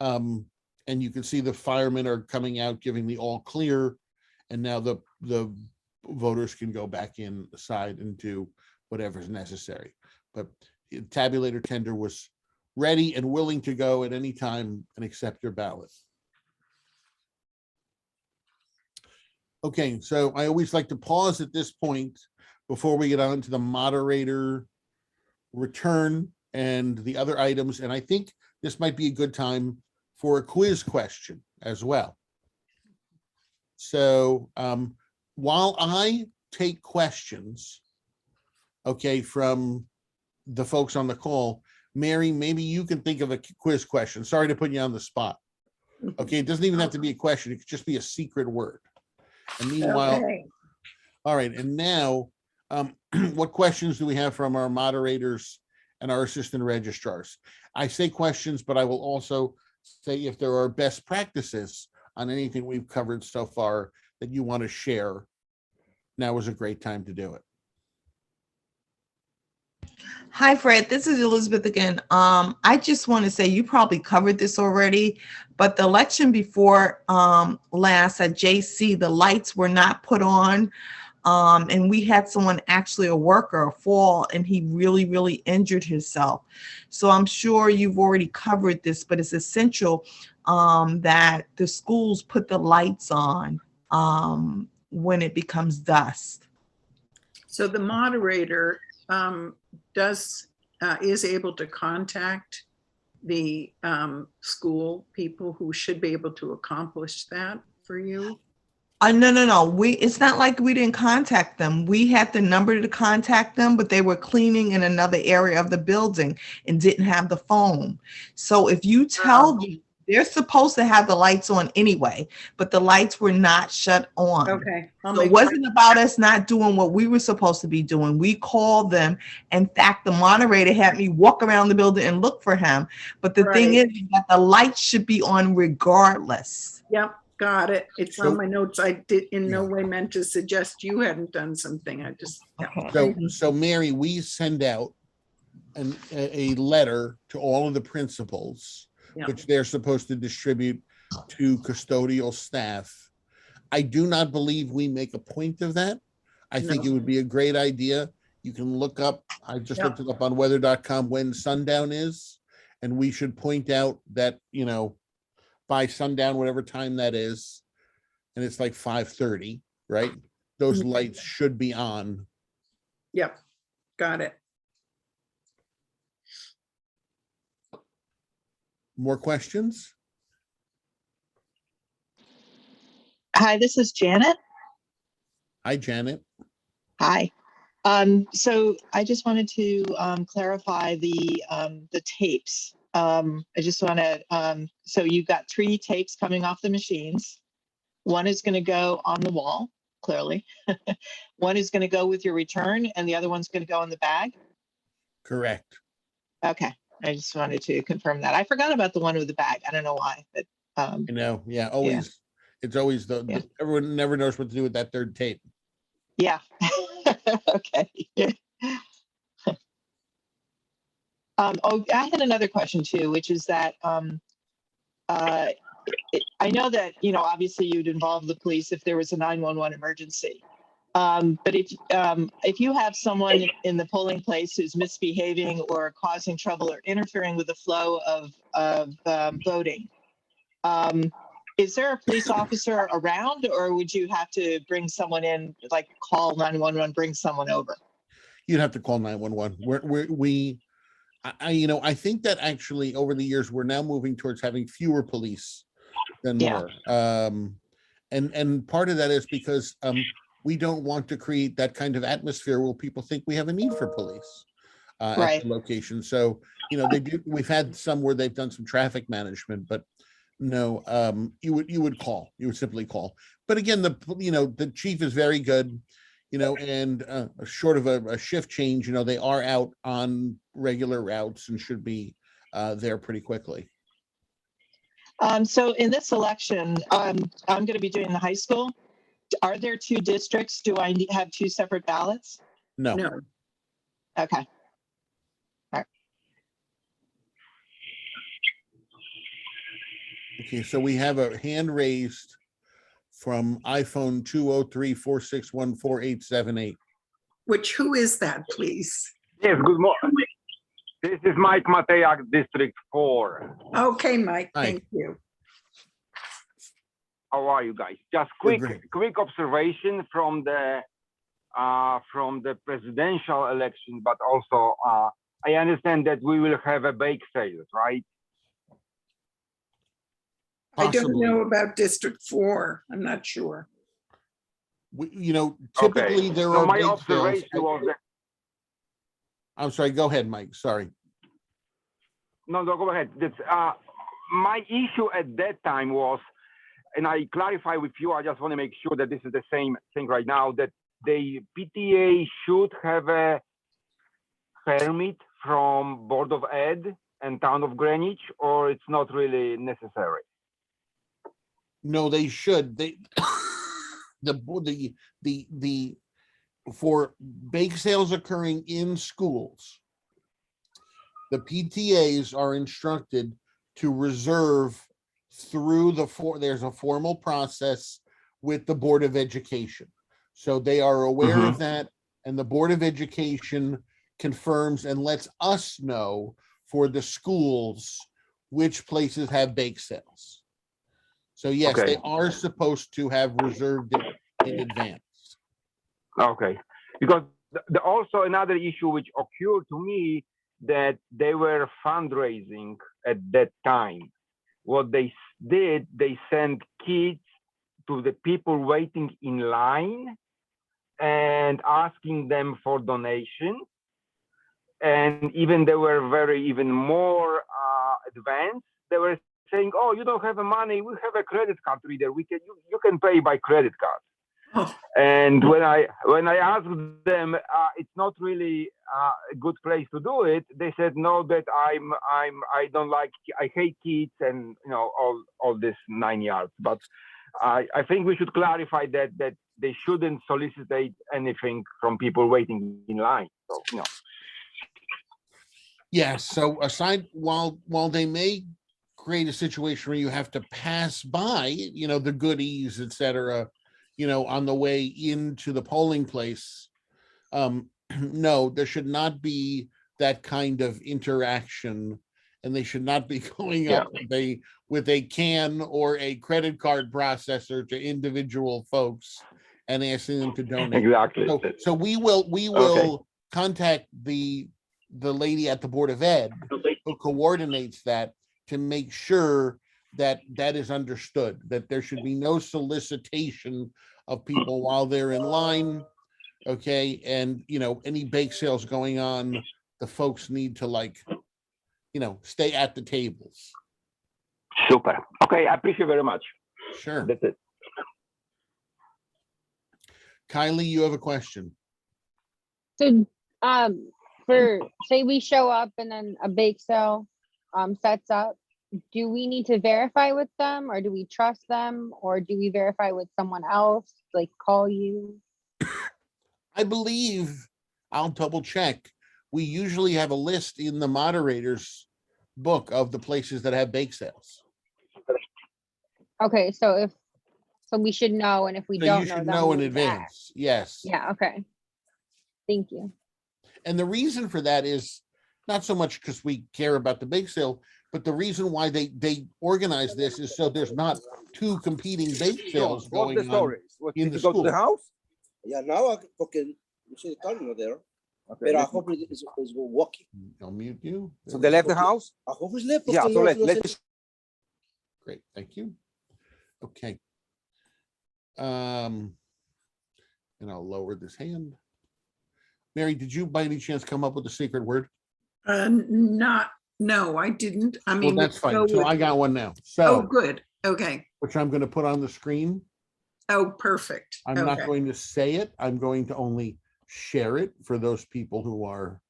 Speaker 1: And you can see the firemen are coming out, giving the all clear, and now the voters can go back inside and do whatever's necessary. But the tabulator tender was ready and willing to go at any time and accept your ballot. Okay, so I always like to pause at this point before we get on to the moderator return and the other items. And I think this might be a good time for a quiz question as well. So while I take questions, okay, from the folks on the call, Mary, maybe you can think of a quiz question. Sorry to put you on the spot. Okay, it doesn't even have to be a question. It could just be a secret word. And meanwhile,
Speaker 2: Okay.
Speaker 1: all right, and now, what questions do we have from our moderators and our assistant registrars? I say questions, but I will also say if there are best practices on anything we've covered so far that you want to share, now is a great time to do it.
Speaker 3: Hi, Fred. This is Elizabeth again. I just want to say you probably covered this already, but the election before last at JC, the lights were not put on. And we had someone, actually a worker, fall, and he really, really injured himself. So I'm sure you've already covered this, but it's essential that the schools put the lights on when it becomes dusk.
Speaker 2: So the moderator is able to contact the school people who should be able to accomplish that for you?
Speaker 3: No. It's not like we didn't contact them. We had the number to contact them, but they were cleaning in another area of the building and didn't have the phone. So if you tell them, they're supposed to have the lights on anyway, but the lights were not shut on.
Speaker 2: Okay.
Speaker 3: So it wasn't about us not doing what we were supposed to be doing. We called them. In fact, the moderator had me walk around the building and look for him. But the thing is that the lights should be on regardless.
Speaker 2: Yep, got it. It's on my notes. I did in no way meant to suggest you hadn't done something. I just,
Speaker 1: So Mary, we send out a letter to all of the principals, which they're supposed to distribute to custodial staff. I do not believe we make a point of that. I think it would be a great idea. You can look up, I just looked it up on weather.com when sundown is, and we should point out that, by sundown, whatever time that is, and it's like 5:30, right? Those lights should be on.
Speaker 2: Yep. Got it.
Speaker 1: More questions?
Speaker 18: Hi, this is Janet.
Speaker 1: Hi, Janet.
Speaker 18: Hi. So I just wanted to clarify the tapes. I just want to, so you've got 3 tapes coming off the machines. One is going to go on the wall, clearly. One is going to go with your return, and the other one's going to go in the bag.
Speaker 1: Correct.
Speaker 18: Okay. I just wanted to confirm that. I forgot about the one with the bag. I don't know why, but
Speaker 1: You know, yeah, always. It's always everyone never knows what to do with that third tape.
Speaker 18: yeah. Okay. Oh, I had another question too, which is that I know that, you know, obviously you'd involve the police if there was a 911 emergency. But if you have someone in the polling place who's misbehaving or causing trouble or interfering with the flow of voting, is there a police officer around, or would you have to bring someone in, like call 911, bring someone over?
Speaker 1: You'd have to call 911. You know, I think that actually over the years, we're now moving towards having fewer police than more. And part of that is because we don't want to create that kind of atmosphere where people think we have a need for police at the location. So, you know, we've had some where they've done some traffic management, but no, you would simply call. But again, the chief is very good, you know, and short of a shift change, you know, they are out on regular routes and should be there pretty quickly.
Speaker 18: So in this election, I'm going to be doing the high school. Are there 2 districts? Do I have 2 separate ballots?
Speaker 1: No.
Speaker 18: Okay. All right.
Speaker 1: Okay, so we have a hand raised from iPhone 203-461-4878.
Speaker 2: Who is that, please?
Speaker 19: Yes, good morning. This is Mike Mateak, District 4.
Speaker 2: Okay, Mike,
Speaker 1: Hi.
Speaker 2: thank you.
Speaker 19: How are you guys? Just quick observation from the presidential election, but also I understand that we will have a bake sale, right?
Speaker 2: I don't know about District 4. I'm not sure.
Speaker 1: You know, typically there
Speaker 19: So
Speaker 1: are
Speaker 19: my
Speaker 1: bake
Speaker 19: observation
Speaker 1: sales.
Speaker 19: was that.
Speaker 1: I'm sorry, go ahead, Mike. Sorry.
Speaker 19: No, go ahead. That's, my issue at that time was, and I clarify with you, I just want to make sure that this is the same thing right now, that the PTA should have a permit from Board of Ed and Town of Greenwich, or it's not really necessary?
Speaker 1: No, they should. For bake sales occurring in schools, the PTAs are instructed to reserve through there's a formal process with the Board of Education. So they are aware of that, and the Board of Education confirms and lets us know for the schools which places have bake sales. So yes, they are supposed to have reserved it in advance.
Speaker 19: Okay, because also another issue which occurred to me, that they were fundraising at that time. What they did, they sent kids to the people waiting in line and asking them for donations. And even they were even more advanced. They were saying, "Oh, you don't have the money. We have a credit card reader. You can pay by credit card." And when I asked them, it's not really a good place to do it. They said, "No, that I don't like, I hate kids, and you know all this 9 yards." But I think we should clarify that they shouldn't solicit anything from people waiting in line. So you know.
Speaker 1: Yes. So aside, while they may create a situation where you have to pass by, you know, the goodies, etc., you know, on the way into the polling place, no, there should not be that kind of interaction, and they should not be going up with a can or a credit card processor to individual folks and asking them to donate.
Speaker 19: Exactly.
Speaker 1: So we will contact the lady at the Board of Ed who coordinates that to make sure that that is understood, that there should be no solicitation of people while they're in line. Okay, and any bake sales going on, the folks need to stay at the tables.
Speaker 19: Super. Okay, I appreciate very much.
Speaker 1: Sure.
Speaker 19: That's it.
Speaker 1: Kylie, you have a question.
Speaker 14: So, for say we show up and then a bake sale sets up, do we need to verify with them, or do we trust them, or do we verify with someone else, like call you?
Speaker 1: I believe, I'll double check. We usually have a list in the moderator's book of the places that have bake sales.
Speaker 14: Okay, so we should know, and if we
Speaker 1: So
Speaker 14: don't
Speaker 1: you should
Speaker 14: then
Speaker 1: know in
Speaker 14: we would ask.
Speaker 1: advance. Yes.
Speaker 14: Yeah, okay. Thank you.
Speaker 1: And the reason for that is not so much because we care about the bake sale, but the reason why they organize this is so there's not two competing bake sales going on in the school.
Speaker 20: house? Yeah, now okay, you see the car not there.
Speaker 19: Okay,
Speaker 20: But I hope it's walking.
Speaker 1: I'll mute you.
Speaker 19: So they left the house?
Speaker 20: I hope it's left.
Speaker 19: Yeah, so let's
Speaker 1: Great, thank you. Okay. And I'll lower this hand. Mary, did you by any chance come up with a secret word?
Speaker 2: No, I didn't. I mean,
Speaker 1: Well, that's
Speaker 2: we'll
Speaker 1: fine.
Speaker 2: go
Speaker 1: So
Speaker 2: with-
Speaker 1: I got one now.
Speaker 2: Oh,
Speaker 1: So,
Speaker 2: good. Okay.
Speaker 1: which I'm going to put on the screen.
Speaker 2: Oh, perfect.
Speaker 1: I'm not
Speaker 2: Okay.
Speaker 1: going to say it. I'm going to only share it for those people who are.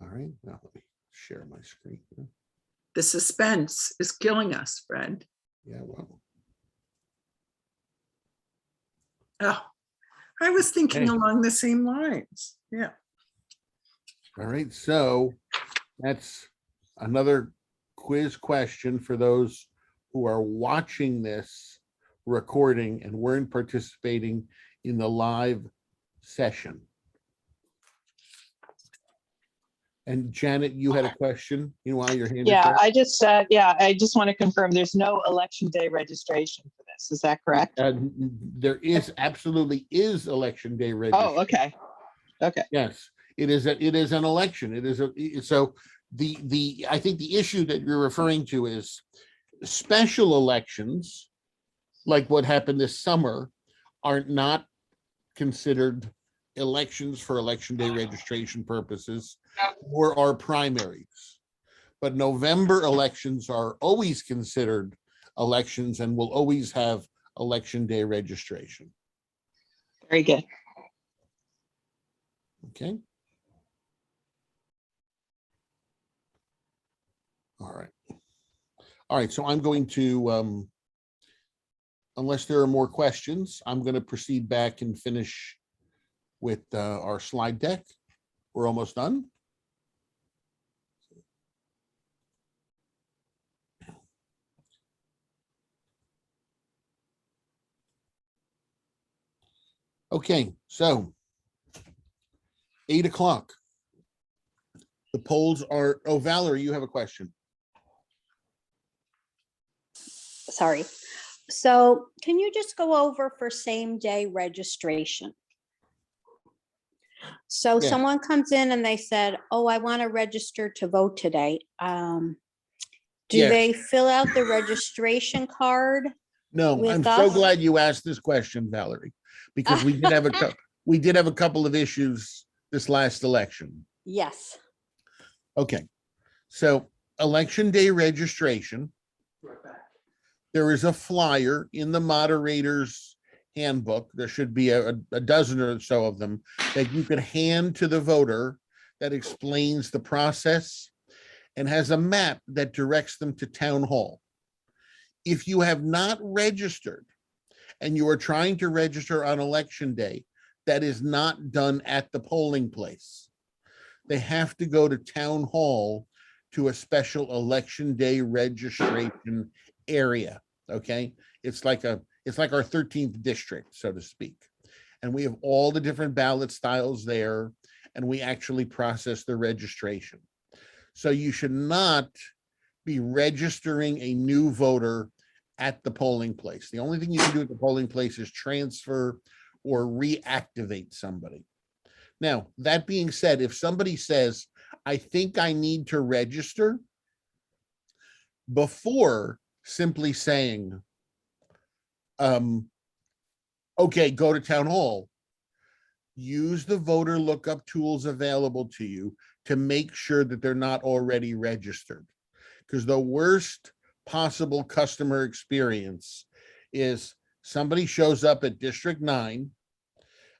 Speaker 1: All right, now let me share my screen here.
Speaker 2: The suspense is killing us, Fred.
Speaker 1: Yeah, well,
Speaker 2: Oh, I was thinking
Speaker 1: Okay.
Speaker 2: along the same lines. Yeah.
Speaker 1: all right, so that's another quiz question for those who are watching this recording and weren't participating in the live session. And Janet, you had a question, meanwhile your hand is
Speaker 18: Yeah,
Speaker 1: up.
Speaker 18: I just want to confirm there's no election day registration for this. Is that correct?
Speaker 1: There is absolutely is election day registration.
Speaker 18: Oh, okay. Okay.
Speaker 1: Yes, it is an election. It is so I think the issue that you're referring to is special elections, like what happened this summer, are not considered elections for election day registration purposes, or are primaries. But November elections are always considered elections and will always have election day registration.
Speaker 18: Very good.
Speaker 1: Okay. All right. All right, so I'm going to, unless there are more questions, I'm going to proceed back and finish with our slide deck. We're almost done. Okay, so 8 o'clock. The polls are, oh, Valerie, you have a question.
Speaker 16: Sorry. So can you just go over for same day registration? So
Speaker 1: Yeah.
Speaker 16: someone comes in and they said, oh, I want to register to vote today. Do
Speaker 1: Yes.
Speaker 16: they fill out the registration card?
Speaker 1: No,
Speaker 16: with
Speaker 1: I'm so
Speaker 16: us?
Speaker 1: glad you asked this question, Valerie, because we did have a couple of issues this last election.
Speaker 16: Yes.
Speaker 1: Okay, so election day registration. There is a flyer in the moderator's handbook. There should be a dozen or so of them that you could hand to the voter that explains the process and has a map that directs them to town hall. If you have not registered and you are trying to register on election day, that is not done at the polling place. They have to go to town hall to a special election day registration area. Okay, it's like our 13th district, so to speak. And we have all the different ballot styles there, and we actually process the registration. So you should not be registering a new voter at the polling place. The only thing you can do at the polling place is transfer or reactivate somebody. Now, that being said, if somebody says, I think I need to register, before simply saying, okay, go to town hall, use the voter lookup tools available to you to make sure that they're not already registered. Because the worst possible customer experience is somebody shows up at District 9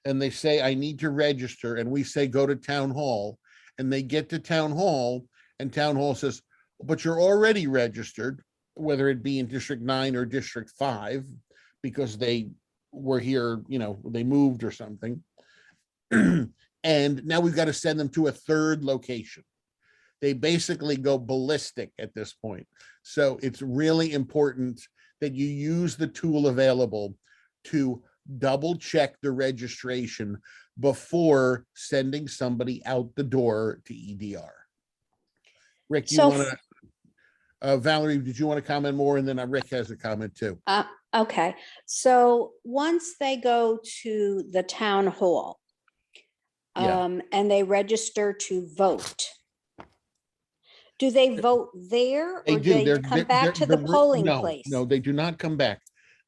Speaker 1: and they say, I need to register. And we say, go to town hall. And they get to town hall and town hall says, but you're already registered, whether it be in District 9 or District 5, because they were here, you know, they moved or something. And now we've got to send them to a third location. They basically go ballistic at this point. So it's really important that you use the tool available to double check the registration before sending somebody out the door to EDR. Rick, you
Speaker 16: So
Speaker 1: want to, Valerie, did you want to comment more? And then Rick has a comment too.
Speaker 16: Okay, so once they go to the town hall,
Speaker 1: Yeah.
Speaker 16: and they register to vote, do they vote there
Speaker 1: They
Speaker 16: or
Speaker 1: do.
Speaker 16: they
Speaker 1: They're-
Speaker 16: come
Speaker 1: they're-
Speaker 16: back to
Speaker 1: they're-
Speaker 16: the polling
Speaker 1: no,
Speaker 16: place?
Speaker 1: No, they do not come back.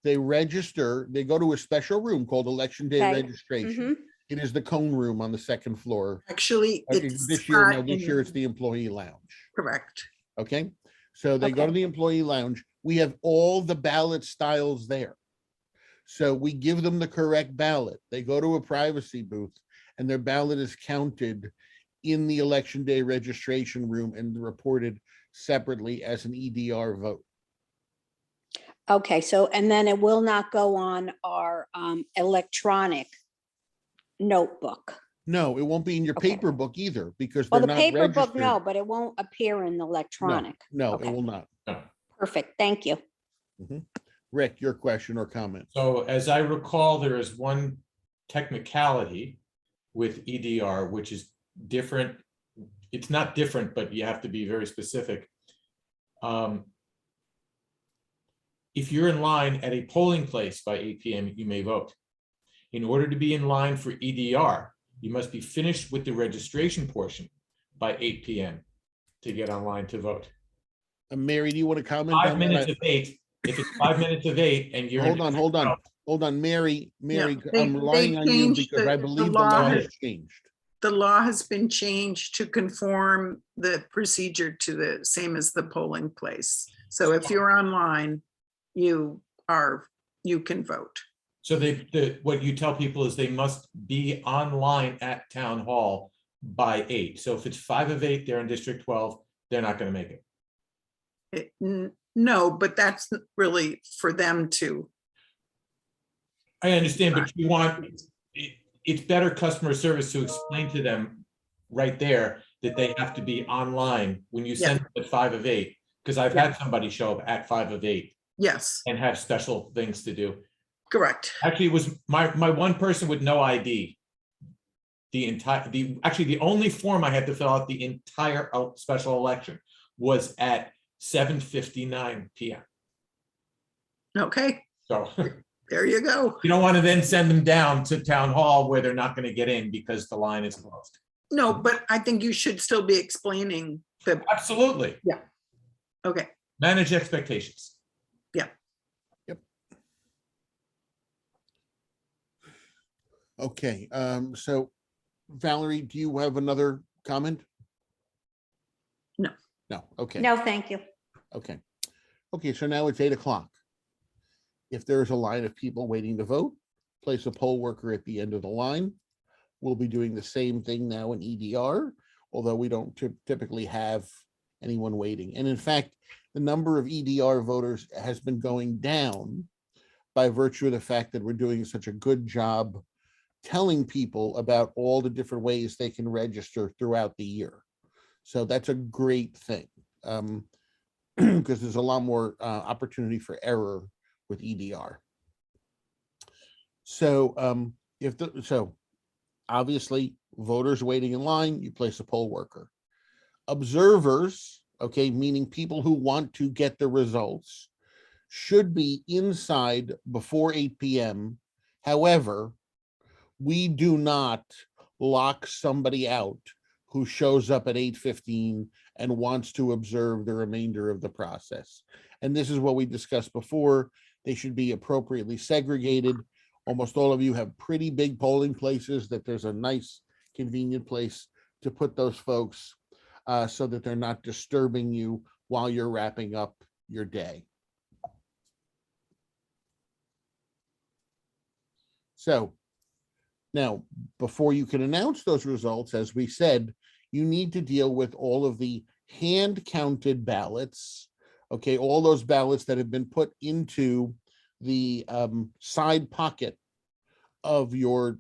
Speaker 1: They register, they go to a special room called Election Day
Speaker 16: Okay.
Speaker 1: Registration. It is the cone room on the second floor.
Speaker 2: Actually, it's
Speaker 1: This year, no,
Speaker 2: not
Speaker 1: this
Speaker 2: in
Speaker 1: year
Speaker 2: the-
Speaker 1: it's the employee lounge.
Speaker 2: Correct.
Speaker 1: Okay, so they go to
Speaker 16: Okay.
Speaker 1: the employee lounge. We have all the ballot styles there. So we give them the correct ballot. They go to a privacy booth and their ballot is counted in the Election Day registration room and reported separately as an EDR vote.
Speaker 16: Okay, so, and then it will not go on our electronic notebook.
Speaker 1: No, it won't be in your paper book either because
Speaker 16: Well,
Speaker 1: they're
Speaker 16: the
Speaker 1: not
Speaker 16: paper book,
Speaker 1: registered.
Speaker 16: no, but it won't appear in the electronic.
Speaker 1: No,
Speaker 16: Okay.
Speaker 1: it will not.
Speaker 16: Perfect, thank you.
Speaker 1: Rick, your question or comment?
Speaker 7: So as I recall, there is one technicality with EDR, which is different. It's not different, but you have to be very specific. If you're in line at a polling place by 8 p.m., you may vote. In order to be in line for EDR, you must be finished with the registration portion by 8 p.m. to get online to vote.
Speaker 1: Mary, do you want to comment?
Speaker 7: 5
Speaker 1: on
Speaker 7: minutes
Speaker 1: that?
Speaker 7: of 8. If it's 5 minutes of 8 and you're
Speaker 1: Hold on, Mary,
Speaker 2: they-
Speaker 1: I'm relying
Speaker 2: they've
Speaker 1: on you
Speaker 2: changed
Speaker 1: because
Speaker 2: the-
Speaker 1: I
Speaker 2: the
Speaker 1: believe the
Speaker 2: law
Speaker 1: law
Speaker 2: has-
Speaker 1: has changed.
Speaker 2: The law has been changed to conform the procedure to the same as the polling place. So if you're online, you can vote.
Speaker 7: So what you tell people is they must be online at town hall by 8. So if it's 5 of 8, they're in District 12, they're not going to make it.
Speaker 2: No, but that's really for them to.
Speaker 7: I understand, but you want, it's better customer service to explain to them right there that they have to be online when you send them at 5 of 8, because I've had somebody show up at 5 of 8.
Speaker 2: Yes.
Speaker 7: And have special things to do.
Speaker 2: Correct.
Speaker 7: Actually, it was my one person with no ID. Actually, the only form I had to fill out the entire special election was at 7:59 p.m.
Speaker 2: Okay,
Speaker 7: So
Speaker 2: there you go.
Speaker 7: you don't want to then send them down to town hall where they're not going to get in because the line is closed.
Speaker 2: No, but I think you should still be explaining the.
Speaker 7: Absolutely.
Speaker 2: Yeah. Okay.
Speaker 7: Manage expectations.
Speaker 2: Yeah.
Speaker 1: Yep. Okay, so Valerie, do you have another comment?
Speaker 2: No.
Speaker 1: No, okay.
Speaker 16: No, thank you.
Speaker 1: Okay. Okay, so now it's 8 o'clock. If there's a line of people waiting to vote, place a poll worker at the end of the line. We'll be doing the same thing now in EDR, although we don't typically have anyone waiting. And in fact, the number of EDR voters has been going down by virtue of the fact that we're doing such a good job telling people about all the different ways they can register throughout the year. So that's a great thing, because there's a lot more opportunity for error with EDR. So so obviously voters waiting in line, you place a poll worker. Observers, okay, meaning people who want to get the results, should be inside before 8 p.m. However, we do not lock somebody out who shows up at 8:15 and wants to observe the remainder of the process. And this is what we discussed before. They should be appropriately segregated. Almost all of you have pretty big polling places that there's a nice convenient place to put those folks so that they're not disturbing you while you're wrapping up your day. So now, before you can announce those results, as we said, you need to deal with all of the hand counted ballots. Okay, all those ballots that have been put into the side pocket of your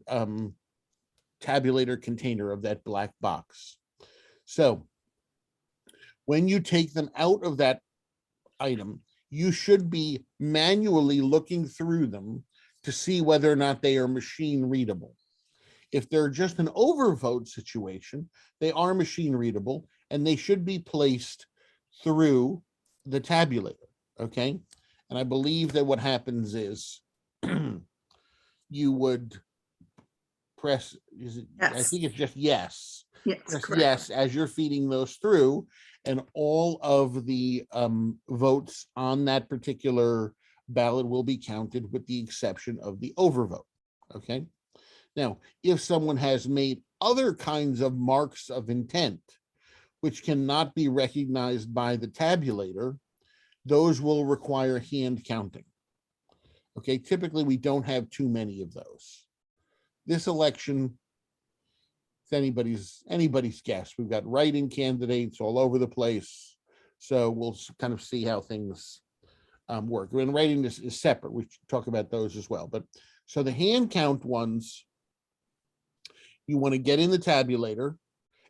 Speaker 1: tabulator container of that black box. So when you take them out of that item, you should be manually looking through them to see whether or not they are machine readable. If they're just an overvote situation, they are machine readable and they should be placed through the tabulator, okay? And I believe that what happens is you would press, I think it's just yes.
Speaker 2: Yes,
Speaker 1: Press
Speaker 2: correct.
Speaker 1: yes as you're feeding those through, and all of the votes on that particular ballot will be counted with the exception of the overvote, okay? Now, if someone has made other kinds of marks of intent, which cannot be recognized by the tabulator, those will require hand counting. Okay, typically we don't have too many of those. This election, it's anybody's guess. We've got write-in candidates all over the place. So we'll kind of see how things work. And writing is separate. We should talk about those as well. But so the hand count ones, you want to get in the tabulator.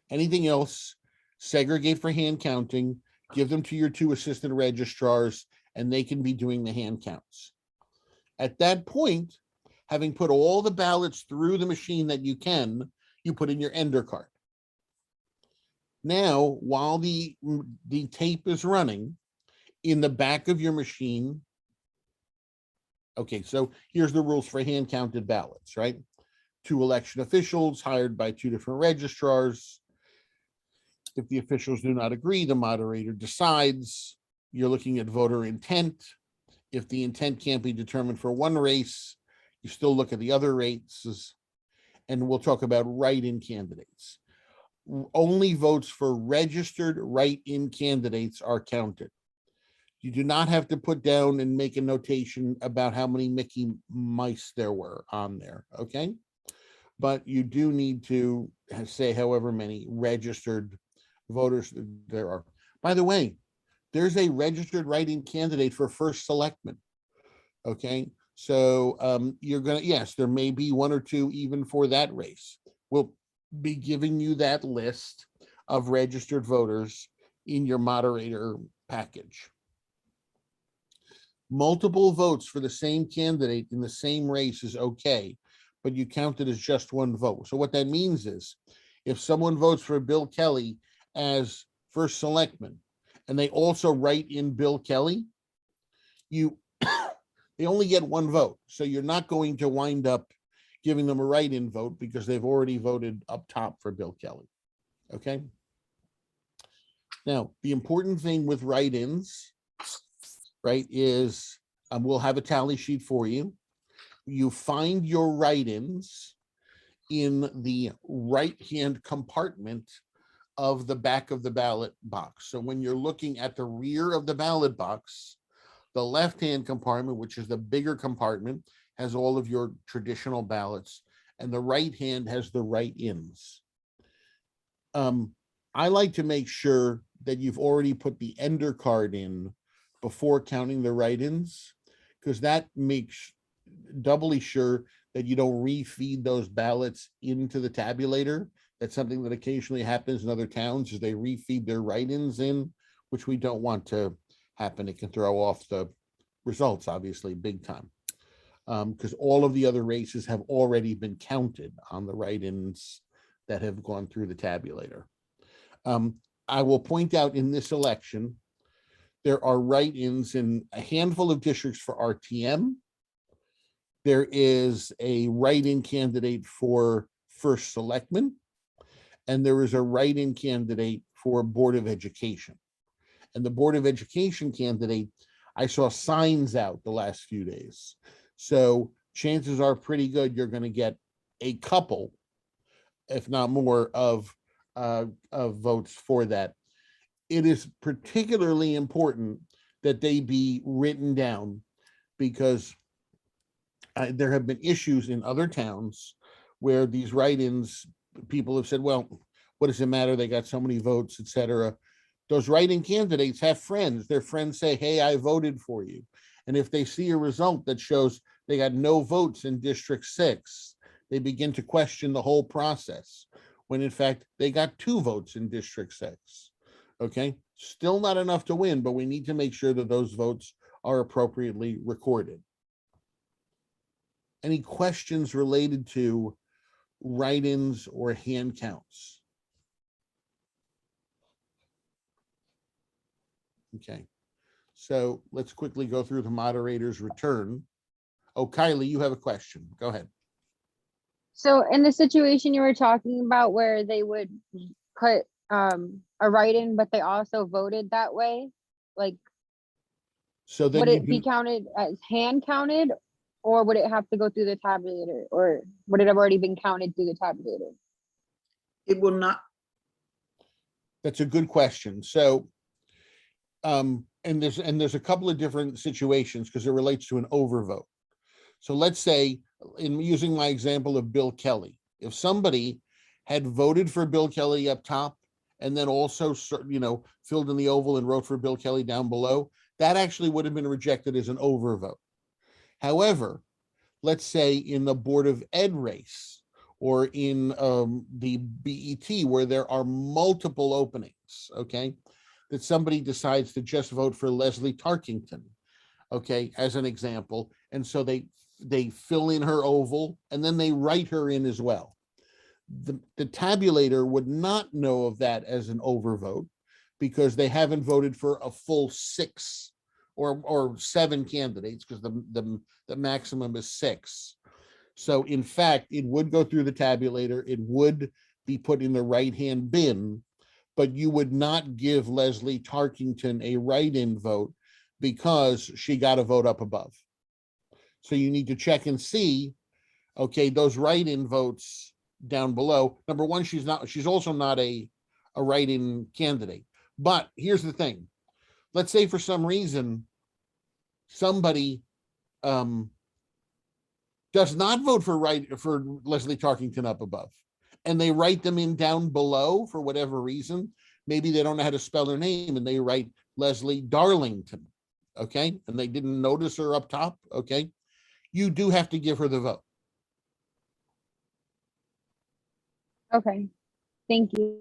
Speaker 1: Anything else, segregate for hand counting, give them to your 2 assistant registrars, and they can be doing the hand counts. At that point, having put all the ballots through the machine that you can, you put in your ender card. Now, while the tape is running, in the back of your machine, okay, so here's the rules for hand counted ballots, right? 2 election officials hired by 2 different registrars. If the officials do not agree, the moderator decides. You're looking at voter intent. If the intent can't be determined for one race, you still look at the other races. And we'll talk about write-in candidates. Only votes for registered write-in candidates are counted. You do not have to put down and make a notation about how many Mickey mice there were on there, okay? But you do need to say however many registered voters there are. By the way, there's a registered write-in candidate for first selectman, okay? So you're gonna, yes, there may be 1 or 2 even for that race. We'll be giving you that list of registered voters in your moderator package. Multiple votes for the same candidate in the same race is okay, but you count it as just 1 vote. So what that means is if someone votes for Bill Kelly as first selectman and they also write in Bill Kelly, they only get 1 vote. So you're not going to wind up giving them a write-in vote because they've already voted up top for Bill Kelly. Okay. Now, the important thing with write-ins, right, is we'll have a tally sheet for you. You find your write-ins in the right-hand compartment of the back of the ballot box. So when you're looking at the rear of the ballot box, the left-hand compartment, which is the bigger compartment, has all of your traditional ballots, and the right hand has the write-ins. I like to make sure that you've already put the ender card in before counting the write-ins, because that makes doubly sure that you don't refeed those ballots into the tabulator. That's something that occasionally happens in other towns, is they refeed their write-ins in, which we don't want to happen. It can throw off the results, obviously, big time. Because all of the other races have already been counted on the write-ins that have gone through the tabulator. I will point out in this election, There are write-ins in a handful of districts for RTM. There is a write-in candidate for first selectman, and there is a write-in candidate for Board of Education. And the Board of Education candidate, I saw signs out the last few days. So chances are pretty good you're going to get a couple, if not more, of votes for that. It is particularly important that they be written down because there have been issues in other towns where these write-ins, people have said, well, what does it matter? They got so many votes, etc. Those write-in candidates have friends. Their friends say, hey, I voted for you. And if they see a result that shows they got no votes in District 6, they begin to question the whole process, when in fact, they got 2 votes in District 6. Okay, still not enough to win, but we need to make sure that those votes are appropriately recorded. Any questions related to write-ins or hand counts? Okay, so let's quickly go through the moderator's return. Oh, Kylie, you have a question. Go ahead.
Speaker 14: So in the situation you were talking about where they would put a write-in, but they also voted that way, like,
Speaker 1: so then
Speaker 14: would
Speaker 1: you
Speaker 14: it be counted as hand counted, or would it have to go through the tabulator, or would it have already been counted through the tabulator?
Speaker 2: It will not.
Speaker 1: That's a good question. So, and there's a couple of different situations because it relates to an overvote. So let's say, in using my example of Bill Kelly, if somebody had voted for Bill Kelly up top and then also, you know, filled in the oval and wrote for Bill Kelly down below, that actually would have been rejected as an overvote. However, let's say in the Board of Ed race or in the BET where there are multiple openings, okay, that somebody decides to just vote for Leslie Tarkington, okay, as an example, and so they fill in her oval and then they write her in as well. The tabulator would not know of that as an overvote because they haven't voted for a full 6 or 7 candidates, because the maximum is 6. So in fact, it would go through the tabulator, it would be put in the right-hand bin, but you would not give Leslie Tarkington a write-in vote because she got a vote up above. So you need to check and see, okay, those write-in votes down below. Number one, she's also not a write-in candidate. But here's the thing. Let's say for some reason, somebody does not vote for Leslie Tarkington up above, and they write them in down below for whatever reason. Maybe they don't know how to spell her name and they write Leslie Darlington, okay? And they didn't notice her up top, okay? You do have to give her the vote.
Speaker 14: Okay, thank you.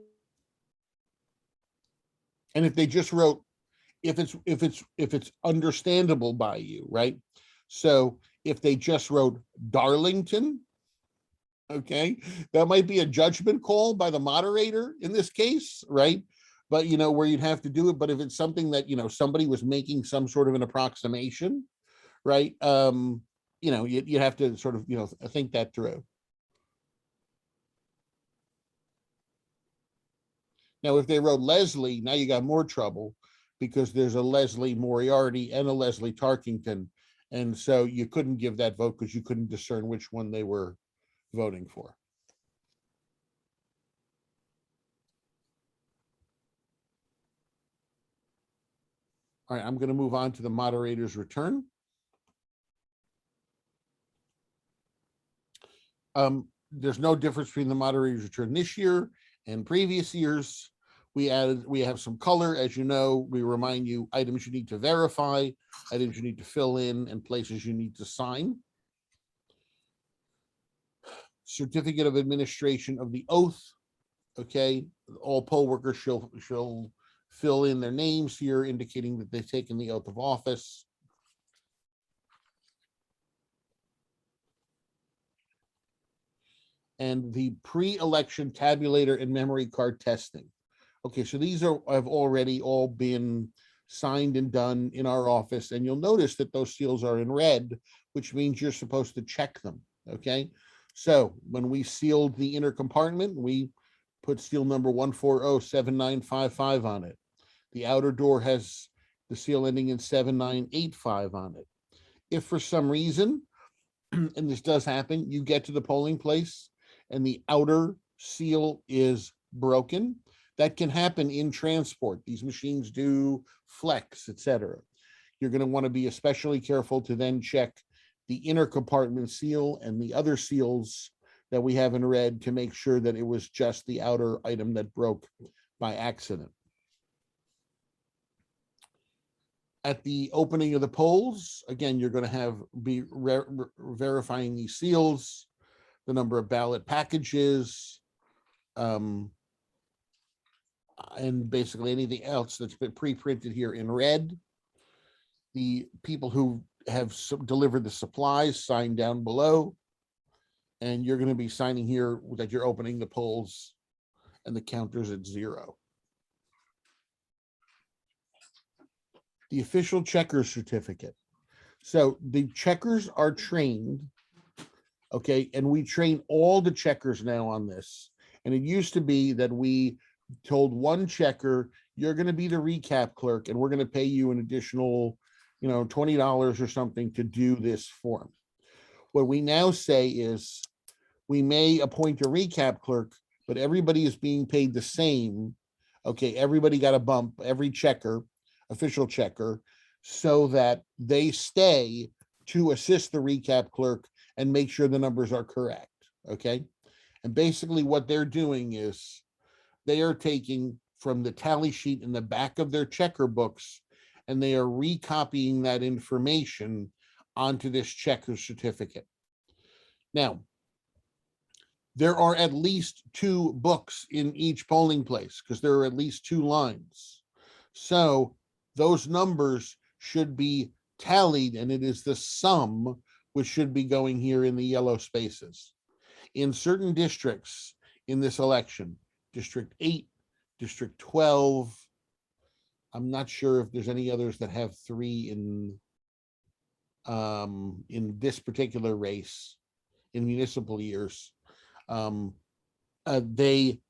Speaker 1: And if they just wrote, if it's understandable by you, right? So if they just wrote Darlington, okay, that might be a judgment call by the moderator in this case, right? But you know, where you'd have to do it. But if it's something that, you know, somebody was making some sort of an approximation, right? You know, you have to sort of, you know, think that through. Now, if they wrote Leslie, now you got more trouble because there's a Leslie Moriarty and a Leslie Tarkington. And so you couldn't give that vote because you couldn't discern which one they were voting for. All right, I'm going to move on to the moderator's return. There's no difference between the moderator's return this year and previous years. We have some color. As you know, we remind you items you need to verify, items you need to fill in, and places you need to sign. Certificate of administration of the oath. Okay, all poll workers shall fill in their names here, indicating that they've taken the oath of office. And the pre-election tabulator and memory card testing. Okay, so these have already all been signed and done in our office, and you'll notice that those seals are in red, which means you're supposed to check them, okay? So when we sealed the inner compartment, we put seal number 1407955 on it. The outer door has the seal ending in 7985 on it. If for some reason, and this does happen, you get to the polling place and the outer seal is broken, that can happen in transport. These machines do flex, etc. You're going to want to be especially careful to then check the inner compartment seal and the other seals that we have in red to make sure that it was just the outer item that broke by accident. At the opening of the polls, again, you're going to be verifying these seals, the number of ballot packages, and basically anything else that's been pre-printed here in red. The people who have delivered the supplies sign down below, and you're going to be signing here that you're opening the polls and the counter's at 0. The official checkers certificate. So the checkers are trained, okay, and we train all the checkers now on this. And it used to be that we told one checker, you're going to be the recap clerk, and we're going to pay you an additional, $20 or something to do this form. What we now say is we may appoint a recap clerk, but everybody is being paid the same. Okay, everybody got a bump, every checker, official checker, so that they stay to assist the recap clerk and make sure the numbers are correct. Okay. And basically what they're doing is they are taking from the tally sheet in the back of their checker books, and they are recopying that information onto this checker certificate. Now, there are at least 2 books in each polling place because there are at least 2 lines. So those numbers should be tallied, and it is the sum which should be going here in the yellow spaces. In certain districts in this election, District 8, District 12, I'm not sure if there's any others that have 3 in this particular race in municipal years. They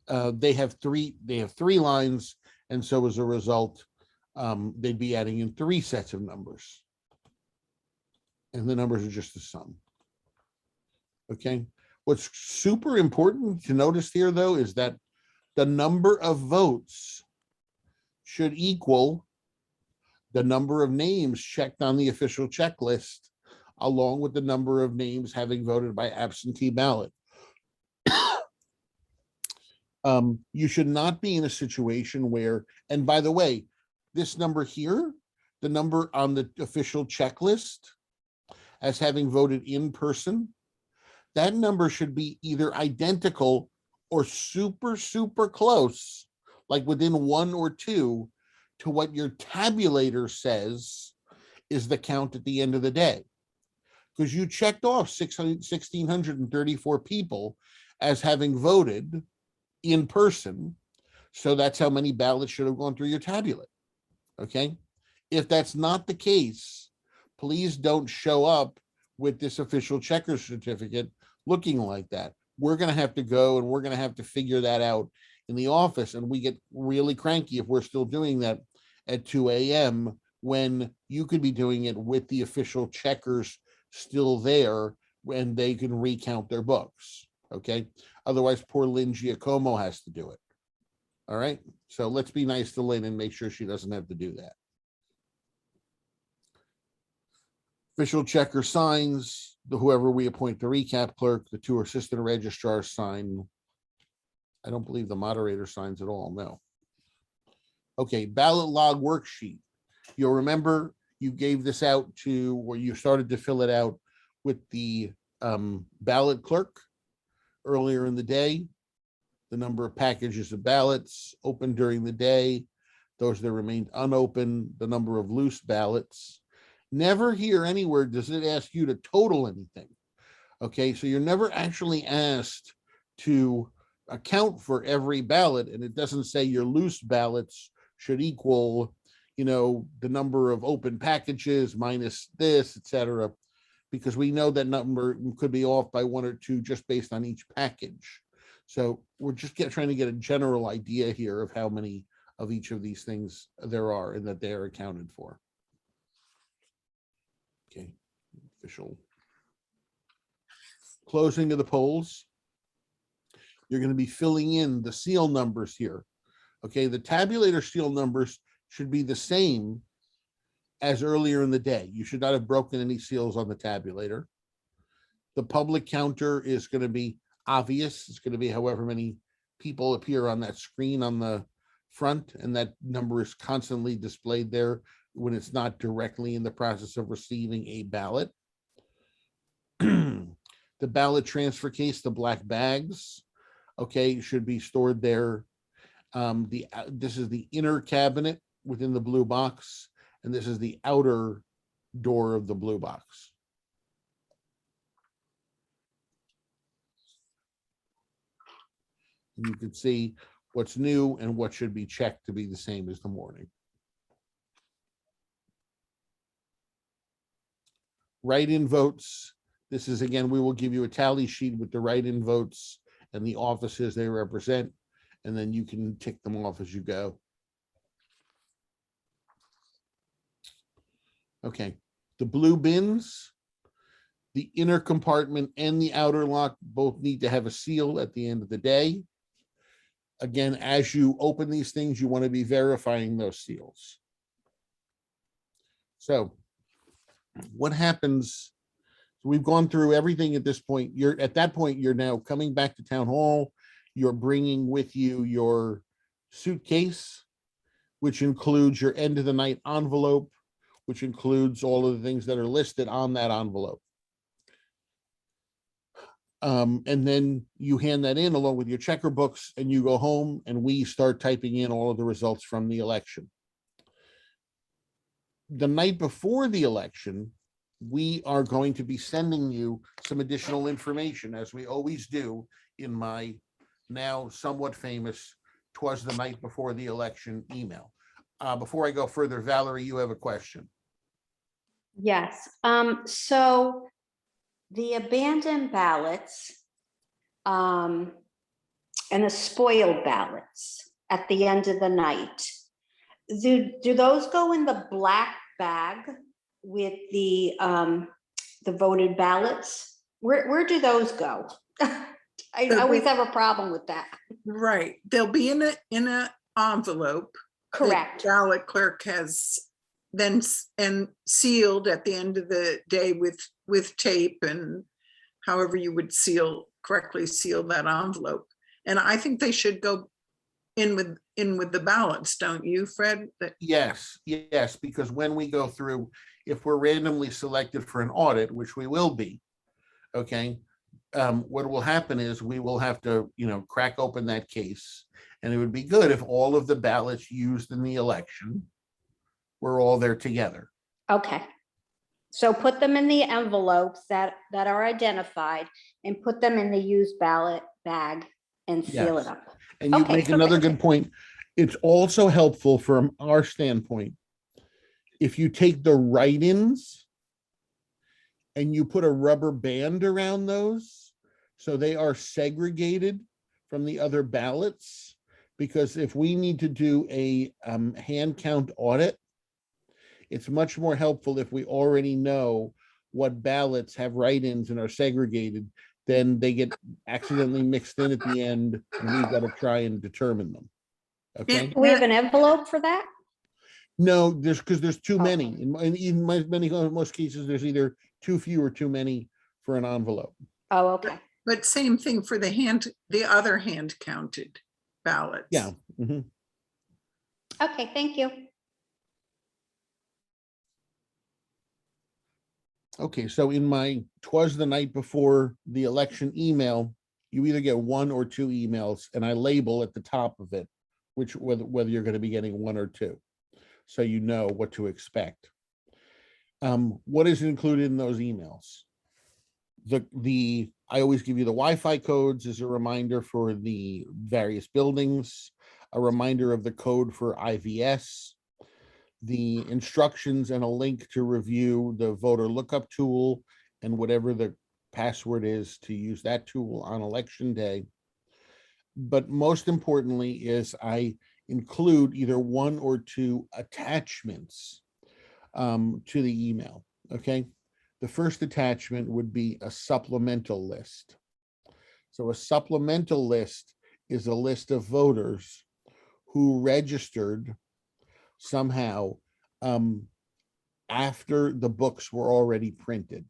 Speaker 1: have 3 lines, and so as a result, they'd be adding in 3 sets of numbers, and the numbers are just the sum. Okay. What's super important to notice here, though, is that the number of votes should equal the number of names checked on the official checklist, along with the number of names having voted by absentee ballot. You should not be in a situation where, and by the way, this number here, the number on the official checklist as having voted in person, that number should be either identical or super, super close, like within 1 or 2 to what your tabulator says is the count at the end of the day. Because you checked off 1,634 people as having voted in person. So that's how many ballots should have gone through your tabulate. Okay. If that's not the case, please don't show up with this official checker certificate looking like that. We're going to have to go and we're going to have to figure that out in the office. And we get really cranky if we're still doing that at 2 a.m. when you could be doing it with the official checkers still there when they can recount their books. Okay. Otherwise, poor Lynn Giacomo has to do it. All right. So let's be nice to Lynn and make sure she doesn't have to do that. Official checker signs, whoever we appoint the recap clerk, the 2 assistant registrars sign. I don't believe the moderator signs at all. No. Okay. Ballot log worksheet. You'll remember you gave this out to, or you started to fill it out with the ballot clerk earlier in the day. The number of packages of ballots opened during the day, those that remained unopened, the number of loose ballots. Never here anywhere does it ask you to total anything. Okay, so you're never actually asked to account for every ballot, and it doesn't say your loose ballots should equal, the number of open packages minus this, etc., because we know that number could be off by 1 or 2 just based on each package. So we're just trying to get a general idea here of how many of each of these things there are and that they are accounted for. Okay, official closing of the polls. You're going to be filling in the seal numbers here. Okay, the tabulator seal numbers should be the same as earlier in the day. You should not have broken any seals on the tabulator. The public counter is going to be obvious. It's going to be however many people appear on that screen on the front, and that number is constantly displayed there when it's not directly in the process of receiving a ballot. The ballot transfer case, the black bags, okay, should be stored there. This is the inner cabinet within the blue box, and this is the outer door of the blue box. And you can see what's new and what should be checked to be the same as the morning. Write-in votes. This is, again, we will give you a tally sheet with the write-in votes and the offices they represent, and then you can tick them off as you go. Okay, the blue bins, the inner compartment and the outer lock both need to have a seal at the end of the day. Again, as you open these things, you want to be verifying those seals. So what happens? We've gone through everything at this point. At that point, you're now coming back to town hall. You're bringing with you your suitcase, which includes your end of the night envelope, which includes all of the things that are listed on that envelope. And then you hand that in along with your checker books, and you go home, and we start typing in all of the results from the election. The night before the election, we are going to be sending you some additional information, as we always do in my now somewhat famous "'Twas the Night Before the Election" email. Before I go further, Valerie, you have a question.
Speaker 16: Yes, so the abandoned ballots and the spoiled ballots at the end of the night, do those go in the black bag with the voted ballots? Where do those go? I always have a problem with that.
Speaker 2: Right, they'll be in a envelope.
Speaker 16: Correct.
Speaker 2: The ballot clerk has then and sealed at the end of the day with tape, and however you would correctly seal that envelope. And I think they should go in with the ballots, don't you, Fred?
Speaker 1: Yes, because when we go through, if we're randomly selected for an audit, which we will be, okay, what will happen is we will have to, crack open that case, and it would be good if all of the ballots used in the election were all there together.
Speaker 16: Okay. So put them in the envelopes that are identified, and put them in the used ballot bag and seal
Speaker 1: Yes.
Speaker 16: it up.
Speaker 1: And you make another good point. It's also helpful from our standpoint, if you take the write-ins and you put a rubber band around those, so they are segregated from the other ballots, because if we need to do a hand count audit, it's much more helpful if we already know what ballots have write-ins and are segregated, then they get accidentally mixed in at the end, and we've got to try and determine them. Okay.
Speaker 16: Do we have an envelope for that?
Speaker 1: No, because there's too many. In even most cases, there's either too few or too many for an envelope.
Speaker 16: Oh, okay.
Speaker 2: But same thing for the other hand counted ballots.
Speaker 1: Yeah. Mm-hmm.
Speaker 16: Okay, thank you.
Speaker 1: Okay, so in my "'Twas the Night Before the Election" email, you either get 1 or 2 emails, and I label at the top of it whether you're going to be getting 1 or 2, so you know what to expect. What is included in those emails? I always give you the Wi-Fi codes as a reminder for the various buildings, a reminder of the code for IVS, the instructions and a link to review the voter lookup tool and whatever the password is to use that tool on election day. But most importantly is I include either one or two attachments to the email, okay? The first attachment would be a supplemental list. So a supplemental list is a list of voters who registered somehow after the books were already printed.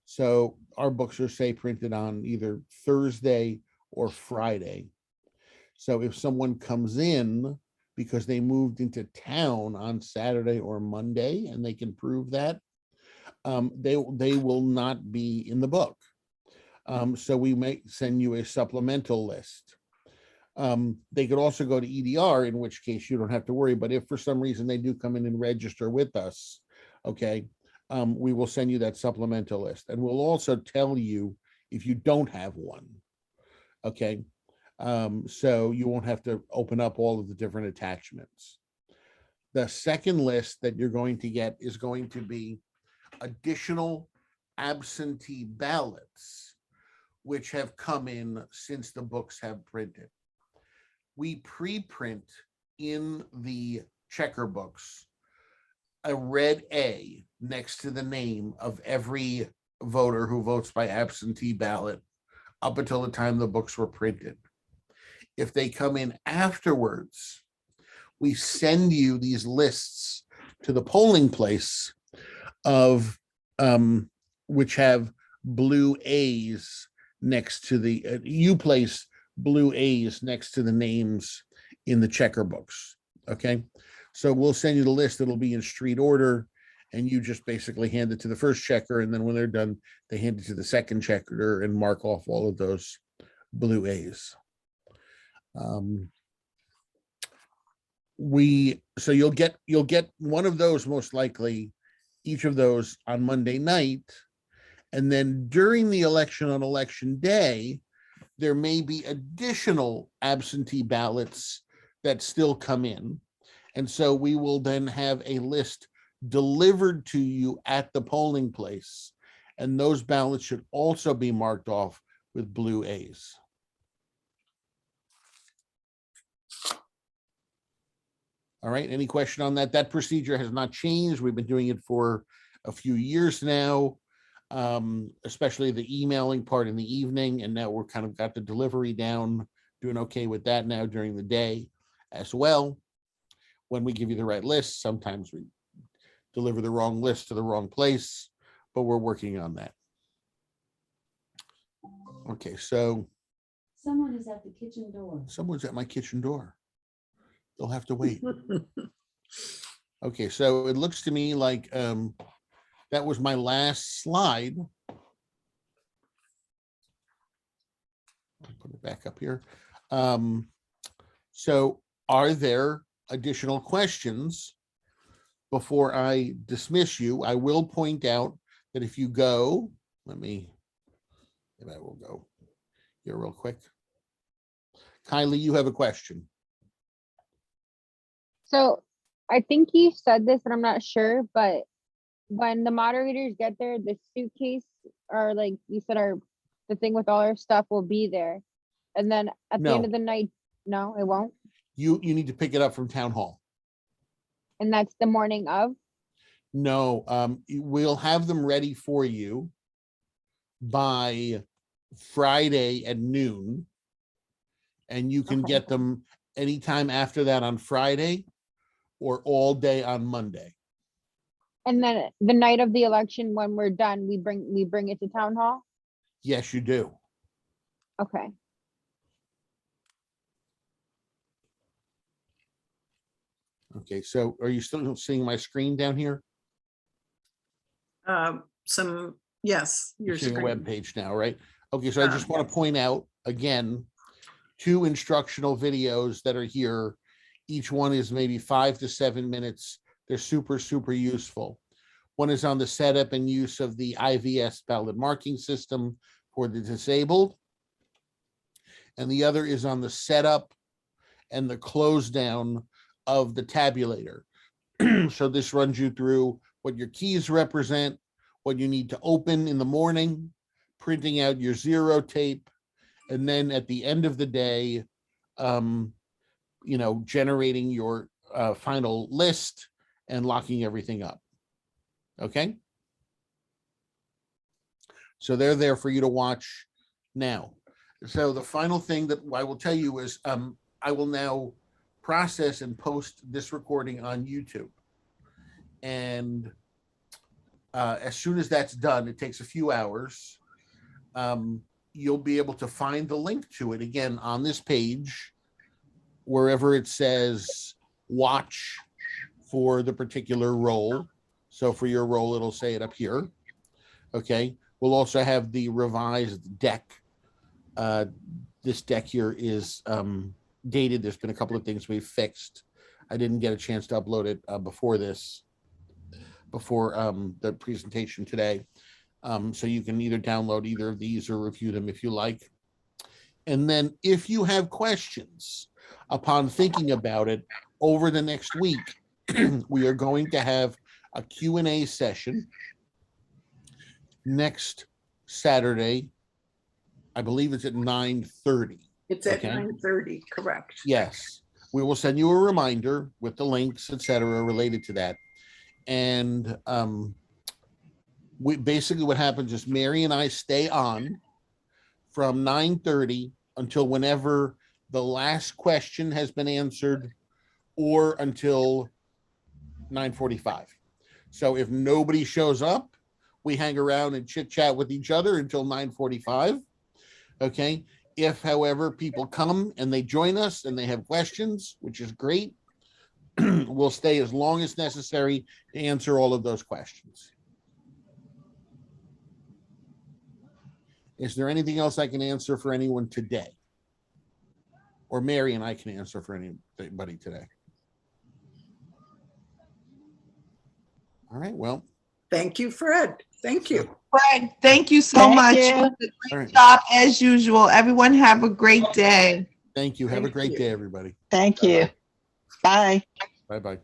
Speaker 1: So our books are, say, printed on either Thursday or Friday. So if someone comes in because they moved into town on Saturday or Monday and they can prove that, they will not be in the book. So we may send you a supplemental list. They could also go to EDR, in which case you don't have to worry. But if for some reason they do come in and register with us, okay, we will send you that supplemental list. And we'll also tell you if you don't have one, okay? So you won't have to open up all of the different attachments. The second list that you're going to get is going to be additional absentee ballots, which have come in since the books have printed. We pre-print in the checker books a red A next to the name of every voter who votes by absentee ballot up until the time the books were printed. If they come in afterwards, we send you these lists to the polling place of which have blue A's next to the you place blue A's next to the names in the checker books. Okay, so we'll send you the list. It'll be in street order, and you just basically hand it to the first checker, and then when they're done, they hand it to the second checker and mark off all of those blue A's. So you'll get one of those, most likely, each of those on Monday night, and then during the election on election day, there may be additional absentee ballots that still come in. And so we will then have a list delivered to you at the polling place. And those ballots should also be marked off with blue A's. All right, any question on that? That procedure has not changed. We've been doing it for a few years now, especially the emailing part in the evening. And now we're kind of got the delivery down, doing okay with that now during the day as well. When we give you the right list, sometimes we deliver the wrong list to the wrong place, but we're working on that. Okay, so.
Speaker 5: Someone is at the kitchen door.
Speaker 1: Someone's at my kitchen door. They'll have to wait. Okay, so it looks to me like that was my last slide. I'll put it back up here. So are there additional questions before I dismiss you? I will point out that if you go, maybe I will go here real quick. Kylie, you have a question.
Speaker 14: So I think you said this, and I'm not sure, but when the moderators get there, the suitcase, or like you said, the thing with all our stuff will be there. And then at the end of the night, no, it won't.
Speaker 1: You need to pick it up from town hall.
Speaker 14: And that's the morning of?
Speaker 1: No, we'll have them ready for you by Friday at noon. And you can get them anytime after that on Friday or all day on Monday.
Speaker 14: And then the night of the election, when we're done, we bring it to town hall?
Speaker 1: Yes, you do.
Speaker 14: Okay.
Speaker 1: Okay, so are you still seeing my screen down here?
Speaker 2: Yes.
Speaker 1: You're seeing a web page now, right? Okay, so I just want to point out again, 2 instructional videos that are here. Each one is maybe 5 to 7 minutes. They're super, super useful. One is on the setup and use of the IVS ballot marking system for the disabled. And the other is on the setup and the close down of the tabulator. So this runs you through what your keys represent, what you need to open in the morning, printing out your zero tape, and then at the end of the day, generating your final list and locking everything up. Okay? So they're there for you to watch now. So the final thing that I will tell you is I will now process and post this recording on YouTube. And as soon as that's done, it takes a few hours. You'll be able to find the link to it again on this page, wherever it says watch for the particular role. So for your role, it'll say it up here. Okay. We'll also have the revised deck. This deck here is dated. There's been a couple of things we've fixed. I didn't get a chance to upload it before the presentation today. So you can either download either of these or review them if you like. And then if you have questions upon thinking about it over the next week, we are going to have a Q&A session next Saturday. I believe it's at 9:30.
Speaker 2: It's at 9:30, correct.
Speaker 1: Yes, we will send you a reminder with the links, etc., related to that. And we basically what happens is Mary and I stay on from 9:30 until whenever the last question has been answered, or until 9:45. So if nobody shows up, we hang around and chit chat with each other until 9:45. Okay. If, however, people come and they join us and they have questions, which is great, we'll stay as long as necessary to answer all of those questions. Is there anything else I can answer for anyone today? Or Mary and I can answer for anybody today? All right, well.
Speaker 2: Thank you, Fred. Thank you.
Speaker 3: Fred, thank you so
Speaker 2: Thank
Speaker 3: much.
Speaker 2: you.
Speaker 3: Great job as usual. Everyone have a great day.
Speaker 1: Thank you. Have a great day, everybody.
Speaker 18: Thank you. Bye.
Speaker 1: Bye-bye.